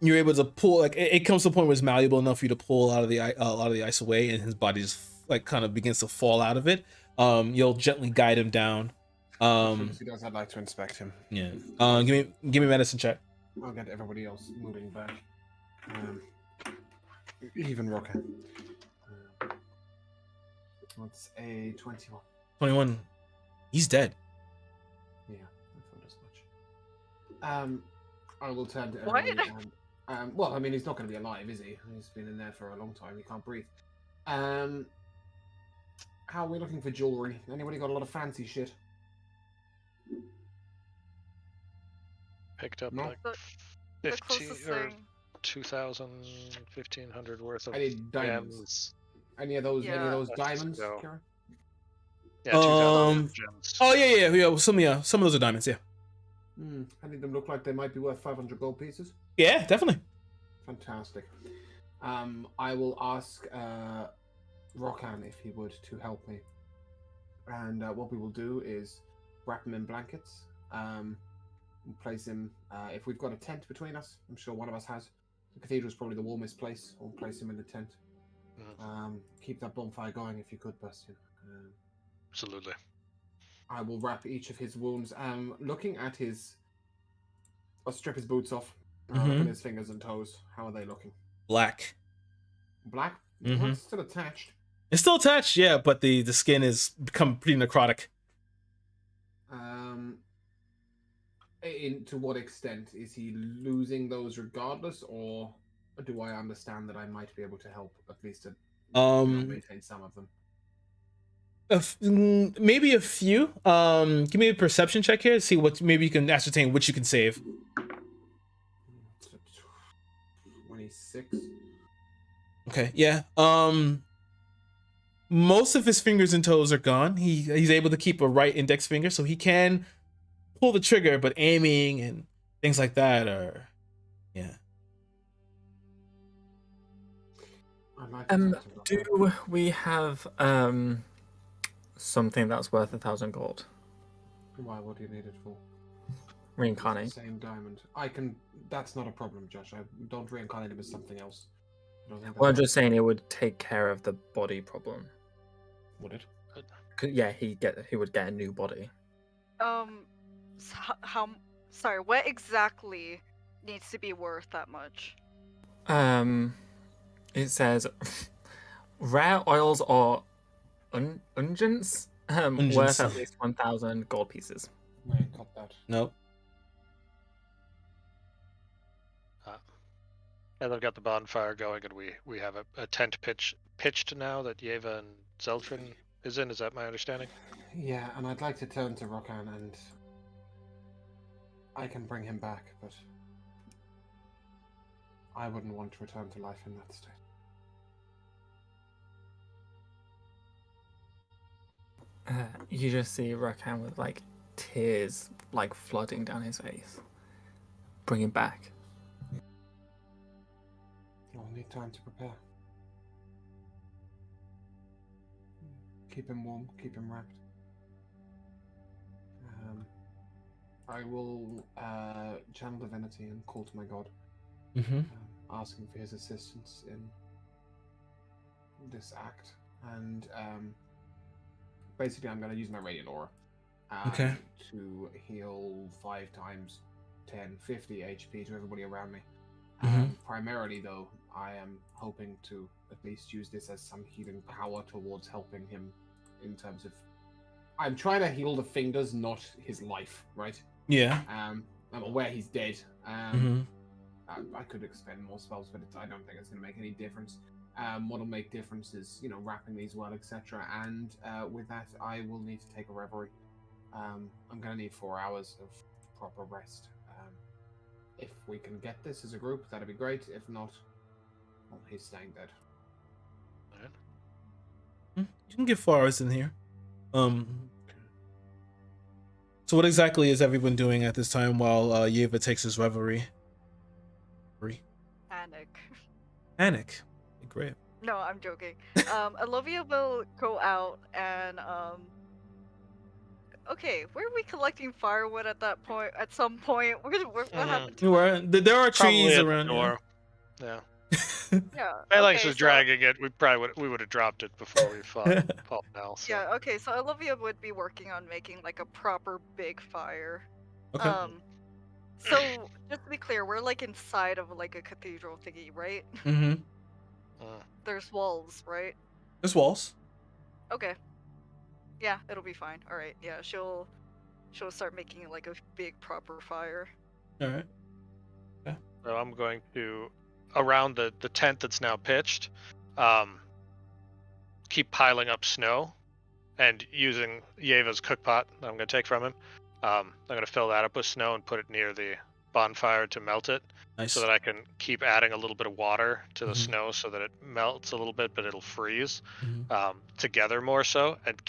you're able to pull, like it comes to a point where it's malleable enough for you to pull a lot of the ice away, and his body just like kind of begins to fall out of it. You'll gently guide him down. Since he does, I'd like to inspect him. Yeah. Give me medicine check. I'll get everybody else moving back. Even Rocket. What's a 21? 21. He's dead. Yeah, I thought as much. I will turn to everybody and, well, I mean, he's not going to be alive, is he? He's been in there for a long time. He can't breathe. How are we looking for jewelry? Anybody got a lot of fancy shit? Picked up No. like The 50 closest or thing. 2,000, 1,500 worth of Any diamonds? gems. Any of those That's diamonds, go. Kara? Yeah, 2,000 gems. Oh yeah. Some of those are diamonds. Yeah. Any of them look like they might be worth 500 gold pieces? Yeah, definitely. Fantastic. I will ask Rokan if he would to help me. And what we will do is wrap him in blankets. And place him. If we've got a tent between us, I'm sure one of us has. The cathedral is probably the warmest place. We'll place him in the tent. Keep that bonfire going if you could, Bastian. Absolutely. I will wrap each of his wounds. Looking at his... I'll strip his boots off. Look at his fingers and toes. How are they looking? Black. Black? Well, it's still attached. It's still attached, yeah, but the skin has become pretty necrotic. To what extent? Is he losing those regardless, or do I understand that I might be able to help at least to maintain some of them? Maybe a few. Give me a perception check here to see what maybe you can ascertain which you can save. 26. Okay, yeah. Most of his fingers and toes are gone. He's able to keep a right index finger, so he can pull the trigger, but aiming and things like that are, yeah. Do we have something that's worth 1,000 gold? Why? What do you need it for? Reincarnate. It's the same diamond. I can. That's not a problem, Josh. I don't reincarnate him as something else. Well, I'm just saying it would take care of the body problem. Would it? Yeah, he would get a new body. Sorry, what exactly needs to be worth that much? It says rare oils or unguents worth at least 1,000 gold pieces. I ain't got that. Nope. And they've got the bonfire going, and we have a tent pitched now that Yeva and Zeltrin is in. Is that my understanding? Yeah, and I'd like to turn to Rokan, and I can bring him back, but I wouldn't want to return to life in that state. You just see Rokan with like tears like flooding down his face. Bring him back. I'll need time to prepare. Keep him warm, keep him wrapped. I will channel divinity and call to my god, asking for his assistance in this act. And basically, I'm going to use my radiant aura to heal 5 times 10, 50 HP to everybody around me. Primarily, though, I am hoping to at least use this as some healing power towards helping him in terms of... I'm trying to heal the fingers, not his life, right? Yeah. I'm aware he's dead. I could expend more spells, but I don't think it's going to make any difference. What'll make difference is, wrapping these well, etc. And with that, I will need to take a reverie. I'm going to need 4 hours of proper rest. If we can get this as a group, that'd be great. If not, well, he's staying dead. You can get 4 hours in here. So what exactly is everyone doing at this time while Yeva takes his reverie? Panic. Great. No, I'm joking. Olivia will go out and okay, where are we collecting firewood at that point? At some point, what happened to There are trees Probably at the around. door. Yeah. Yeah. Yeah. Phalanx okay, was so- dragging it. We would have dropped it before we fought Paul Nell. So. Yeah, okay, so Olivia would be working on making like a proper big fire. Okay. So just to be clear, we're like inside of like a cathedral thingy, right? Mm-hmm. There's walls, right? There's walls. Okay. Yeah, it'll be fine. All right. Yeah, she'll start making like a big proper fire. All right. So I'm going to, around the tent that's now pitched, keep piling up snow, and using Yeva's cookpot that I'm going to take from him. I'm going to fill that up with snow and put it near the bonfire to melt it, Nice. so that I can keep adding a little bit of water to the Mhm. snow so that it melts a little bit, but it'll freeze Mhm. together more so, and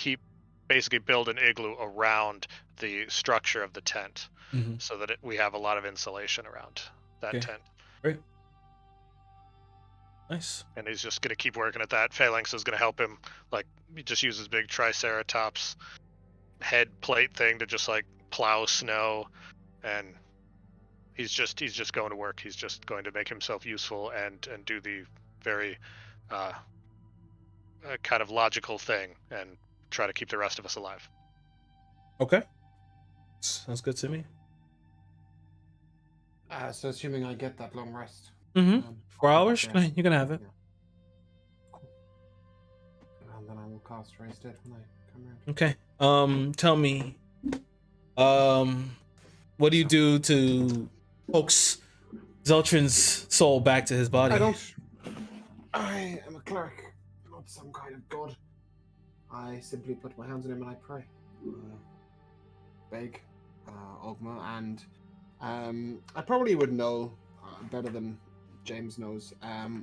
basically build an igloo around the structure of the tent, Mhm. so that we have a lot of insulation around that Okay. tent. Great. Nice. And he's just going to keep working at that. Phalanx is going to help him, like, he just uses big Triceratops head plate thing to just like plow snow, and he's just going to work. He's just going to make himself useful and do the very kind of logical thing and try to keep the rest of us alive. Okay. Sounds good to me. So assuming I get that long rest. Mm-hmm. 4 hours? yeah. You're gonna have it. Yeah. Cool. And then I will cast Raise Dead when I come around. Okay. Tell me, what do you do to coax Zeltrin's soul back to his body? I am a cleric, not some kind of god. I simply put my hands on him and I pray. Beg, Ogma, and I probably would know better than James knows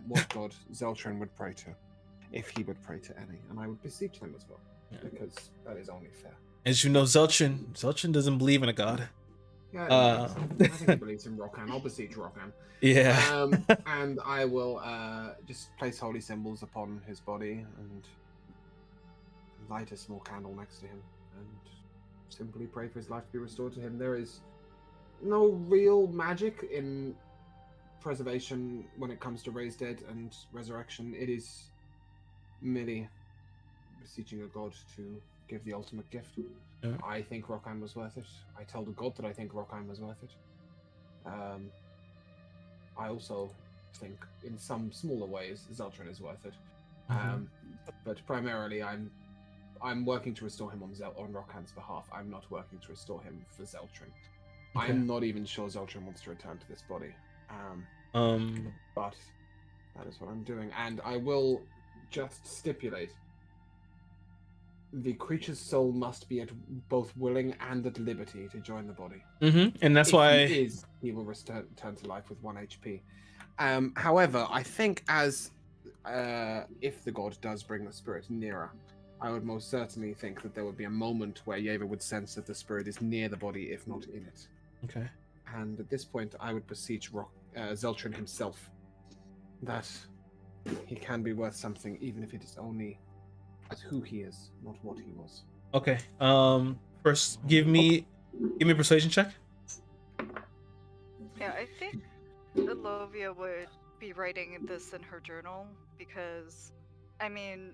what god Zeltrin would pray to, if he would pray to any, and I would beseech them as well, because that is only fair. As you know, Zeltrin doesn't believe in a god. Yeah, I think he believes in Rokan. I'll beseech Rokan. Yeah. And I will just place holy symbols upon his body and light a small candle next to him and simply pray for his life to be restored to him. There is no real magic in preservation when it comes to Raise Dead and resurrection. It is merely beseeching a god to give the ultimate gift. Yeah. I think Rokan was worth it. I told the god that I think Rokan was worth it. I also think, in some smaller ways, Zeltrin is worth it. Mhm. But primarily, I'm working to restore him on Rokan's behalf. I'm not working to restore him for Zeltrin. Okay. I'm not even sure Zeltrin wants to return to this body. But that is what I'm doing, and I will just stipulate: the creature's soul must be at both willing and at liberty to join the body. Mm-hmm. And that's If why he will return to life with 1 HP. However, I think as if the god does bring the spirit nearer, I would most certainly think that there would be a moment where Yeva would sense that the spirit is near the body, if not in it. Okay. And at this point, I would beseech Zeltrin himself that he can be worth something, even if it is only as who he is, not what he was. Okay. First, give me a persuasion check. Yeah, I think Olivia would be writing this in her journal because, I mean,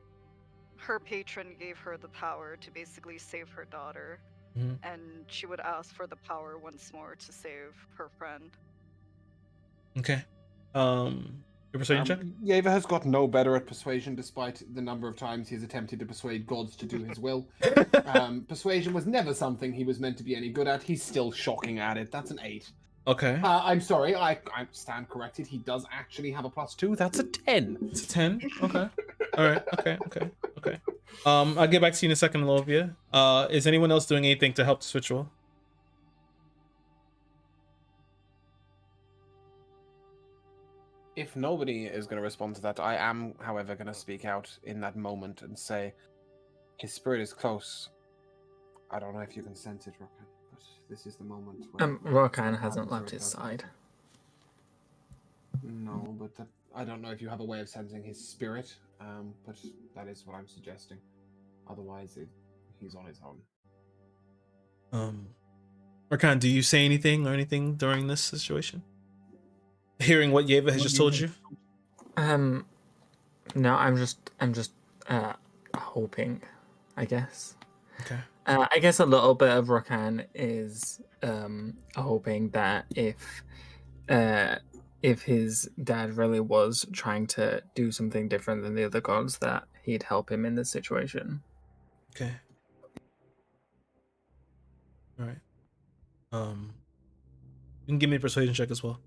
her patron gave her the power to basically save her daughter, Mhm. and she would ask for the power once more to save her friend. Okay. Your persuasion check. Yeva has got no better at persuasion, despite the number of times he's attempted to persuade gods to do his will. Persuasion was never something he was meant to be any good at. He's still shocking at it. That's an 8. Okay. I'm sorry, I stand corrected. He does actually have a +2. That's a 10. It's a 10. Okay. All right. Okay. I'll get back to you in a second, Olivia. Is anyone else doing anything to help this ritual? If nobody is going to respond to that, I am, however, going to speak out in that moment and say, his spirit is close. I don't know if you can sense it, Rokan, but this is the moment when... Rokan hasn't left his side. No, but I don't know if you have a way of sensing his spirit, but that is what I'm suggesting. Otherwise, he's on his own. Rakan, do you say anything or anything during this situation? Hearing what Yeva has just told you? No, I'm just hoping, I guess. Okay. I guess a little bit of Rakan is hoping that if his dad really was trying to do something different than the other gods, that he'd help him in this situation. Okay. All right. You can give me a persuasion check as well.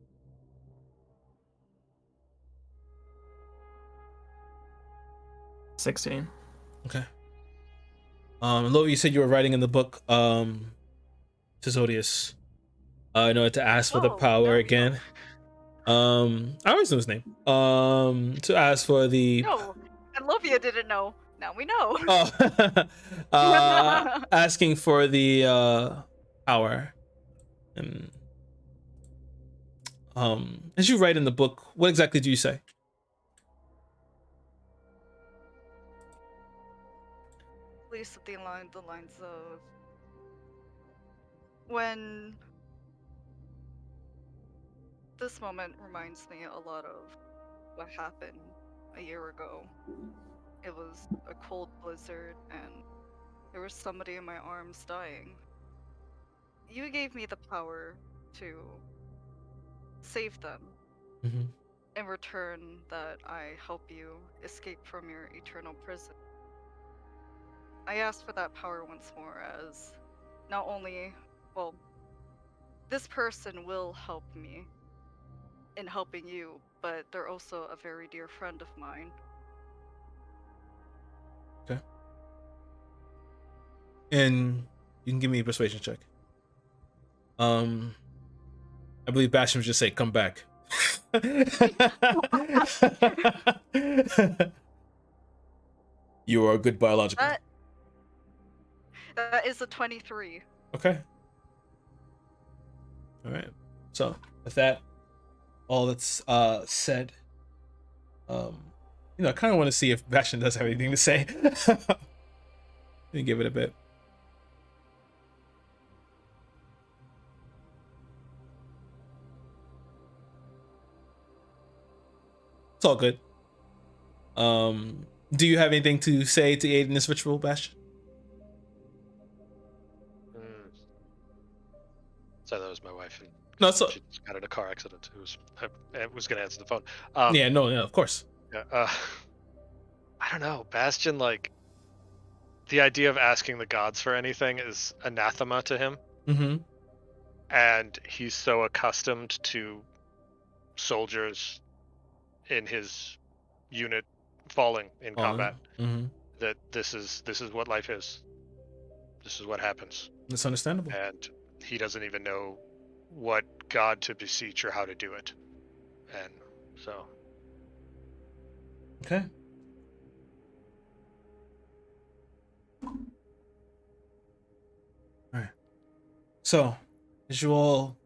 16. Okay. Lo, you said you were writing in the book, Tisodius. In order to ask for the Oh, power no, again. I always know his name. To ask for the. No, and Lovia didn't know. Now we know. Oh. Asking for the power. And as you write in the book, what exactly do you say? Please something along the lines of when this moment reminds me a lot of what happened a year ago. It was a cold blizzard and there was somebody in my arms dying. You gave me the power to save them. Mm-hmm. In return, that I help you escape from your eternal prison. I ask for that power once more, as not only, well, this person will help me in helping you, but they're also a very dear friend of mine. Okay. And you can give me a persuasion check. I believe Bastion would just say, "Come back." You are a good biological. That is a 23. Okay. All right. So with that, all that's said, I kind of want to see if Bastion does have anything to say. Let me give it a bit. It's all good. Do you have anything to say to aid in this ritual, Bastion? So that was my wife. And No, so she just got in a car accident. I was going to answer the phone. yeah, no, of course. Yeah, I don't know. Bastion, like, the idea of asking the gods for anything is anathema to him. Mm-hmm. And he's so accustomed to soldiers in his unit falling in combat that this is what life is. This is what happens. That's understandable. And he doesn't even know what god to beseech or how to do it. And so. Okay. All right. So, as you all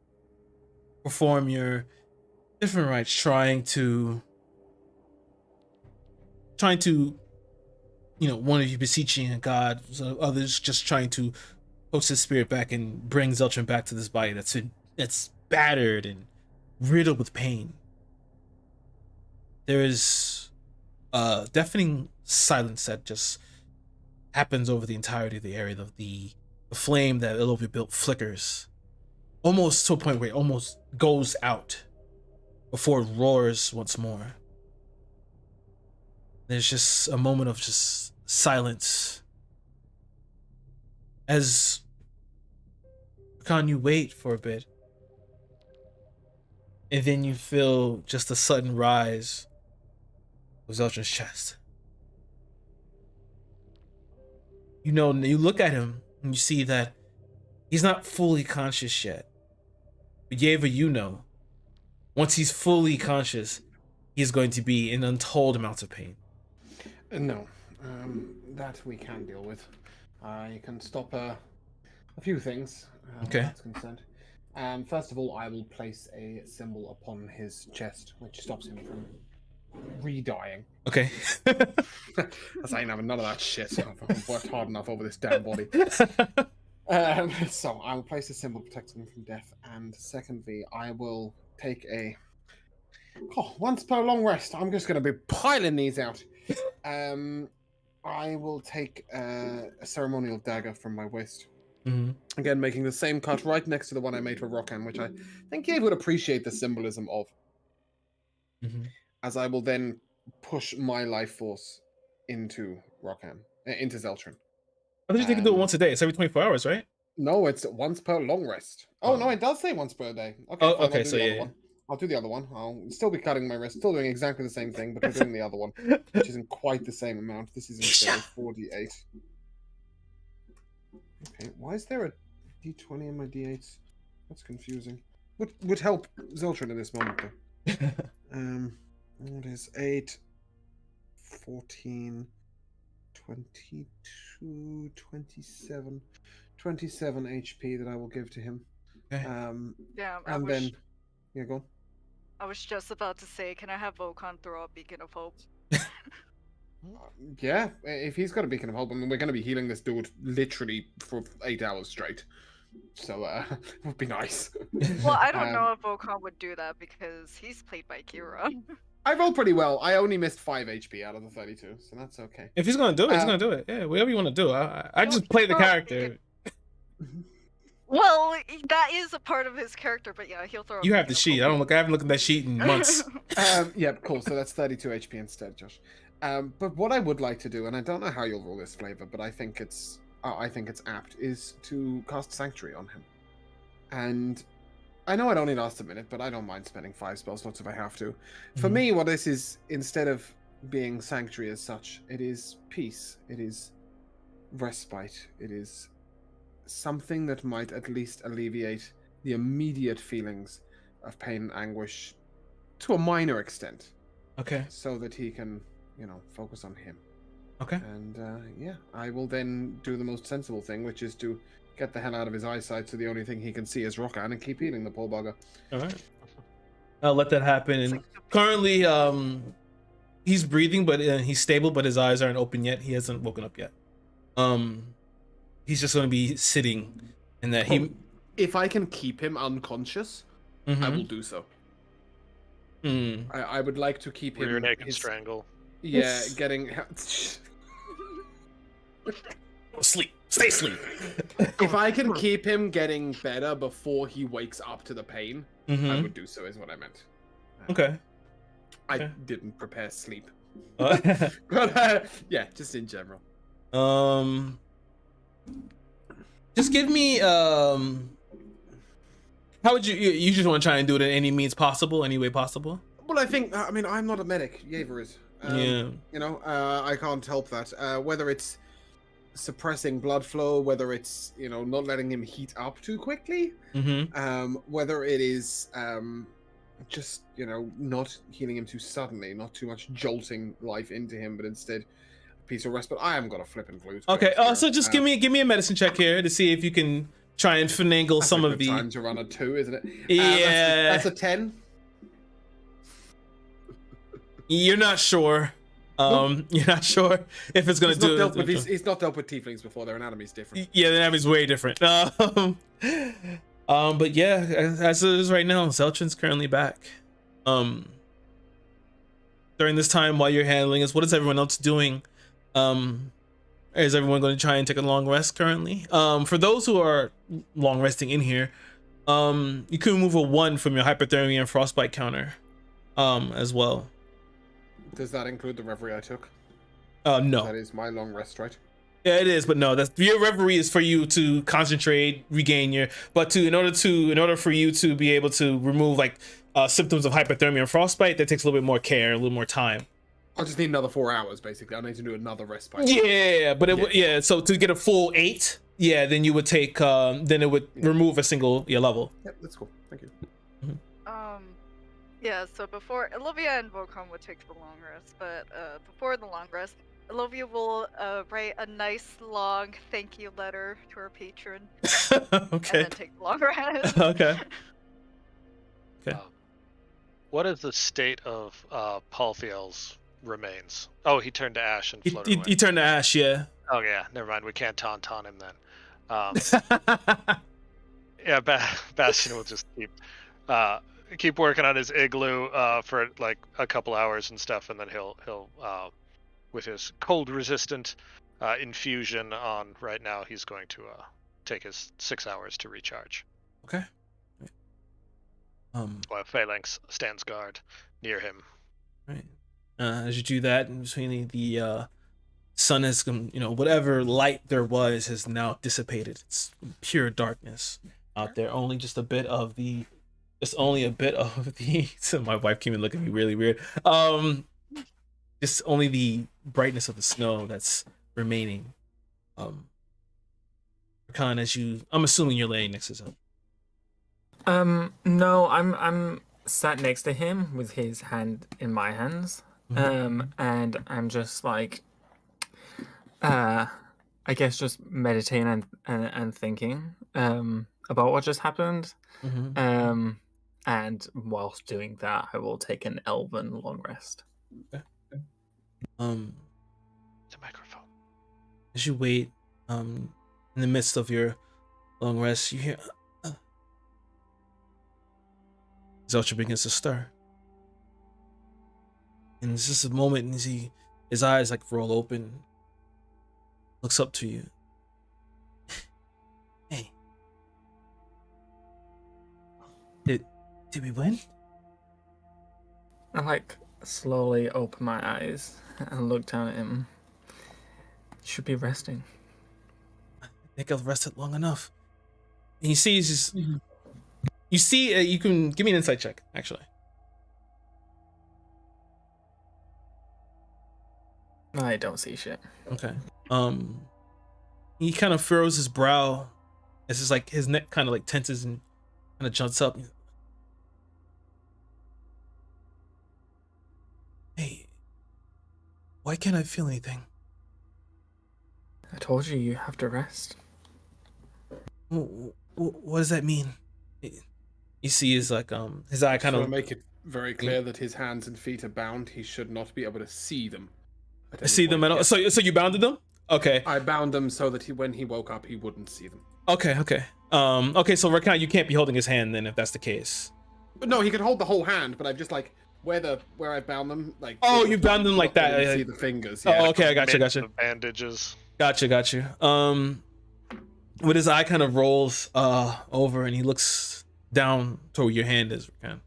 perform your different rites, trying to, one of you beseeching a god, so others just trying to coax his spirit back and bring Zeltrin back to this body that's battered and riddled with pain. There is a deafening silence that just happens over the entirety of the area. The flame that Elovia built flickers, almost to a point where it almost goes out before it roars once more. There's just a moment of just silence as you wait for a bit, and then you feel just a sudden rise of Zeltrin's chest. You look at him and you see that he's not fully conscious yet. But Yeva, once he's fully conscious, he's going to be in untold amounts of pain. No, that we can deal with. I can stop a few things. Okay. That's concerned. First of all, I will place a symbol upon his chest, which stops him from re-dying. Okay. I ain't having none of that shit. I've worked hard enough over this damn body. So I will place a symbol protecting him from death, and secondly, I will take a Oh, once per long rest. I'm just going to be piling these out. I will take a ceremonial dagger from my waist. Mm-hmm. Again, making the same cut right next to the one I made for Rokan, which I think he would appreciate the symbolism of. Mm-hmm. As I will then push my life force into Rokan, into Zeltrin. I thought you can do it once a day. It's every 24 hours, right? No, it's once per long rest. Oh, no, it does say once per day. Okay, Oh, fine, okay, I'll do so the other yeah. one. I'll do the other one. I'll still be cutting my wrist, still doing exactly the same thing, but we're doing the other one, which isn't quite the same amount. This is instead 48. Okay, why is there a d20 in my d8s? That's confusing. Would help Zeltrin in this moment, though. What is 8, 14, 22, 27, 27 HP that I will give to him. Okay. Yeah, and then, yeah, go on. I was just about to say, can I have Volkan throw a beacon of hope? Yeah, if he's got a beacon of hope, I mean, we're going to be healing this dude literally for 8 hours straight. So, it would be nice. Well, I don't know if Volkan would do that because he's played by Kira. I rolled pretty well. I only missed 5 HP out of the 32, so that's okay. If he's gonna do it, he's gonna do it. Yeah, whatever you want to do. I just play the character. Well, that is a part of his character, but yeah, he'll throw. You have the sheet. I haven't looked at that sheet in months. Yeah, cool. So that's 32 HP instead, Josh. But what I would like to do, and I don't know how you'll roll this flavor, but I think it's apt, is to cast Sanctuary on him. And I know it only lasts a minute, but I don't mind spending 5 spell slots if I have to. For me, what this is, instead of being Sanctuary as such, it is peace. It is respite. It is something that might at least alleviate the immediate feelings of pain and anguish to a minor extent. Okay. So that he can, focus on him. Okay. And yeah, I will then do the most sensible thing, which is to get the hell out of his eyesight so the only thing he can see is Rokan and keep healing the poor bugger. All right. I'll let that happen. And currently, he's breathing, but he's stable, but his eyes aren't open yet. He hasn't woken up yet. He's just going to be sitting, and that if I can keep him unconscious, I will do so. I would like to keep him. Rear naked strangle. Yeah, getting. Sleep. Stay asleep. If I can keep him getting better before he wakes up to the pain, I would do so, is what I meant. Okay. I didn't prepare sleep. But yeah, just in general. Just give me how would you just want to try and do it in any means possible, any way possible? Well, I mean, I'm not a medic. Yaver is. Yeah. I can't help that. Whether it's suppressing blood flow, whether it's not letting him heat up too quickly, whether it is just not healing him too suddenly, not too much jolting life into him, but instead piece of respite. I haven't got a flipping clue. Okay. So just give me a medicine check here to see if you can try and finagle some of the time to run a 2, isn't it? Yeah. That's a 10. You're not sure. You're not sure if it's gonna do it. He's not dealt with tieflings before. Their anatomy's different. Yeah, the anatomy's way different. But yeah, as it is right now, Zeltrin's currently back. During this time while you're handling this, what is everyone else doing? Is everyone going to try and take a long rest currently? For those who are long resting in here, you can remove a 1 from your hypothermia and frostbite counter, as well. Does that include the reverie I took? No. That is my long rest, right? Yeah, it is, but no. That's your reverie is for you to concentrate, regain your. But in order for you to be able to remove symptoms of hypothermia and frostbite, that takes a little bit more care, a little more time. I just need another 4 hours, basically. I need to do another respite. Yeah, but so to get a full 8, then you would take then it would remove a single level. Yep, that's cool. Thank you. Yeah, so before Olivia and Volkan would take the long rest, but before the long rest, Olivia will write a nice long thank you letter to her patron. Okay. And then take the long rest. Okay. What is the state of Palthiel's remains? Oh, he turned to ash and floated away. He turned to ash, yeah. Oh yeah, never mind. We can't taunt him then. Yeah, Bastion will just keep keep working on his igloo for like a couple hours and stuff, and then he'll with his cold resistant infusion on right now, he's going to take his 6 hours to recharge. Okay. While Phalanx stands guard near him. Right. As you do that, in between the sun has, whatever light there was has now dissipated. It's pure darkness out there. Only a bit of the. So my wife came and looked at me really weird. Just only the brightness of the snow that's remaining. Khan, I'm assuming you're laying next to him. No, I'm sat next to him with his hand in my hands. And I'm just like, I guess just meditating and thinking about what just happened. And whilst doing that, I will take an elven long rest. Okay. The microphone. As you wait, in the midst of your long rest, you hear Zeltra begins to stir. And it's just a moment as his eyes like roll open, looks up to you. Hey. Did we win? I like slowly open my eyes and look down at him. You should be resting. I think I've rested long enough. And he sees his... You see, you can give me an insight check, actually. I don't see shit. Okay. He kind of furrows his brow as his neck kind of like tenses and kind of jumps up. Hey, why can't I feel anything? I told you have to rest. What does that mean? You see his his eye kind of make it very clear that his hands and feet are bound. He should not be able to see them. See them at all? So you bounded them? Okay. I bound them so that when he woke up, he wouldn't see them. Okay. Okay. So Rakan, you can't be holding his hand then, if that's the case. But no, he could hold the whole hand. But I've just where I bound them, like. Oh, you bound them like that. See the fingers. Yeah. Oh, okay. I got you. The bandages. Got you. With his eye kind of rolls over and he looks down toward your hand as Rakan.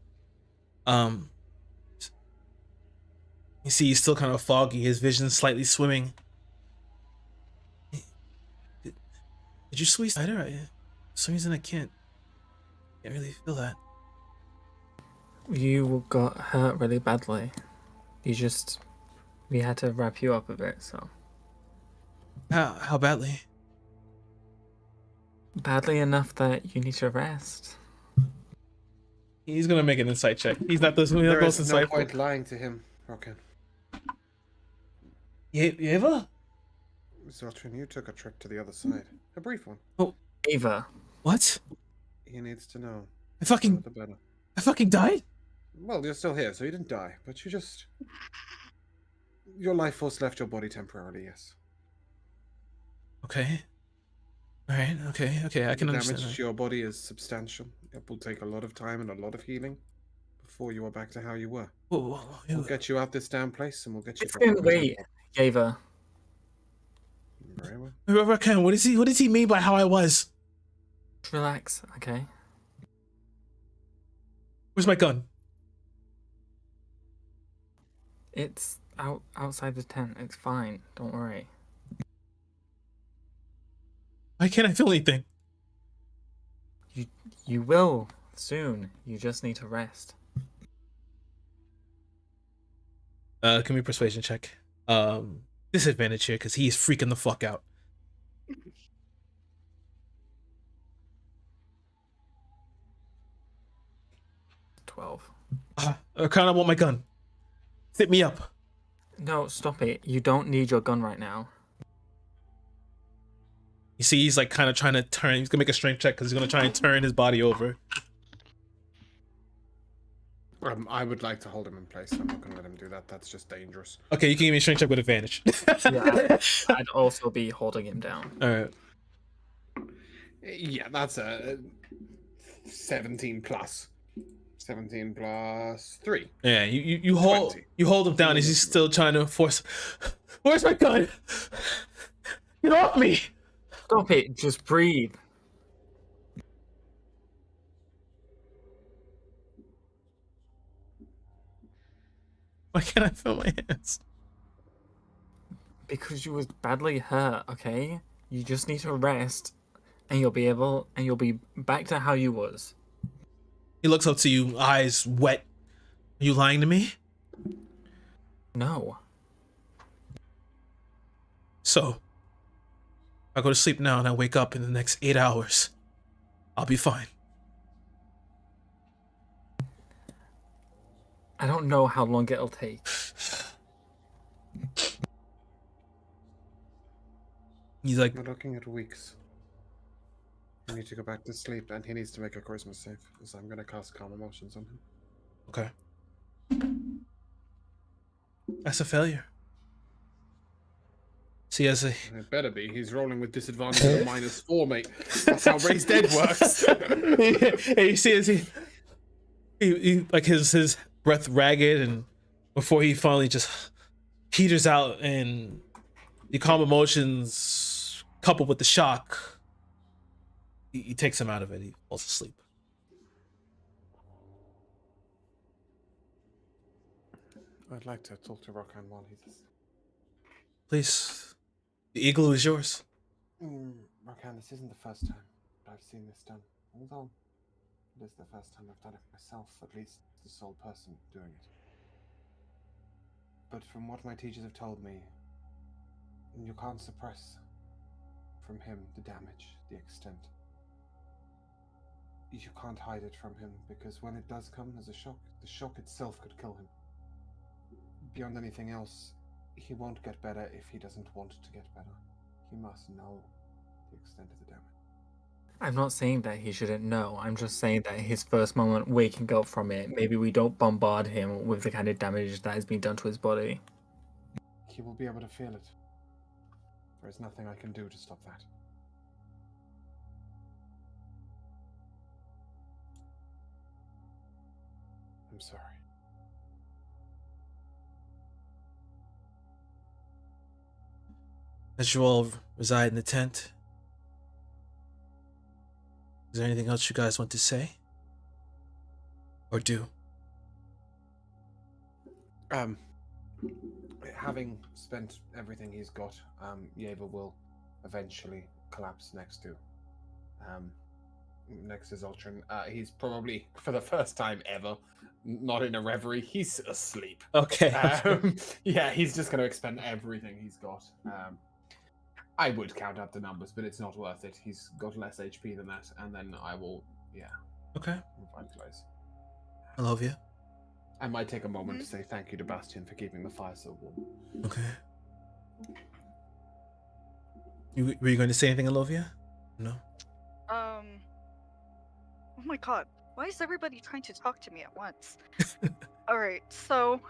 You see, he's still kind of foggy. His vision's slightly swimming. Did you squeeze tighter? For some reason, I can't really feel that. You got hurt really badly. We had to wrap you up a bit, so. How badly? Badly enough that you need to rest. He's gonna make an insight check. He's not the most insightful. No point lying to him, Rocket. Eva? Zeltrin, you took a trek to the other side. A brief one. Oh, Eva. What? He needs to know. I fucking died? Well, you're still here, so you didn't die, but your life force left your body temporarily, yes. Okay. Alright, okay, I can understand Damage that. to your body is substantial. It will take a lot of time and a lot of healing before you are back to how you were. We'll get you out this damn place and we'll get you It's been wait, Eva. Very well. Rakan, what does he mean by how I was? Relax, okay? Where's my gun? It's outside the tent. It's fine. Don't worry. Why can't I feel anything? You will soon. You just need to rest. Give me a persuasion check. Disadvantage here because he is freaking the fuck out. I kind of want my gun. Sit me up. No, stop it. You don't need your gun right now. You see, he's like kind of trying to turn. He's gonna make a strength check because he's gonna try and turn his body over. I would like to hold him in place. I'm not gonna let him do that. That's just dangerous. Okay, you can give me a strength check with advantage. Yeah, I'd also be holding him down. All right. Yeah, that's a 17 plus. 17 plus 3. Yeah, you hold 20. him down as he's still trying to force. Where's my gun? Get off me! Stop it. Just breathe. Why can't I feel my hands? Because you was badly hurt, okay? You just need to rest, and you'll be back to how you was. He looks up to you, eyes wet. Are you lying to me? No. So, if I go to sleep now and I wake up in the next 8 hours, I'll be fine. I don't know how long it'll take. He's like, We're looking at weeks. I need to go back to sleep, and he needs to make a charisma save, because I'm going to cast Calm Emotions on him. okay. That's a failure. See, as a It better be. He's rolling with disadvantage of -4, mate. That's how Raise Dead works. hey, you see, as he like his breath ragged, and before he finally just peters out, and the calm emotions coupled with the shock, he takes him out of it. He falls asleep. I'd like to talk to Rokan while he's... Please, the igloo is yours. Rokan, this isn't the first time I've seen this done. Although, it is the first time I've done it myself, at least the sole person doing it. But from what my teachers have told me, you can't suppress from him the damage, the extent. You can't hide it from him, because when it does come as a shock, the shock itself could kill him. Beyond anything else, he won't get better if he doesn't want to get better. He must know the extent of the damage. I'm not saying that he shouldn't know. I'm just saying that his first moment waking up from it, maybe we don't bombard him with the kind of damage that has been done to his body. He will be able to feel it. There is nothing I can do to stop that. I'm sorry. As you all reside in the tent, is there anything else you guys want to say? Or do? Having spent everything he's got, Yeva will eventually collapse next to Zoltran. He's probably, for the first time ever, not in a reverie. He's asleep. Okay. Yeah, he's just going to expend everything he's got. I would count up the numbers, but it's not worth it. He's got less HP than that, and then I will, Okay. revitalize. I love you. I might take a moment to say thank you to Bastian for keeping the fire so warm. Okay. Were you going to say anything, Alovia? No. Oh my god. Why is everybody trying to talk to me at once? Alright, so,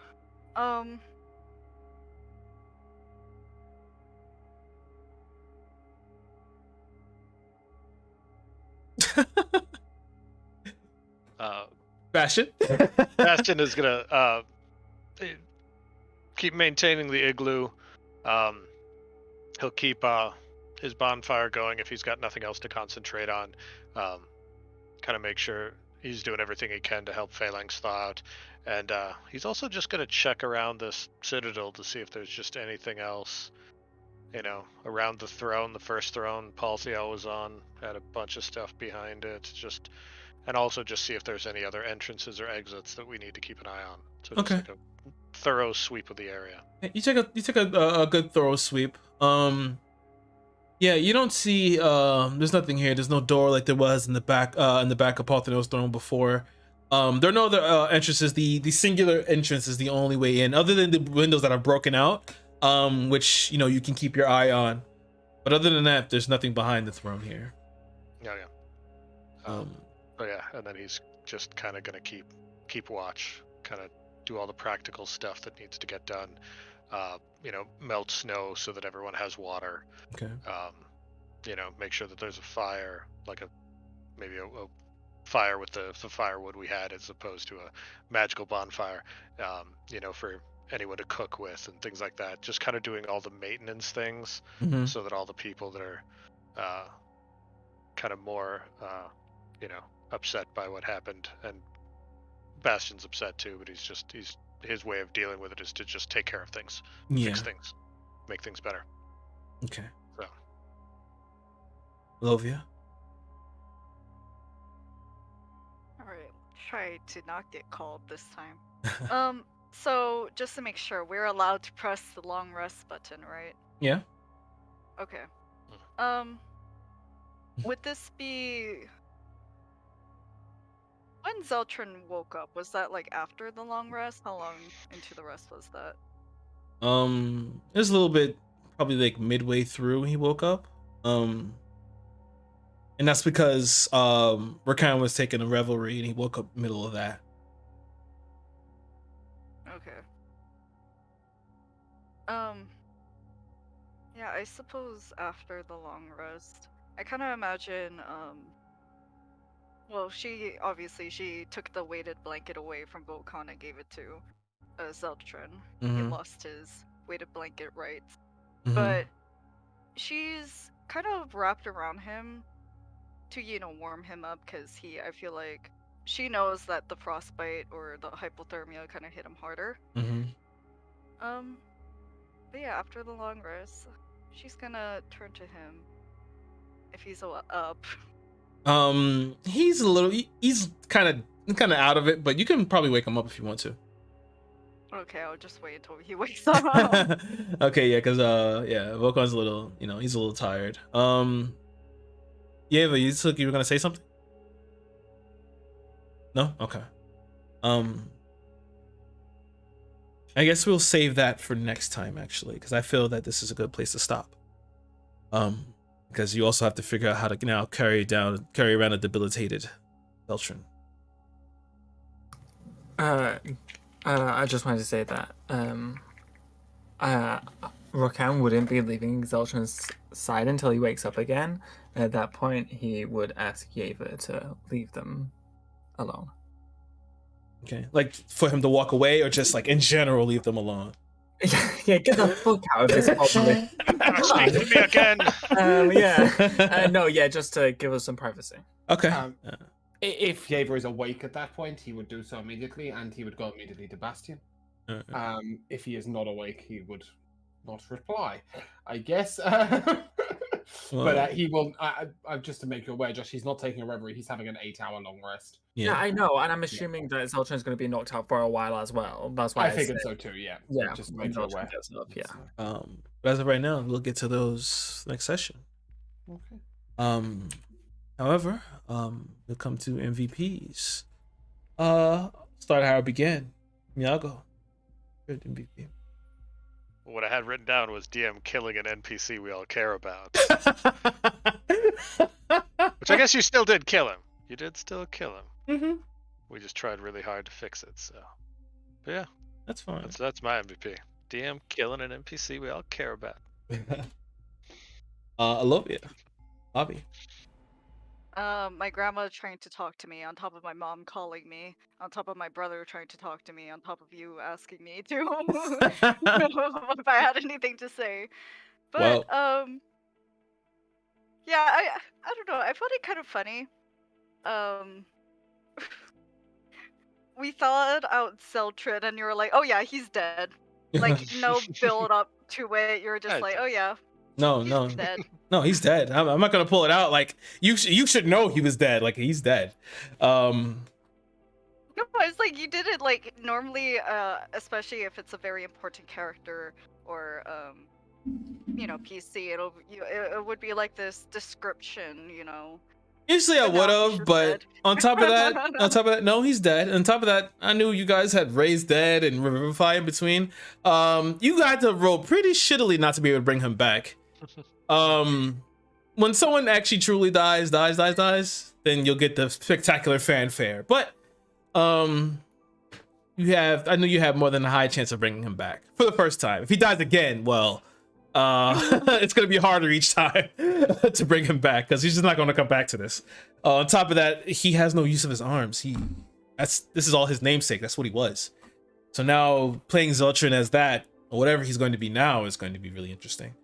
Bastion? Bastion is gonna keep maintaining the igloo. He'll keep his bonfire going if he's got nothing else to concentrate on. Kind of make sure he's doing everything he can to help Phalanx thaw out. And he's also just gonna check around this citadel to see if there's just anything else, around the throne. The first throne Palthiel was on had a bunch of stuff behind it. And also just see if there's any other entrances or exits that we need to keep an eye on. So just like a thorough sweep of the area. You took a good thorough sweep. Yeah, you don't see there's nothing here. There's no door like there was in the back of Palthiel's throne before. There are no other entrances. The singular entrance is the only way in, other than the windows that are broken out, which you can keep your eye on. But other than that, there's nothing behind the throne here. Yeah. But yeah, and then he's just kind of gonna keep watch, kind of do all the practical stuff that needs to get done. Melt snow so that everyone has water. Okay. Make sure that there's a fire, like maybe a fire with the firewood we had, as opposed to a magical bonfire, for anyone to cook with and things like that. Just kind of doing all the maintenance things Mhm. so that all the people that are kind of more, upset by what happened, and Bastion's upset too, but his way of dealing with it is to just take care of things, Yeah. fix things, make things better. Okay. So. Lovia. All right, try to not get called this time. So just to make sure, we're allowed to press the long rest button, right? Yeah. Okay. Would this be when Zeltrin woke up? Was that like after the long rest? How long into the rest was that? It was a little bit, probably like midway through he woke up. And that's because Rakan was taking a revelry and he woke up middle of that. Okay. Yeah, I suppose after the long rest. I kind of imagine, well, she took the weighted blanket away from Volkan and gave it to Zeltrin. He Mhm. lost his weighted blanket rights. Mhm. But she's kind of wrapped around him to, warm him up, because I feel like she knows that the frostbite or the hypothermia kind of hit him harder. Mhm. But yeah, after the long rest, she's gonna turn to him if he's up. He's a little, he's kind of out of it, but you can probably wake him up if you want to. Okay, I'll just wait until he wakes up. Okay, yeah, because Volkan's a little, he's a little tired. Yeah, but you were gonna say something? No? Okay. I guess we'll save that for next time, actually, because I feel that this is a good place to stop. Because you also have to figure out how to now carry around a debilitated Zeltrin. I just wanted to say that Rakan wouldn't be leaving Zeltrin's side until he wakes up again. At that point, he would ask Yeva to leave them alone. Okay, like for him to walk away, or just like in general leave them alone. Yeah, get the fuck out of this probably. Speak to me again. Just to give us some privacy. Okay. If Yeva is awake at that point, he would do so immediately, and he would go immediately to Bastion. If he is not awake, he would not reply, I guess. But he will. Just to make you aware, Josh, he's not taking a reverie. He's having an 8-hour long rest. Yeah, I know, and I'm assuming that Zeltrin is going to be knocked out for a while as well. That's why I figured so too. Yeah. Just to make you aware. But as of right now, we'll get to those next session. Okay. However, we'll come to MVPs. Start how it began. Miyago, good MVP. What I had written down was DM killing an NPC we all care about. Which I guess you still did kill him. You did still kill him. Mm-hmm. We just tried really hard to fix it, so. But yeah. That's fine. That's my MVP. DM killing an NPC we all care about. I love it. Bobby. My grandma trying to talk to me, on top of my mom calling me, on top of my brother trying to talk to me, on top of you asking me to if I had anything to say. But yeah, I don't know. I found it kind of funny. We thawed out Zeltrin, and you were like, "Oh yeah, he's dead." Like no build up to it. You're just like, "Oh yeah." No, he's dead. No, he's dead. I'm not gonna pull it out. Like you should know he was dead. Like he's dead. No, it's like you did it like normally, especially if it's a very important character or PC. It would be like this description, Usually I would have, but on top of that, no, he's dead. On top of that, I knew you guys had raised dead and revivify in between. You had to roll pretty shittily not to be able to bring him back. When someone actually truly dies, then you'll get the spectacular fanfare. But I knew you have more than a high chance of bringing him back for the first time. If he dies again, well, It's gonna be harder each time to bring him back because he's just not gonna come back to this. On top of that, he has no use of his arms. This is all his namesake. That's what he was. So now playing Zeltrin as that, or whatever he's going to be now, is going to be really interesting.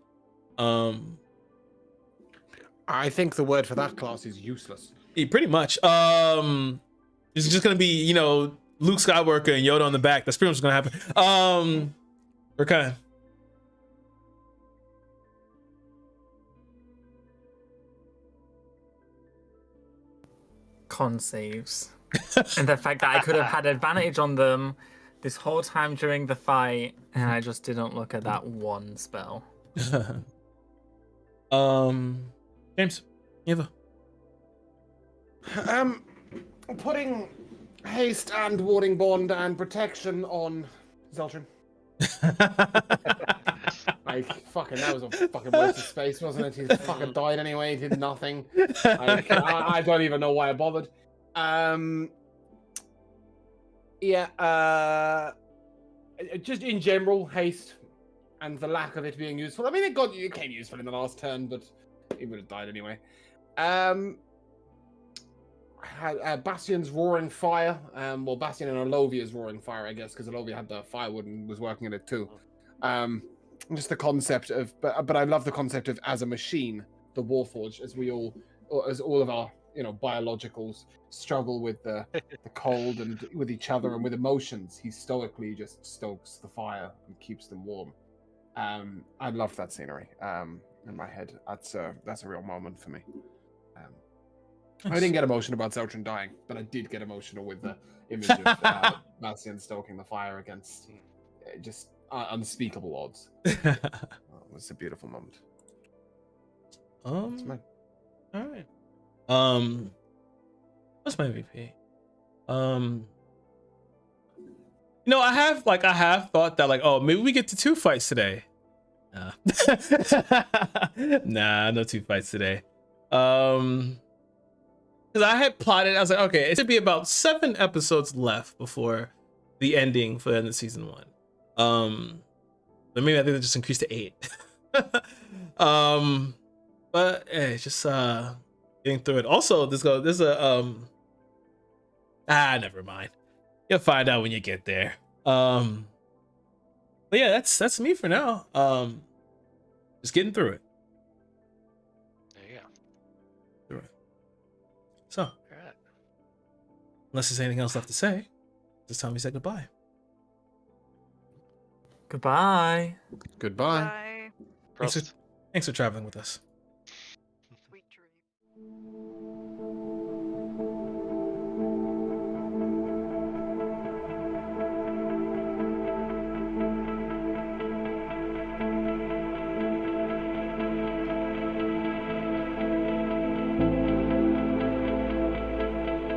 I think the word for that class is useless. Pretty much. It's just gonna be, Luke Skywalker and Yoda on the back. That's pretty much what's gonna happen. Rakan. Con saves. And the fact that I could have had advantage on them this whole time during the fight, and I just didn't look at that one spell. James, Eva. Putting haste and warding bond and protection on Zeltrin. Like, fucking, that was a fucking waste of space, wasn't it? He fucking died anyway, he did nothing. I don't even know why I bothered. Just in general, haste and the lack of it being useful. I mean, it came useful in the last turn, but he would have died anyway. Bastion's roaring fire. Well, Bastion and Alovia's roaring fire, I guess, because Alovia had the firewood and was working at it too. Just the concept of, but I love the concept of as a machine, the Warforged, as all of our biologicals struggle with the cold and with each other and with emotions. He stoically just stokes the fire and keeps them warm. I love that scenery. In my head, that's a real moment for me. I didn't get emotional about Zeltrin dying, but I did get emotional with the image of Bastion stoking the fire against just unspeakable odds. It was a beautiful moment. All right. What's my MVP? I have thought that oh, maybe we get to 2 fights today. Nah, no 2 fights today. Because I had plotted, I was like, okay, it should be about 7 episodes left before the ending for the end of season 1. But maybe I think they just increased to 8. But hey, just getting through it. Also, there's a never mind. You'll find out when you get there. But yeah, that's me for now. Just getting through it. There you go. Through it. So, All right. unless there's anything else left to say, it's time we say goodbye. Goodbye. Goodbye. Bye. Thanks for traveling with us.